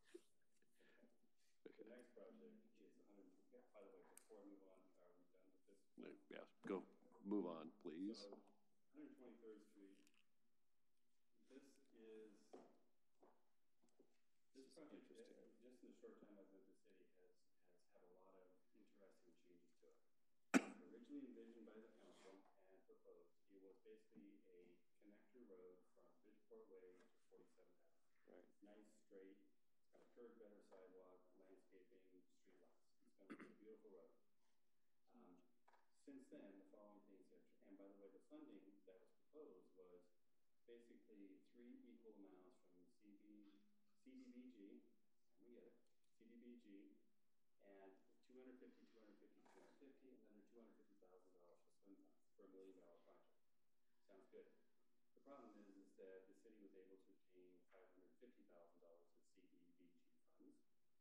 S3: The next project is 100, by the way, before I move on, are we done with this?
S1: Yes, go, move on, please.
S3: So, 123rd Street, this project, just in the short time I've been in the city, has had a lot of interesting changes to it. Originally envisioned by the council and proposed, it was basically a connector road from Bridgeport Way to 47th Avenue.
S7: Right.
S3: Nice, straight, it's got a curved gutter sidewalk, landscaping, street lights. It's going to be a beautiful road. Since then, the following things have, and by the way, the funding that was proposed was basically 3 equal amounts from CDBG, and we get it, CDBG, and 250, 250, 250, and another $250,000 for swim funds for $1 million project. Sounds good. The problem is that the city was able to obtain $550,000 in CDBG funds,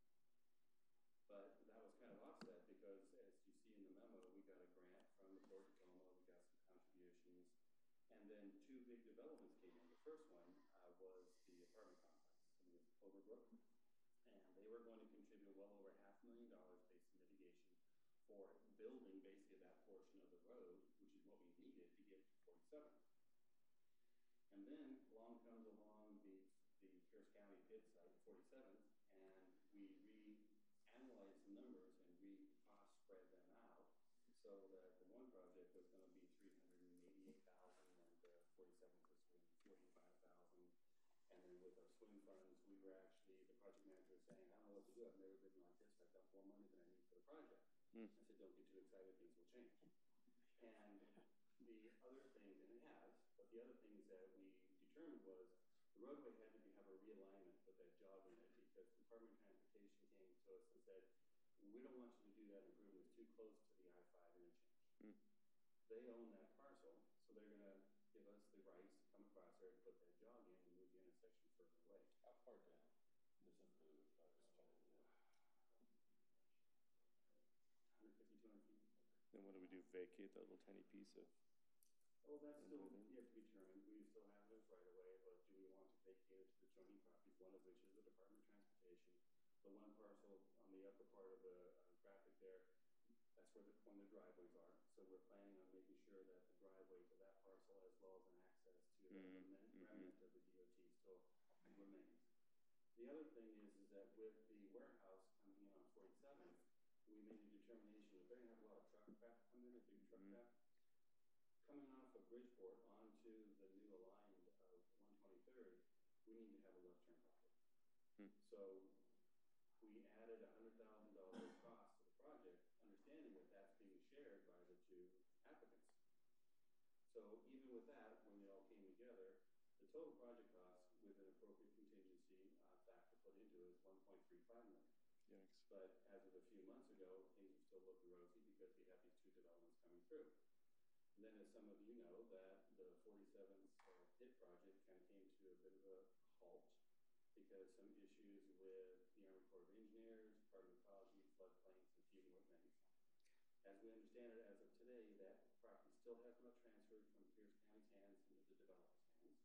S3: but that was kind of offset because, as you see in the memo, we got a grant from the Port of Tacoma, we got some contributions, and then 2 big developments came in. The first one was the apartment complex in Overbrook, and they were going to contribute well over $500,000 based on mitigation for building basically that portion of the road, which is what we needed to get to 47. And then along comes the Pierce County PID site, 47th, and we reanalyzed the numbers and cost spread them out so that the one project was going to be $388,000 and 47th was going to be $45,000. And then with our swim funds, we were actually, the project manager was saying, I don't know what to do. I've never been like this. I've got more money than I need for the project. I said, don't get too excited. Things will change. And the other thing, and it has, but the other things that we determined was the roadway had to have a realignment with that jog in it because the Department of Transportation came to us and said, we don't want you to do that improvement. It's too close to the I-5 interchange. They own that parcel, so they're going to give us the rights to come across there and put that jog in and move the intersection further away.
S6: How far down? Just under, I was trying to do.
S3: 150, 200 feet.
S7: Then what do we do? Vacate that little tiny piece of?
S3: Well, that's still yet to be determined. We still have this right away, but do we want to vacate it to the joining properties, one of which is the Department of Transportation? The one parcel on the upper part of the graphic there, that's where one of the driveways are. So we're planning on making sure that the driveway for that parcel, as well as an access to the remnant of the DOT, still remains. The other thing is that with the warehouse coming in on 47th, we made a determination that they're going to have a lot of truck traffic come in, a big truck traffic. Coming off of Bridgeport onto the new aligned of 123rd, we need to have a left turn pocket. So we added $100,000 cost to the project, understanding that that's being shared by the 2 applicants. So even with that, when it all came together, the total project cost with an appropriate contingency factor put into it is $1.35 million.
S7: Yikes.
S3: But as of a few months ago, things were still looking rosy because we had these 2 developments coming through. And then, as some of you know, that the 47th PIT project kind of came to a bit of a halt because some issues with the Army Corps of Engineers, Department of Ecology, floodplains, and a few more things. As we understand it, as of today, that property
S6: still has not transferred from Pierce County's hands into the developer's hands yet.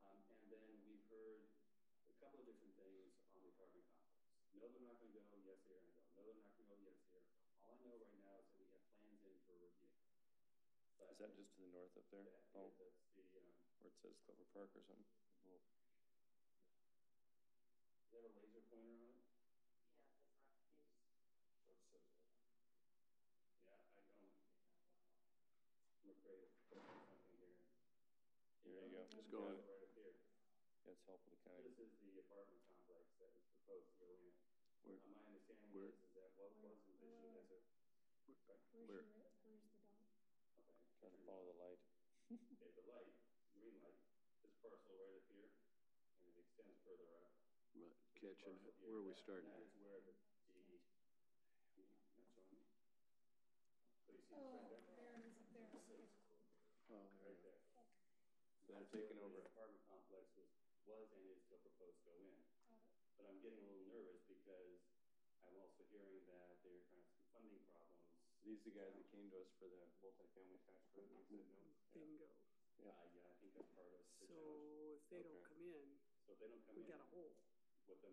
S6: And then we've heard a couple of different things on the apartment complex. No, they're not going to go. Yes, they are going to go. No, they're not going to go. Yes, they are going to go. All I know right now is that we have plans in for review. But
S7: Is that just to the north up there?
S6: That's the
S7: where it says Clover Park or something? Cool.
S6: Does it have a laser pointer on it?
S12: Yeah, the front face.
S6: Or so is it? Yeah, I don't. I'm afraid of something here.
S7: Here you go.
S1: Just go.
S6: Right up here.
S7: Yeah, it's helpful to kind of.
S6: This is the apartment complex that was proposed to go in. My understanding is that what was envisioned as a.
S1: Where?
S9: Where's the dot?
S6: Okay.
S7: Trying to follow the light.
S6: Okay, the light, green light, this parcel right up here, and it extends further up.
S1: Right, catching it. Where are we starting?
S6: That is where the not showing me. So you see
S9: Oh,
S6: right there?
S9: there it is up there.
S1: Oh,
S6: Right there.
S7: So they're taking over.
S6: The apartment complex was and is still proposed to go in.
S9: Got it.
S6: But I'm getting a little nervous because I'm also hearing that they're trying some funding problems.
S7: These the guys that came to us for the multifamily tax credit. We said no.
S11: Bingo.
S6: Yeah, I think that's part of the
S11: So
S6: challenge.
S11: if they don't
S7: Okay.
S11: come in,
S6: So if they don't come
S11: we
S6: in,
S11: got a hole.
S6: what the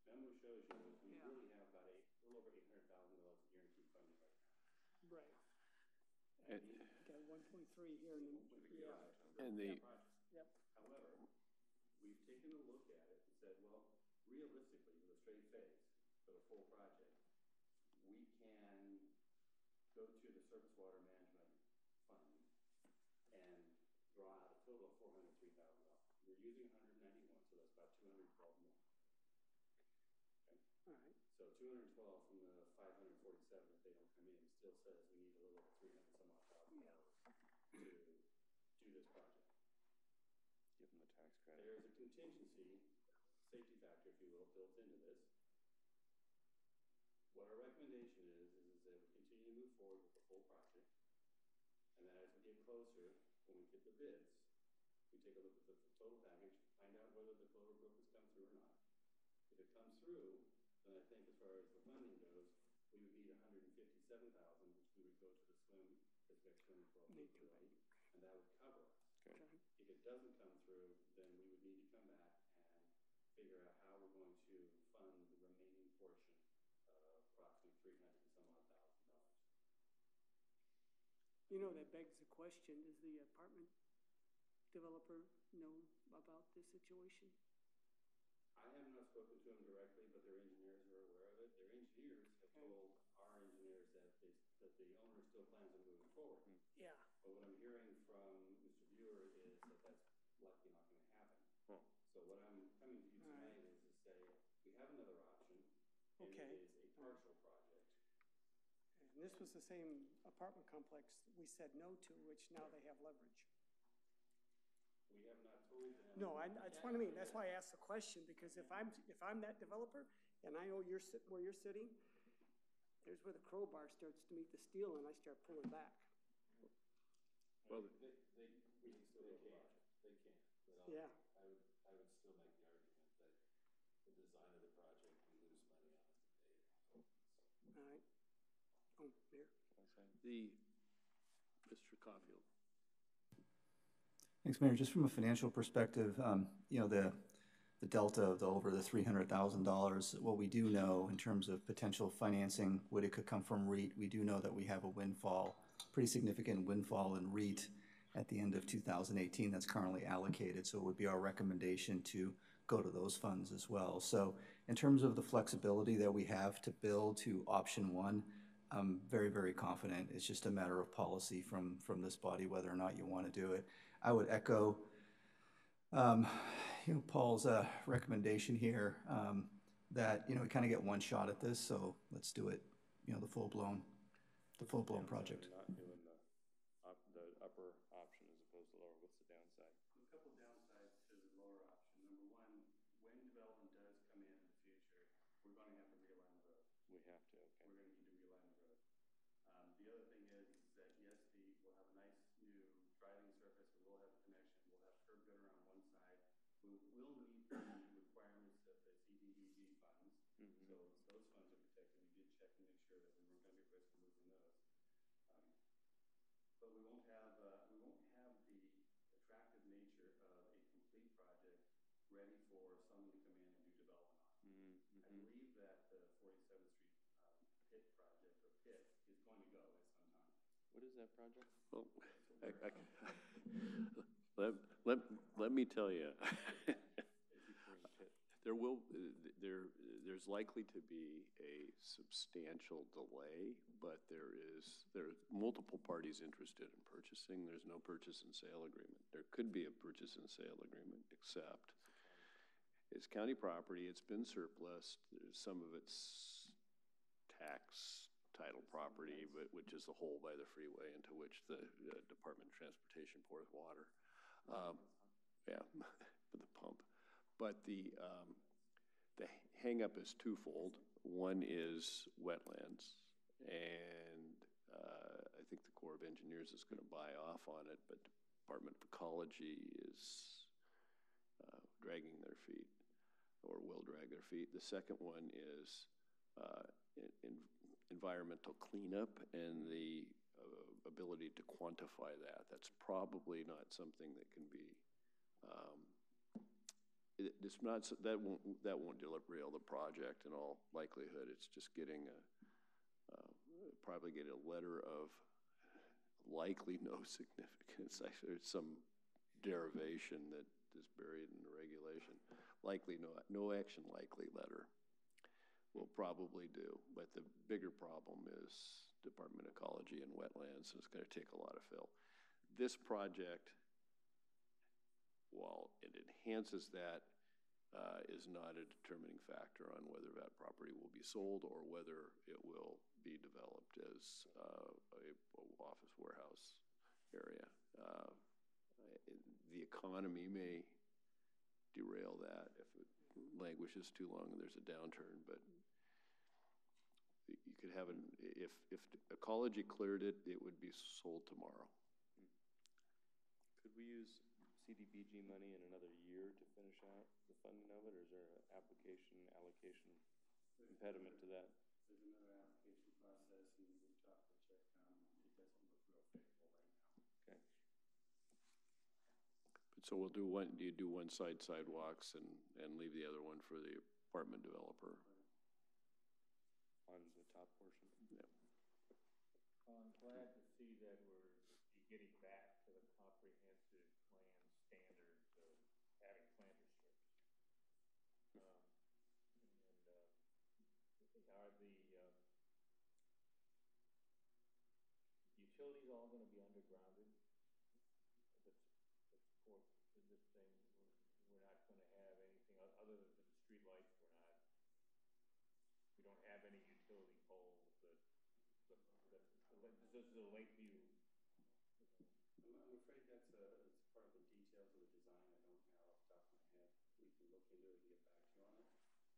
S6: memo shows you is we
S11: Yeah.
S6: really have about a little over $800,000 of guaranteed funding right now.
S11: Right.
S1: And-
S11: And you got 1.3 here and then, yeah.
S1: And the,
S11: Yep.
S6: However, we've taken a look at it and said, well, realistically, with a straight face for the full project, we can go to the surface water management fund and draw out a total of $403,000. We're using 191, so that's about 212 more. Okay.
S11: All right.
S6: So 212 from the 547, if they don't come in, still says we need a little over 300 some odd thousand dollars to do this project.
S7: Give them the tax credit.
S6: There is a contingency, safety factor, if you will, built into this. What our recommendation is that we continue to move forward with the full project. And then as we get closer, when we get the bids, we take a look at the total package, find out whether the Clover Brook has come through or not. If it comes through, then I think as far as the funding goes, we would need $157,000, which we would go to the SWIM, Pacific Swimming Club facility, and that would cover us.
S7: Okay.
S6: If it doesn't come through, then we would need to come back and figure out how we're going to fund the remaining portion of approximately $300 and some odd thousand dollars.
S11: You know, that begs the question, does the apartment developer know about this situation?
S6: I have not spoken to them directly, but their engineers are aware of it. Their engineers have told our engineers that the owner still plans on moving forward.
S11: Yeah.
S6: But what I'm hearing from Mr. Buer is that that's likely not going to happen.
S7: Huh.
S6: So what I'm coming to you tonight is to say, we have another option, and
S11: Okay.
S6: it is a partial project.
S11: And this was the same apartment complex we said no to, which now they have leverage.
S6: We have not told them.
S11: No, that's what I mean. That's why I asked the question, because if I'm that developer and I know where you're sitting, there's where the crowbar starts to meet the steel and I start pulling back.
S1: well,
S6: They can still go project. They can. But
S11: Yeah.
S6: I would still make the argument that the design of the project, we lose money on it today.
S11: All right. Oh, there.
S1: Mr. Caulfield.
S4: Thanks, Mayor. Just from a financial perspective, you know, the delta of over the $300,000, what we do know in terms of potential financing, what it could come from REIT, we do know that we have a windfall, pretty significant windfall in REIT at the end of 2018 that's currently allocated. So it would be our recommendation to go to those funds as well. So in terms of the flexibility that we have to build to option one, I'm very, very confident. It's just a matter of policy from this body, whether or not you want to do it. I would echo, you know, Paul's recommendation here that, you know, we kind of get one shot at this. So let's do it, you know, the full-blown project.
S7: Not doing the upper option as opposed to lower. What's the downside?
S6: A couple of downsides to the lower option. Number one, when development does come in the future, we're going to have to realign the road.
S7: We have to, okay.
S6: We're going to need to realign the road. The other thing is that, yes, we'll have a nice new driving surface, and we'll have a connection. We'll have curb gutter on one side. We'll meet the requirements of the CDBG funds.
S7: Mm-hmm.
S6: So those funds are protected. We did check and make sure that we weren't going to be at risk of losing those.
S7: 47th Street pit project, or pit, is going to go at some time.
S6: What is that project?
S1: Well, let me tell you. There's likely to be a substantial delay, but there are multiple parties interested in purchasing. There's no purchase and sale agreement. There could be a purchase and sale agreement, except it's county property. It's been surplus. Some of it's tax title property, but which is the hole by the freeway into which the Department of Transportation pours water. Yeah, with the pump. But the hang-up is twofold. One is wetlands, and I think the Corps of Engineers is going to buy off on it, but Department of Ecology is dragging their feet, or will drag their feet. The second one is environmental cleanup and the ability to quantify that. That's probably not something that can be. It's not that won't derail the project in all likelihood. It's just getting probably get a letter of likely no significance. Actually, there's some derivation that is buried in the regulation. Likely no action likely letter will probably do. But the bigger problem is Department of Ecology and wetlands, and it's going to take a lot of fill. This project, while it enhances that, is not a determining factor on whether that property will be sold or whether it will be developed as a office warehouse area. The economy may derail that if it languishes too long and there's a downturn, but you could have if ecology cleared it, it would be sold tomorrow.
S7: Could we use CDBG money in another year to finish out the funding of it, or is there an application allocation impediment to that?
S3: There's another application process, and we've talked to CheckCom. It doesn't look real favorable right now.
S7: Okay.
S1: So we'll do one. Do you do one side sidewalks and leave the other one for the apartment developer?
S7: On the top portion?
S1: Yeah.
S15: Well, I'm glad to see that we're getting back to the comprehensive plan standards of having planter strips. Are the utilities all going to be undergrounded? To support this thing, we're not going to have anything other than for the street lights. We don't have any utility poles. This is a Lakeview.
S3: I'm afraid it's part of the details of the design. I don't have off the top of my head. We can look into it and get back to you on it.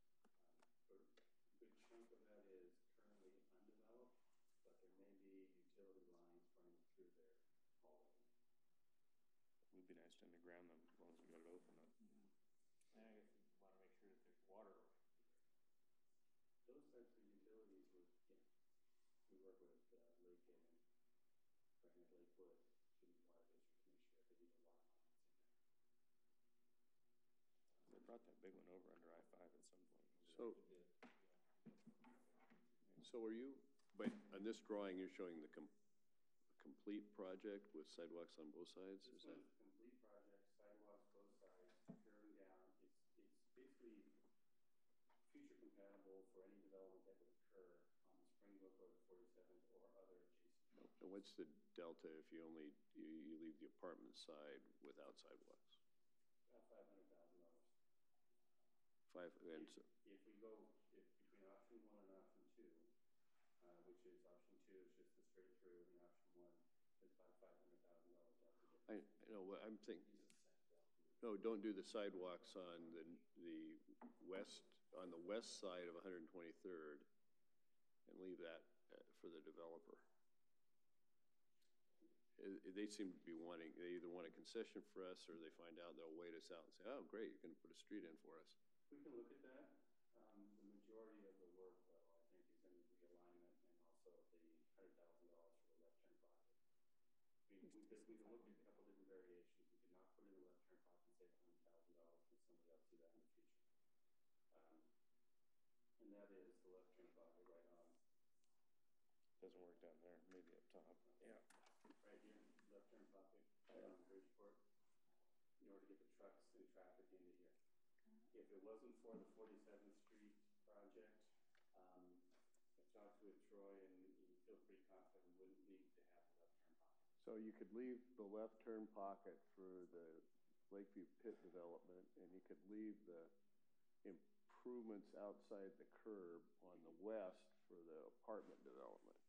S3: But a good chunk of that is currently undeveloped, but there may be utility lines running through there already.
S7: It would be nice to underground them as long as we got it open up.
S15: And I guess we want to make sure that there's water running through there.
S3: Those types of utilities we work with Lakehead and Granite Lakewood Community Water District to make sure that these are water lines in there.
S7: They brought that big one over under I-5 at some point.
S1: So are you, but on this drawing, you're showing the complete project with sidewalks on both sides?
S3: This one's a complete project, sidewalks both sides, curving down. It's basically future compatible for any development that would occur on the Springbrook or the 47th or other adjacent.
S1: And what's the delta if you leave the apartment side without sidewalks?
S3: About $500,000. If we go between option 1 and option 2, which is option 2 is just the straight through, and option 1 is about $500,000 delta.
S1: I know what I'm thinking. No, don't do the sidewalks on the west side of 123rd, and leave that for the developer. They seem to be wanting. They either want a concession for us, or they find out they'll wait us out and say, "Oh, great, you're going to put a street in for us."
S3: We can look at that. The majority of the work, though, I think, is going to be realignment and also the $100,000 for the left turn pocket. We can look at a couple different variations. We could not put in the left turn pocket and save $100,000, and somebody else do that in the future. And that is the left turn
S7: Doesn't work down there, maybe up top.
S3: Yeah. Right here, left turn pocket, right on Bridgeport, in order to get the trucks and traffic into here. If it wasn't for the 47th Street project, I talked with Troy and he feels pretty confident we wouldn't need to have the left turn pocket.
S1: So you could leave the left turn pocket for the Lakeview Pit development, and you could leave the improvements outside the curb on the west for the apartment development.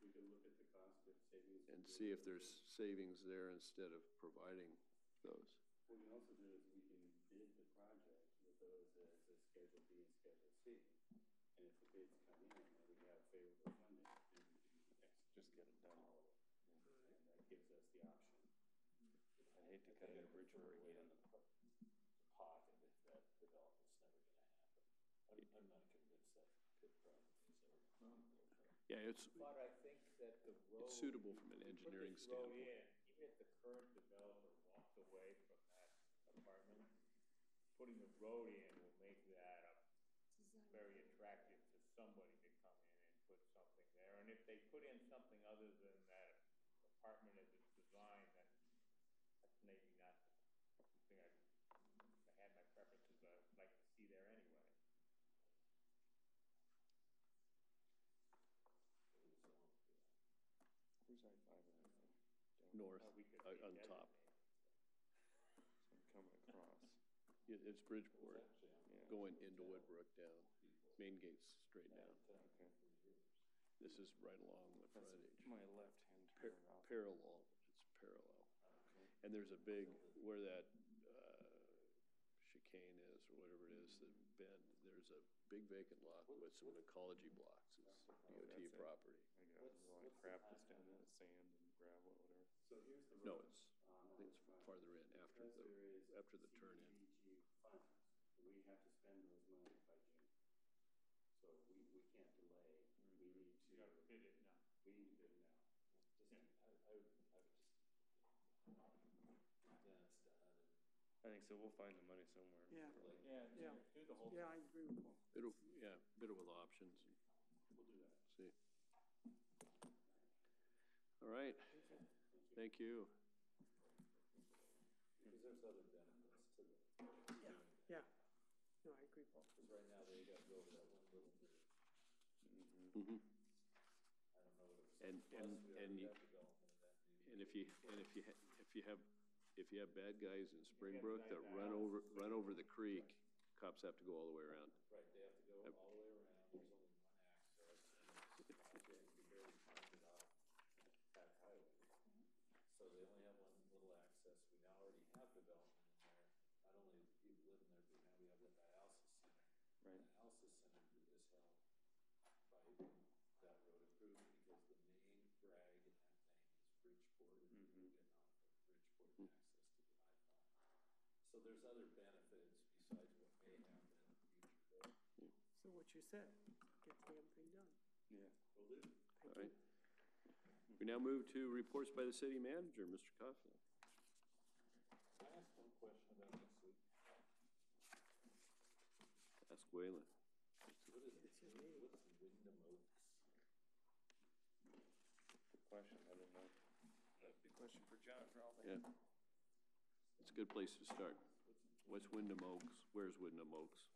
S3: We could look at the cost of savings.
S1: And see if there's savings there instead of providing those.
S3: What we can also do is we can bid the project with those as a Schedule B and Schedule C. And if the bids come in and we have favorable funding, then we can
S7: just get it done.
S3: And that gives us the option.
S7: I hate to cut into Bridgeport again.
S6: Pocket if that development's never gonna happen. I'm not convinced that pit project is ever gonna happen.
S1: Yeah, it's.
S6: But I think that the road.
S1: It's suitable from an engineering standpoint.
S15: Even if the current developer walked away from that apartment, putting the road in will make that very attractive to somebody to come in and put something there. And if they put in something other than that apartment as it's designed, that's maybe not something I had my preferences I'd like to see there anyway.
S7: Where's I-5 at?
S1: North, on top.
S7: So I'm coming across.
S1: It's Bridgeport,
S7: Yeah.
S1: going into Woodbrook down. Main gate's straight down.
S7: Okay.
S1: This is right along the
S7: That's
S1: frontage.
S7: my left-hand
S1: Parallel, it's parallel. And there's a big, where that chicane is, or whatever it is, the bend, there's a big vacant lot with some ecology blocks. It's DOT property.
S7: I got a lot of crap that's down there, sand and gravel, whatever.
S3: So here's the
S1: No,
S3: road.
S1: I think it's farther in, after the turn in.
S3: CDBG funds, we have to spend those monies by June. So we can't delay. We need to.
S15: You gotta bid it now.
S3: We need to bid it now.
S6: I would just dance down and.
S7: I think so. We'll find the money somewhere.
S11: Yeah.
S15: Yeah. Do the whole.
S11: Yeah, I agree with Paul.
S1: Bid it with options.
S3: We'll do that.
S1: See. All right. Thank you.
S6: Because there's other benefits to the.
S11: Yeah. No, I agree, Paul.
S6: Because right now they got to go over that one little bit.
S1: Mm-hmm.
S6: I don't know what it was.
S1: And if you have bad guys in Springbrook that run over the creek, cops have to go all the way around.
S6: Right, they have to go all the way around. There's only one access. And it's project to barely find it off that highway. So they only have one little access. We now already have development in there. Not only the people living there, but now we have the dialysis center.
S7: Right.
S6: The dialysis center is helped by that road improvement because the main drag in that thing is Bridgeport and people getting off of Bridgeport and access to the I-5. So there's other benefits besides what may happen in the future there.
S11: So what you said, get the damn thing done.
S7: Yeah.
S6: Will do.
S1: All right. We now move to reports by the city manager, Mr. Caulfield.
S6: Can I ask one question about next week?
S1: Ask Waylon.
S6: What is Wyndham Oaks?
S7: Good question. I don't know. That'd be a question for John probably.
S1: Yeah. It's a good place to start. What's Wyndham Oaks? Where's Wyndham Oaks?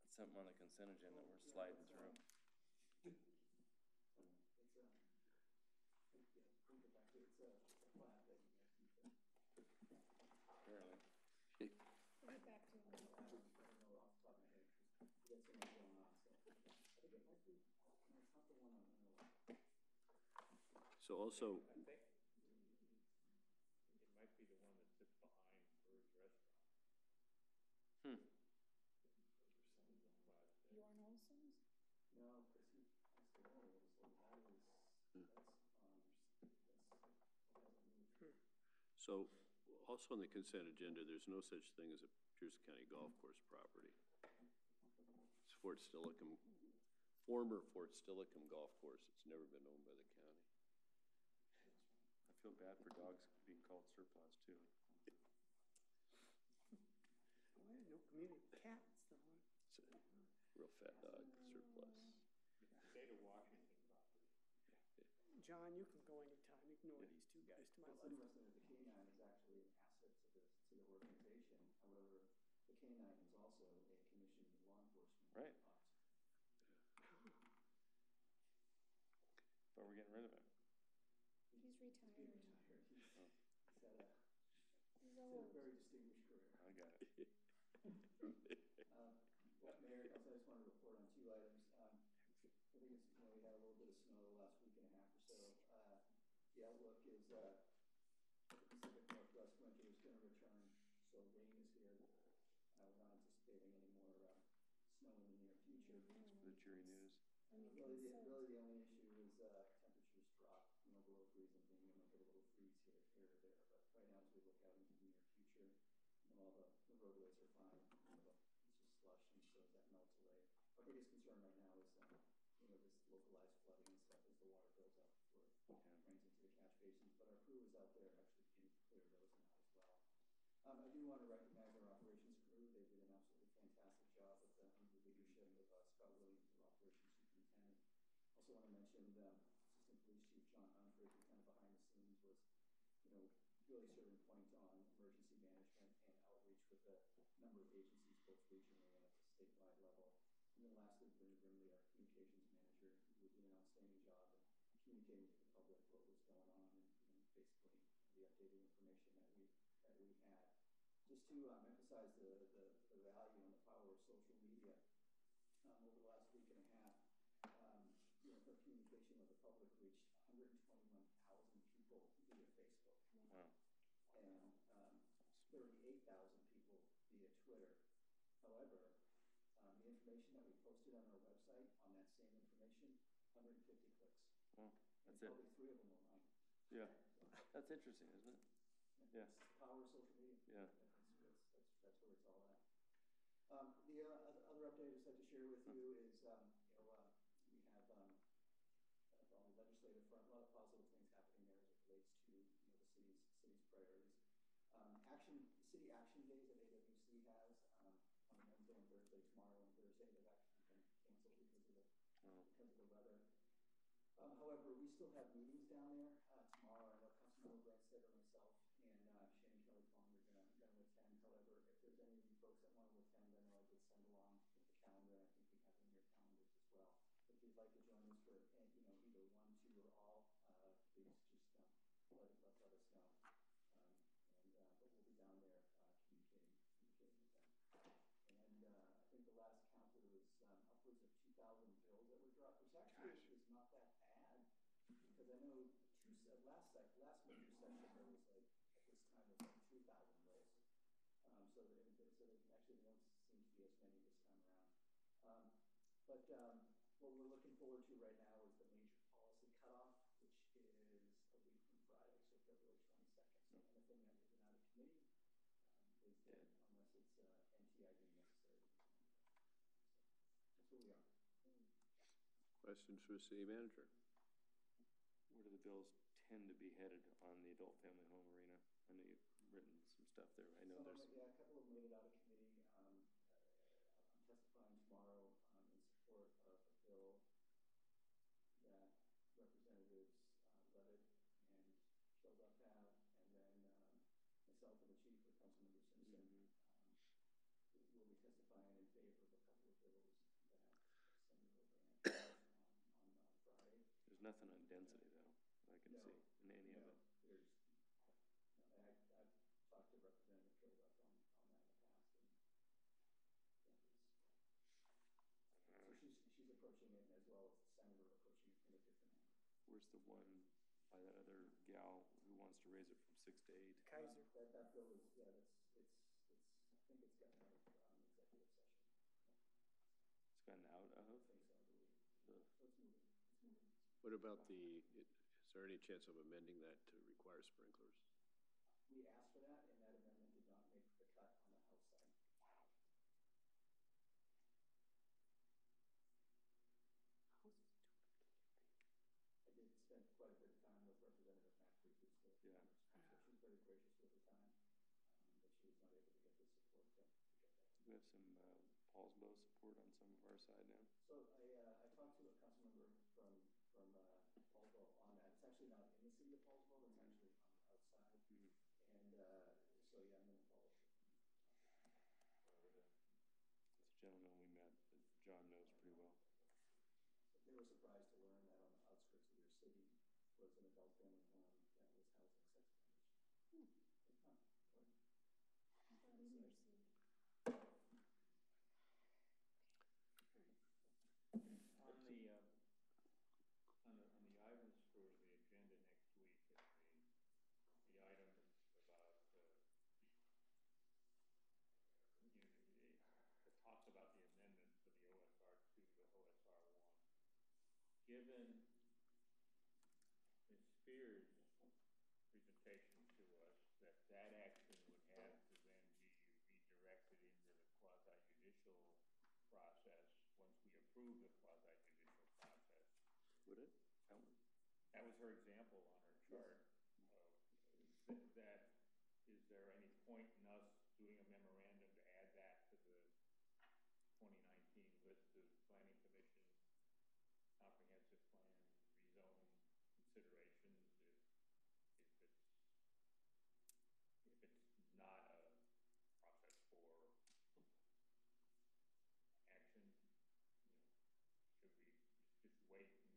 S7: That's something on the consent agenda we're sliding through. Apparently.
S9: Right back to, I don't know off the top of my head, because we got so much going on, so I think it might be, no, it's not the one on,
S1: So also,
S15: I think it might be the one that sits behind Bird's Restaurant.
S9: Bjorn Olson's?
S3: No, because he passed away, so that was,
S1: so also on the consent agenda, there's no such thing as a Pierce County golf course property. It's Fort Steilacoom, former Fort Steilacoom golf course. It's never been owned by the county.
S7: I feel bad for dogs being called surplus too.
S11: Oh, yeah, no community cats, though.
S1: It's a real fat dog, surplus.
S15: state of Washington property.
S11: John, you can go anytime. Ignore these two guys to my
S4: What's
S11: left.
S4: interesting is the K-9 is actually an asset to the organization. However, the K-9 is also a commissioned law enforcement
S7: Right.
S4: officer.
S7: But we're getting rid of it.
S8: He's retired.
S4: He's had
S8: He's
S4: a
S8: old.
S4: very distinguished career.
S7: I got it.
S4: Mayor, I just want to report on two items. I think it's, we had a little bit of snow the last week and a half or so. The outlook is the Pacific Northwest winter is going to return, so rain is here. We're not anticipating any more snow in the near future.
S7: Thanks for the cheery news.
S4: Really, the only issue is temperatures drop, below freezing, and you might get a little freeze here or there. But right now, as we look out into the near future, all the roadways are fine. It's just slush, and so as that melts away. Our biggest concern right now is, this localized flooding and stuff as the water builds up where it drains into the catch basins. But our crew is out there actually beginning to clear those now as well. I do want to recognize our operations crew. They did an absolutely fantastic job with the leadership of Scott Williams, our operations superintendent. Also want to mention Assistant Police Chief John Humphrey, who kind of behind the scenes was, really serving point on emergency management and outreach with a number of agencies, both regionally and at the statewide level. And then lastly, Brenda Brimley, our communications manager, who did an outstanding job in communicating to the public what was going on and basically the updated information that we had. Just to emphasize the value and the power of social media, over the last week and a half, her communication with the public reached 121,000 people via Facebook.
S7: Wow.
S4: And 38,000 people via Twitter. However, the information that we posted on our website, on that same information, 150 clicks.
S7: Well, that's
S4: and
S7: it.
S4: Probably 3 of them were mine.
S7: Yeah. That's interesting, isn't it? Yeah.
S4: It's the power of social media.
S7: Yeah.
S4: That's where it's all at. The other update I just like to share with you is, we have on the legislative front, a lot of positive things happening there as it relates to the city's priorities. City action days that AWC has on Wednesday and Thursday, tomorrow and Thursday, they've actually been canceled because of the weather. However, we still have meetings down there tomorrow. I know Councilmember Branstad or myself and Shane Kelly Fong are going to attend. However, if there's any of you folks that want to attend, I know I did send along the calendar. I think we have it in your calendars as well. If you'd like to join us for either 1, 2, or all, please just let us know. But we'll be down there communicating with them. And I think the last count there was upwards of 2,000 bills that were dropped, which actually is not that bad, because I know last winter session there was like at this time it was like 2,000 bills. So there actually don't seem to be as many this time around. But what we're looking forward to right now is the major policy cutoff, which is a week from Friday, so February 22nd. So anything that isn't out of committee is dead unless it's NTIB necessary. So that's where we are.
S1: Questions for the city manager?
S7: Where do the bills tend to be headed on the adult family home arena? I know you've written some stuff there. I know there's...
S4: Yeah, a couple of them made it out of committee. I'm testifying tomorrow in support of a bill that Representatives Levitt and Kilduff have, and then myself and the chief with Councilmember Simpson will be testifying in favor of a couple of bills that Senator O'Brien on Friday.
S7: There's nothing on density, though, I can see in any of it.
S4: I've talked to Representative Kilduff on that in the past, and so she's approaching it as well as the senator approaching it from a different angle.
S7: Where's the one by that other gal who wants to raise it from 6 to 8?
S11: Kaiser.
S4: That bill is, I think it's gotten out of executive session.
S7: It's gotten out of?
S4: I think so, I believe. So it's moving.
S1: What about is there any chance of amending that to require sprinklers?
S4: We asked for that, and that amendment did not make the cut on the House side.
S11: Wow.
S4: I did spend quite a bit of time with Representative McCree, who's the she's very gracious with her time, but she was not able to get the support to get that.
S7: We have some Paulsbo support on some of our side now?
S9: So I talked to a council member from Paulsbo on that. It's actually not in the city of Paulsbo, it's actually on the outside. And so yeah, I'm gonna follow up.
S7: It's a gentleman we met that John knows pretty well.
S9: They were surprised to learn that on the outskirts of their city was an adult family home that was housing sex offenders. Like, huh, what?
S15: On the items for the agenda next week, the item about it talks about the amendment for the OSR 2 to OSR 1. Given Ms. Spears' presentation to us, that action would have to then be redirected into the quasi-judicial process once we approve the quasi-judicial process.
S1: Would it?
S15: That was her example on her chart. Is there any point in us doing a memorandum to add that to the 2019 list of Planning Commission comprehensive plan rezoning considerations if it's not a process for action? Should we just wait and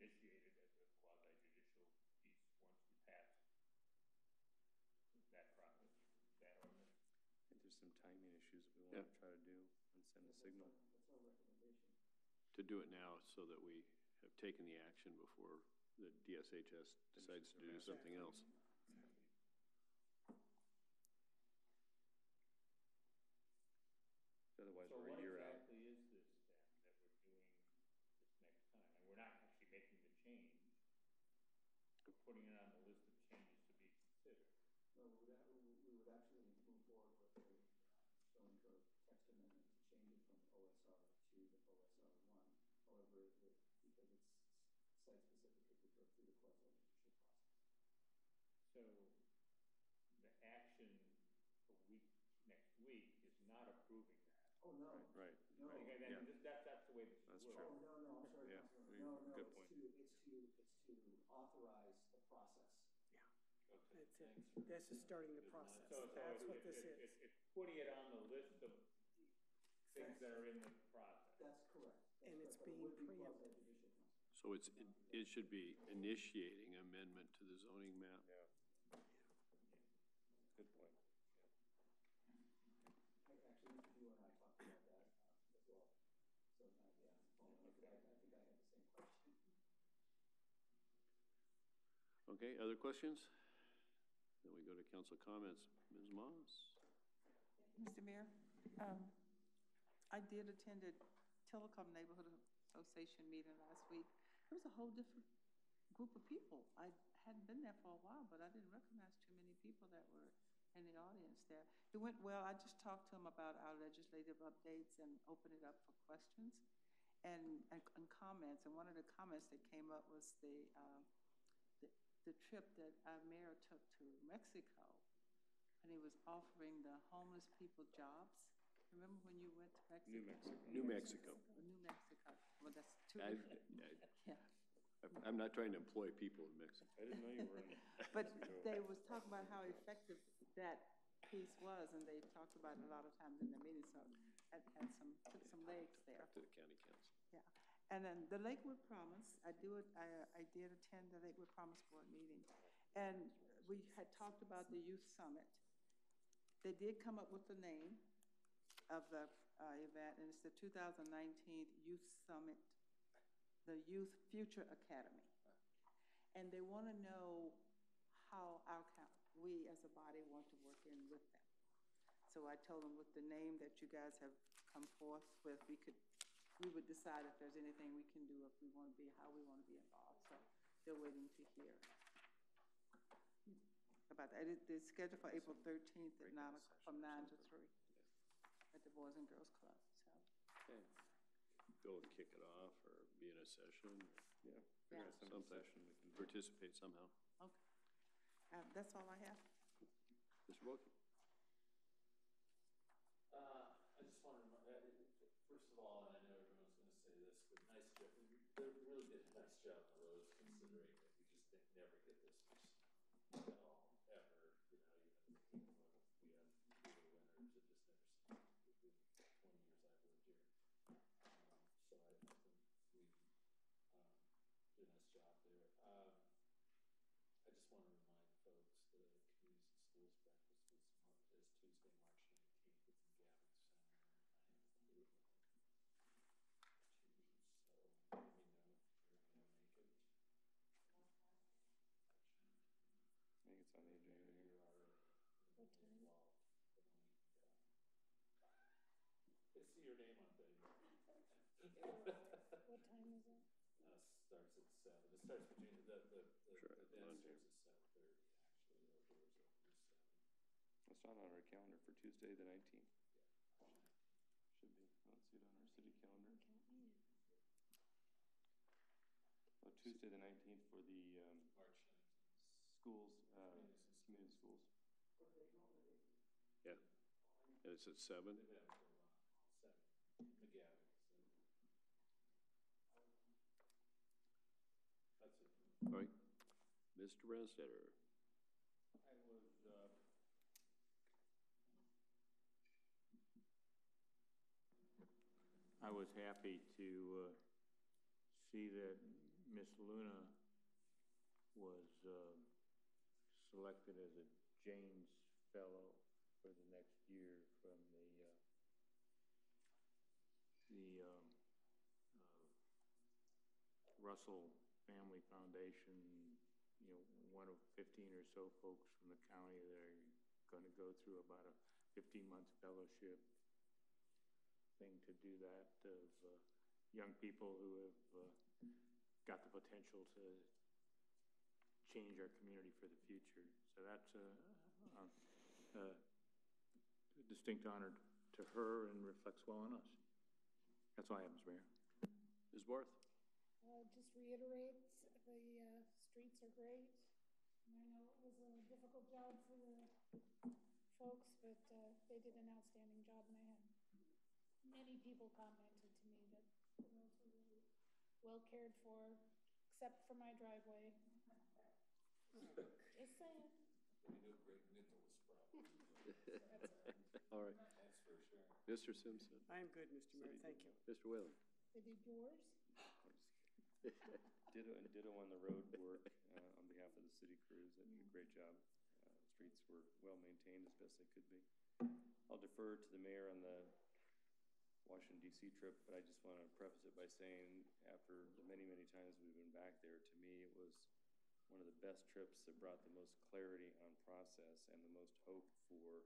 S15: initiate it as a quasi-judicial piece once we pass that process, that ordinance?
S7: I think there's some timing issues that we want to try to do and send a signal.
S9: That's our recommendation.
S1: To do it now so that we have taken the action before the DSHS decides to do something else.
S7: Otherwise,
S15: so
S7: we're a year out.
S15: what exactly is this then that we're doing this next time? And we're not actually making the change. We're putting it on the list of changes to be considered.
S9: No, we would actually move forward with a zoning code text amendment to change it from OSR 2 to OSR 1. However, because it's site-specific, it would go through the quasi-judicial process.
S15: So the action next week is not approving that.
S9: Oh, no.
S7: Right.
S9: No.
S15: Okay, then that's the way this
S7: That's
S15: works.
S7: true.
S9: Oh, no, I'm sorry.
S7: Yeah.
S9: No,
S7: Good point.
S9: It's to authorize the process.
S15: Okay.
S11: That's it. This is starting the process.
S15: So
S11: That's what this is.
S15: It's putting it on the list of things that are in the process.
S9: That's correct.
S11: And it's being preempted.
S1: So it should be initiating amendment to the zoning map.
S7: Yeah. Good point.
S9: Actually, you and I talked about that as well. So, yeah, I think I had the same question.
S1: Okay, other questions? Then we go to council comments. Ms. Moss?
S12: Mr. Mayor, I did attend a Telecom Neighborhood Association meeting last week. It was a whole different group of people. I hadn't been there for a while, but I didn't recognize too many people that were in the audience there. It went well. I just talked to them about our legislative updates and opened it up for questions and comments. And one of the comments that came up was the trip that our mayor took to Mexico, and he was offering the homeless people jobs. Remember when you went to Mexico?
S1: New Mexico.
S12: New Mexico. Well, that's too different. Yeah.
S1: I'm not trying to employ people in Mexico.
S7: I didn't know you were in
S12: But they was talking about how effective that piece was, and they talked about it a lot of times in the meeting, so it had took some legs there.
S1: To the county council.
S12: Yeah. And then the Lakewood Promise, I did attend the Lakewood Promise board meeting, and we had talked about the youth summit. They did come up with the name of the event, and it's the 2019 Youth Summit, the Youth Future Academy. And they want to know how we as a body want to work in with them. So I told them with the name that you guys have come forth with, we would decide if there's anything we can do, if we want to be, how we want to be involved. So they're waiting to hear about that. It's scheduled for April 13th at from 9 to 3 at the Boys and Girls Club. So.
S1: Okay. Go and kick it off or be in a session.
S7: Yeah.
S1: Some session we can participate somehow.
S12: Okay. That's all I have.
S1: Mr. Wilkie.
S6: I just want to breakfast with Smart is Tuesday, March 19th at the Gavitt Center. So let me know if you're going to make it.
S7: I think it's on the agenda here.
S12: What time?
S6: I see your name on there.
S12: What time is it?
S6: Starts at 7. It starts between the
S1: Sure,
S6: event starts at 7:30. Actually, the doors open at 7.
S7: It's not on our calendar for Tuesday the 19th.
S6: Yeah.
S7: Should be. I don't see it on our city calendar.
S12: Okay.
S7: Oh, Tuesday the 19th for the
S6: March 19th.
S7: Schools, community schools.
S1: Yeah. And it's at 7?
S6: They've had it for a while. 7. McGavick. That's it.
S1: All right. Mr. Branstetter.
S15: I was happy to see that Miss Luna was selected as a Janes Fellow for the next year from the Russell Family Foundation. You know, one of 15 or so folks from the county that are going to go through about a 15-month fellowship thing to do that, of young people who have got the potential to change our community for the future. So that's a distinct honor to her and reflects well on us. That's all I have, Mr. Mayor.
S1: Ms. Barth?
S12: Just reiterate, the streets are great. And I know it was a difficult job for the folks, but they did an outstanding job. And I had many people commented to me that the roads were really well cared for, except for my driveway. Just saying.
S6: We do a great Nicholas problem.
S1: All right.
S6: That's for sure.
S1: Mr. Simpson.
S11: I am good, Mr. Mayor, thank you.
S1: Mr. Whalen.
S12: They did yours?
S7: Ditto on the road work on behalf of the city crews. They did a great job. Streets were well maintained as best they could be. I'll defer to the mayor on the Washington, D.C. trip, but I just want to preface it by saying after the many, many times we've been back there, to me it was one of the best trips that brought the most clarity on process and the most hope for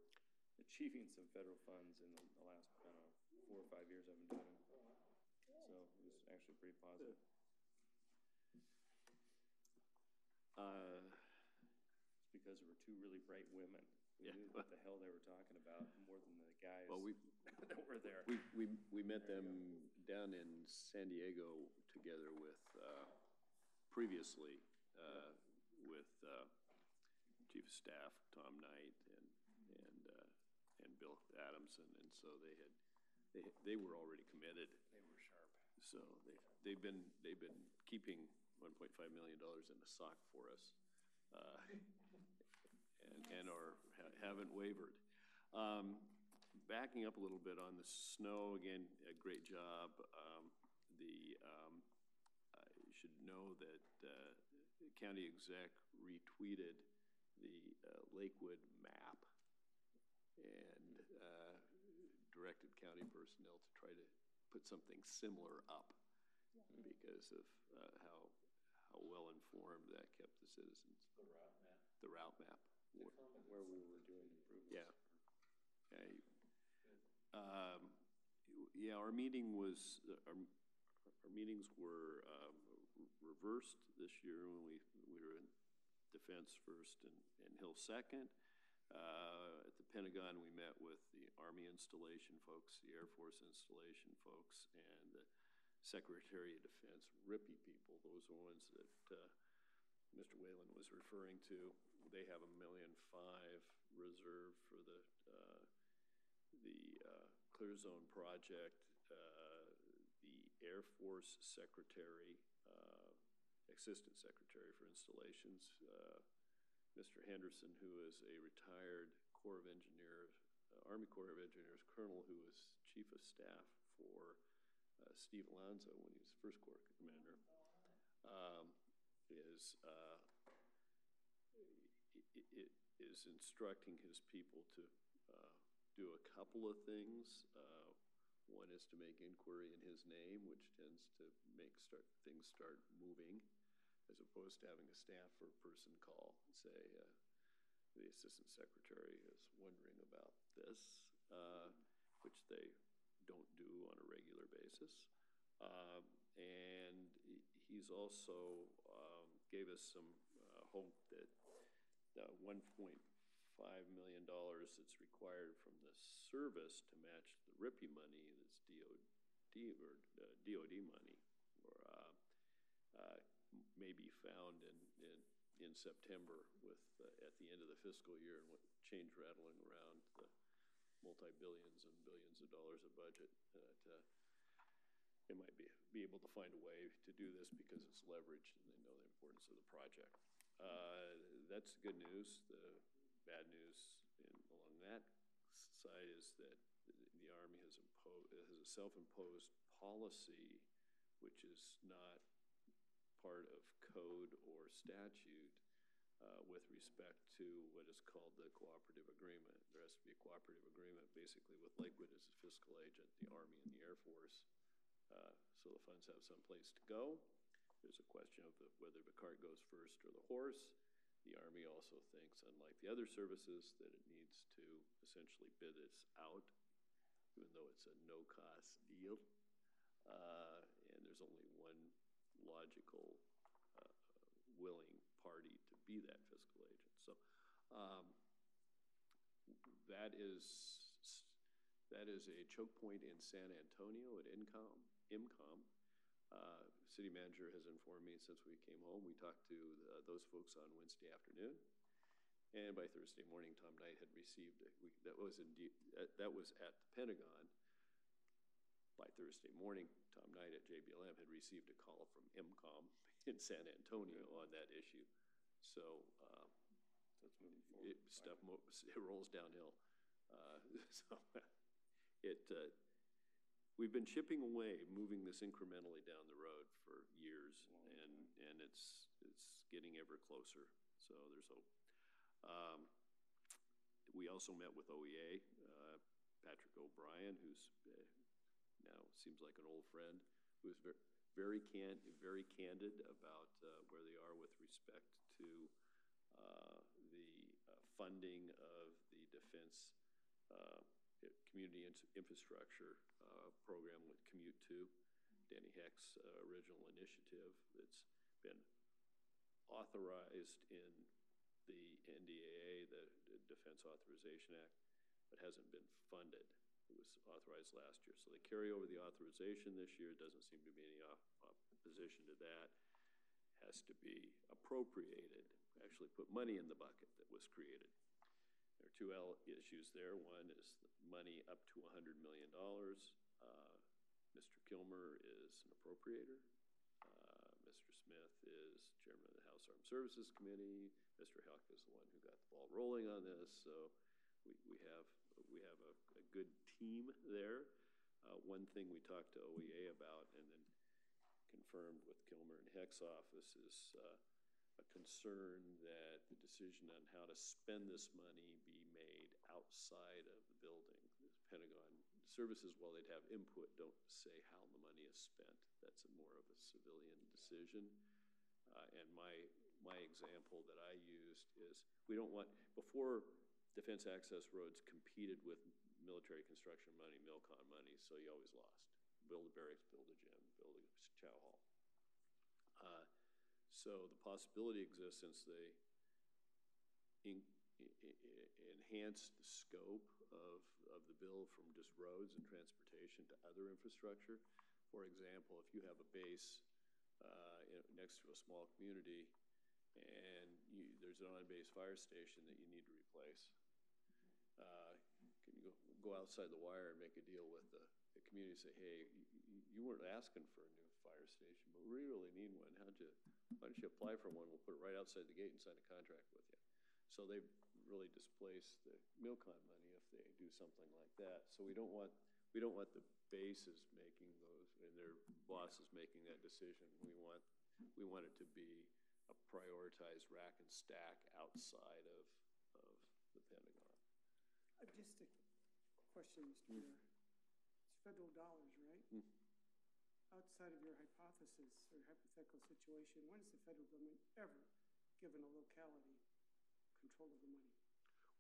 S7: achieving some federal funds in the last, 4 or 5 years I've been doing it. So it was actually pretty positive. It's because there were 2 really bright women. We knew what the hell they were talking about more than the guys that were there.
S1: We met them down in San Diego together with previously with Chief of Staff Tom Knight and Bill Adamson, and so they were already committed.
S7: They were sharp.
S1: So they've been keeping $1.5 million in the sock for us, and haven't wavered. Backing up a little bit on the snow again, a great job. You should know that the county exec retweeted the Lakewood map and directed county personnel to try to put something similar up because of how well informed that kept the citizens.
S6: The route map.
S1: The route map.
S7: Where we were doing improvements.
S1: Yeah. Our meeting was our meetings were reversed this year when we were in Defense first and Hill second. At the Pentagon, we met with the Army installation folks, the Air Force installation folks, and the Secretary of Defense RIPPY people. Those are the ones that Mr. Whalen was referring to. They have $1.5 million reserved for the Clear Zone project. The Air Force Secretary, Assistant Secretary for Installations, Mr. Henderson, who is a retired Corps of Engineers, Army Corps of Engineers colonel, who was Chief of Staff for Steve Alonzo when he was First Corps Commander, it is instructing his people to do a couple of things. One is to make inquiry in his name, which tends to make things start moving, as opposed to having a staff or person call and say, the assistant secretary is wondering about this, which they don't do on a regular basis. And he's also gave us some hope that the $1.5 million that's required from the service to match the RIPI money, that's DOD money, or may be found in September with at the end of the fiscal year, and what change rattling around the multi-billions and billions of dollars of budget, that they might be able to find a way to do this because it's leveraged and they know the importance of the project. That's good news. The bad news along that side is that the Army has a self-imposed policy, which is not part of code or statute, with respect to what is called the cooperative agreement. There has to be a cooperative agreement basically with Lakewood as a fiscal agent, the Army and the Air Force, so the funds have some place to go. There's a question of whether the cart goes first or the horse. The Army also thinks, unlike the other services, that it needs to essentially bid this out, even though it's a no-cost deal. And there's only one logical, willing party to be that fiscal agent. So that is a choke point in San Antonio at IMCOM. City manager has informed me since we came home. We talked to those folks on Wednesday afternoon, and by Thursday morning, Tom Knight had received that was at the Pentagon. By Thursday morning, Tom Knight at JBLM had received a call from IMCOM in San Antonio on that issue. So
S7: that's moving forward.
S1: It rolls downhill. We've been chipping away, moving this incrementally down the road for years, and it's getting ever closer. So there's hope. We also met with OEA, Patrick O'Brien, who's now seems like an old friend, who is very candid about where they are with respect to the funding of the defense community infrastructure program with Commute 2, Danny Heck's original initiative that's been authorized in the NDAA, the Defense Authorization Act, but hasn't been funded. It was authorized last year. So they carry over the authorization this year. Doesn't seem to be any opposition to that. Has to be appropriated, actually put money in the bucket that was created. There are two issues there. One is the money up to $100 million. Mr. Kilmer is an appropriator. Mr. Smith is chairman of the House Armed Services Committee. Mr. Heck is the one who got the ball rolling on this. So we have a good team there. One thing we talked to OEA about and then confirmed with Kilmer and Heck's office is a concern that the decision on how to spend this money be made outside of the building. The Pentagon services, while they'd have input, don't say how the money is spent. That's more of a civilian decision. And my example that I used is we don't want, before defense access roads competed with military construction money, MILCON money, so you always lost. Build a barracks, build a gym, build a chow hall. So the possibility exists, since they enhance the scope of the bill from just roads and transportation to other infrastructure. For example, if you have a base next to a small community and there's an on-base fire station that you need to replace, can you go outside the wire and make a deal with the community and say, hey, you weren't asking for a new fire station, but we really need one. Why don't you apply for one? We'll put it right outside the gate and sign a contract with you. So they've really displaced the MILCON money if they do something like that. So we don't want the bases making those and their bosses making that decision. We want it to be a prioritized rack and stack outside of Pentagon.
S11: Just a question, Mr. Mayor. It's federal dollars, right? Outside of your hypothesis or hypothetical situation, when has the federal government ever given a locality control of the money?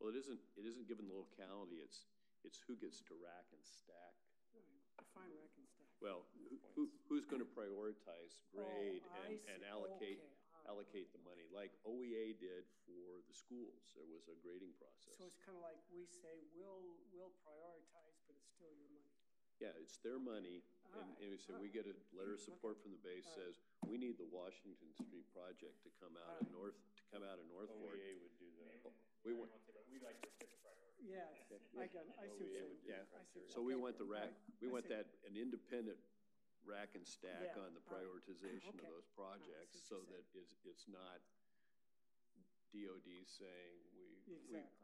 S1: Well, it isn't given the locality, it's who gets to rack and stack.
S11: Define rack and stack.
S1: Well, who's going to prioritize, grade, and allocate the money, like OEA did for the schools. There was a grading process.
S11: So it's kind of like we say, we'll prioritize, but it's still your money.
S1: Yeah, it's their money, and we say we get a letter of support from the base says we need the Washington Street project to come out of North Fork.
S7: OEA would do that.
S1: We want.
S7: We'd like to pick a priority.
S11: Yeah, I see what you're saying.
S1: Yeah, so we want the rack. We want an independent rack and stack on the prioritization of those projects, so that it's not DOD saying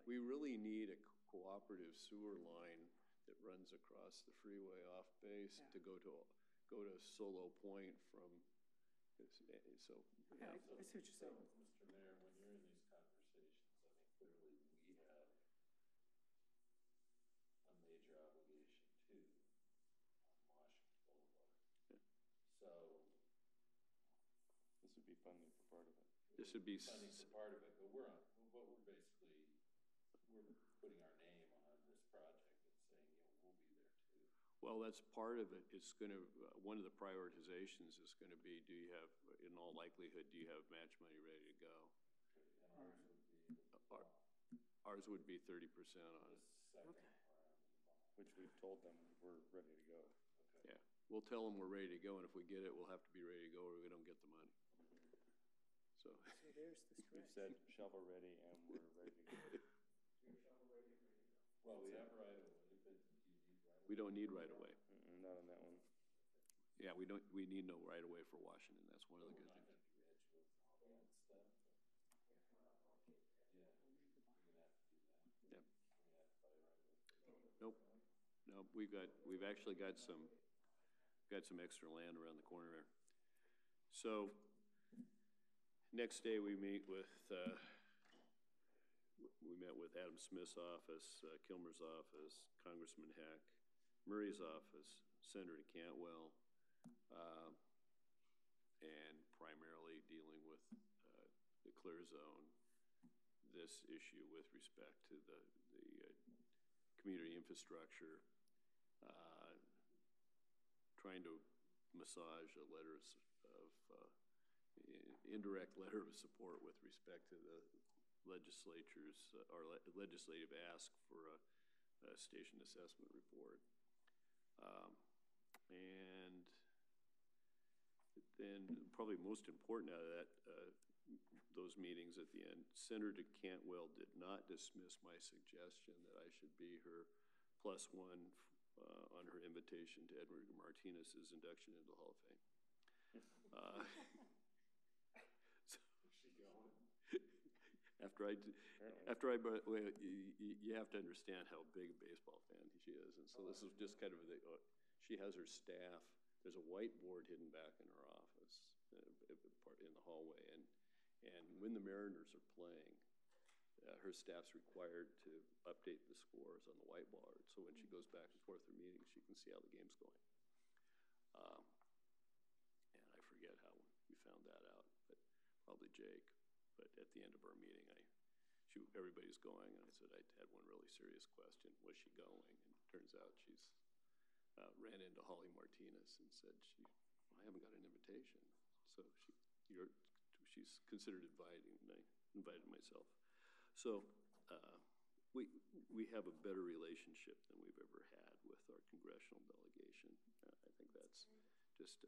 S1: we really need a cooperative sewer line that runs across the freeway off base to go to Solo Point from. So
S11: I see what you're saying,
S6: Mr. Mayor. When you're in these conversations, I think clearly we have a major obligation too on Washington Boulevard.
S1: Yeah.
S6: So
S7: this would be funding for part of it.
S1: This would be
S6: funding for part of it, but we're basically putting our name on this project and saying, we'll be there too.
S1: Well, that's part of it. It's going to, one of the prioritizations is going to be, do you have, in all likelihood, do you have match money ready to go?
S6: And
S1: ours would be 30% on it.
S7: Which we've told them we're ready to go.
S1: Okay. Yeah, we'll tell them we're ready to go, and if we get it, we'll have to be ready to go, or we don't get the money. So
S11: there's the stretch.
S7: We've said shovel ready, and we're ready to go.
S6: Well, we have right away, but do you need right away?
S1: We don't need right away.
S7: Not on that one.
S1: Yeah, we don't. We need no right away for Washington. That's one of the good things. Yep. Nope. No, we've actually got some extra land around the corner there. So next day we meet with. We met with Adam Smith's office, Kilmer's office, Congressman Heck, Murray's office, Senator Cantwell, and primarily dealing with the clear zone, this issue with respect to the community infrastructure, trying to massage a letter of indirect letter of support with respect to the legislature's or legislative ask for a station assessment report. And then probably most important out of that, those meetings at the end, Senator Cantwell did not dismiss my suggestion that I should be her +1 on her invitation to Edward Martinez's induction into the Hall of Fame. You have to understand how big a baseball fan she is, and so this is just kind of she has her staff. There's a whiteboard hidden back in her office, in the hallway, and when the Mariners are playing, her staff's required to update the scores on the whiteboard. So when she goes back and forth to meetings, she can see how the game's going. And I forget how we found that out, but probably Jake. But at the end of our meeting, everybody's going, and I said I had one really serious question: was she going? And it turns out she's ran into Holly Martinez and said, I haven't got an invitation. So she's considered inviting, and I invited myself. So we have a better relationship than we've ever had with our congressional delegation. I think that's just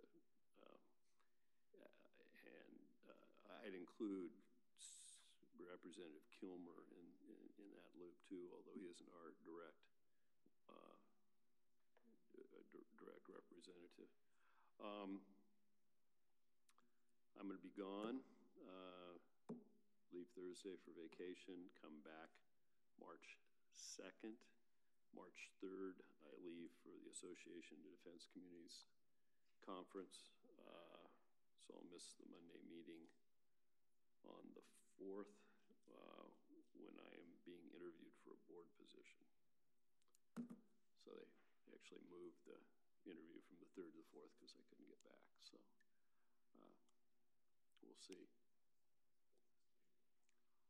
S1: and I'd include Representative Kilmer in that loop too, although he isn't our direct representative. I'm going to be gone. Leave Thursday for vacation. Come back March 2nd. March 3rd, I leave for the Association of Defense Communities Conference. So I'll miss the Monday meeting on the 4th when I am being interviewed position. So they actually moved the interview from the 3rd to the 4th because I couldn't get back. So we'll see.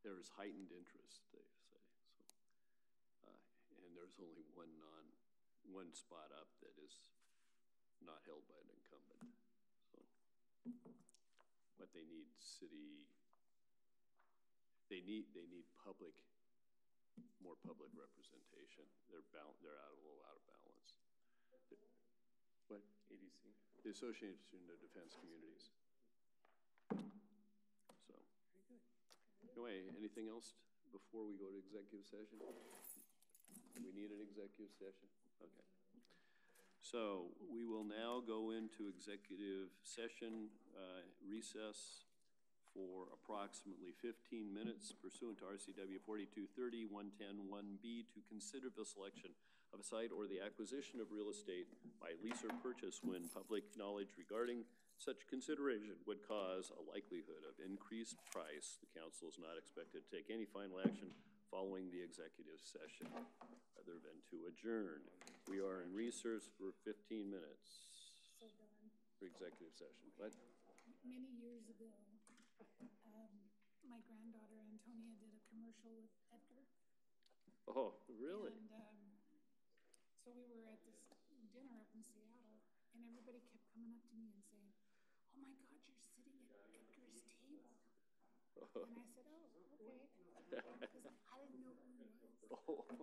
S1: There is heightened interest, they say. So, and there's only one spot up that is not held by an incumbent. So, but they need more public representation. They're a little out of balance. What?
S7: ADC?
S1: The Association of Defense Communities. So.
S11: Very good.
S1: Anyway, anything else before we go to executive session? Do we need an executive session? Okay. So we will now go into executive session recess for approximately 15 minutes pursuant to RCW 4230 110(1)B to consider the selection of a site or the acquisition of real estate by lease or purchase when public knowledge regarding such consideration would cause a likelihood of increased price. The council is not expected to take any final action following the executive session other than to adjourn. We are in recess for 15 minutes.
S12: So Don,
S1: for executive session. What?
S12: many years ago, my granddaughter Antonia did a commercial with Edgar.
S1: Oh, really?
S12: And so we were at this dinner up in Seattle, and everybody kept coming up to me and saying, "Oh my God, you're sitting at Edgar's table." And I said, "Oh, okay," because I didn't know who he was.
S1: Oh,
S12: because I don't follow him.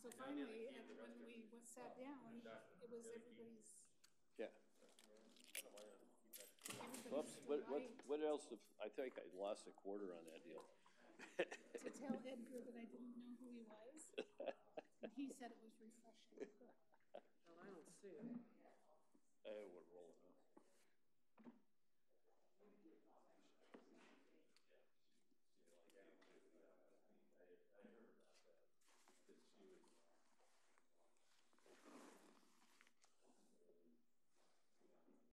S12: So finally, when we sat down, it was everybody's.
S1: Yeah. Oops, what else? I think I lost a quarter on that deal.
S12: To tell Edgar that I didn't know who he was.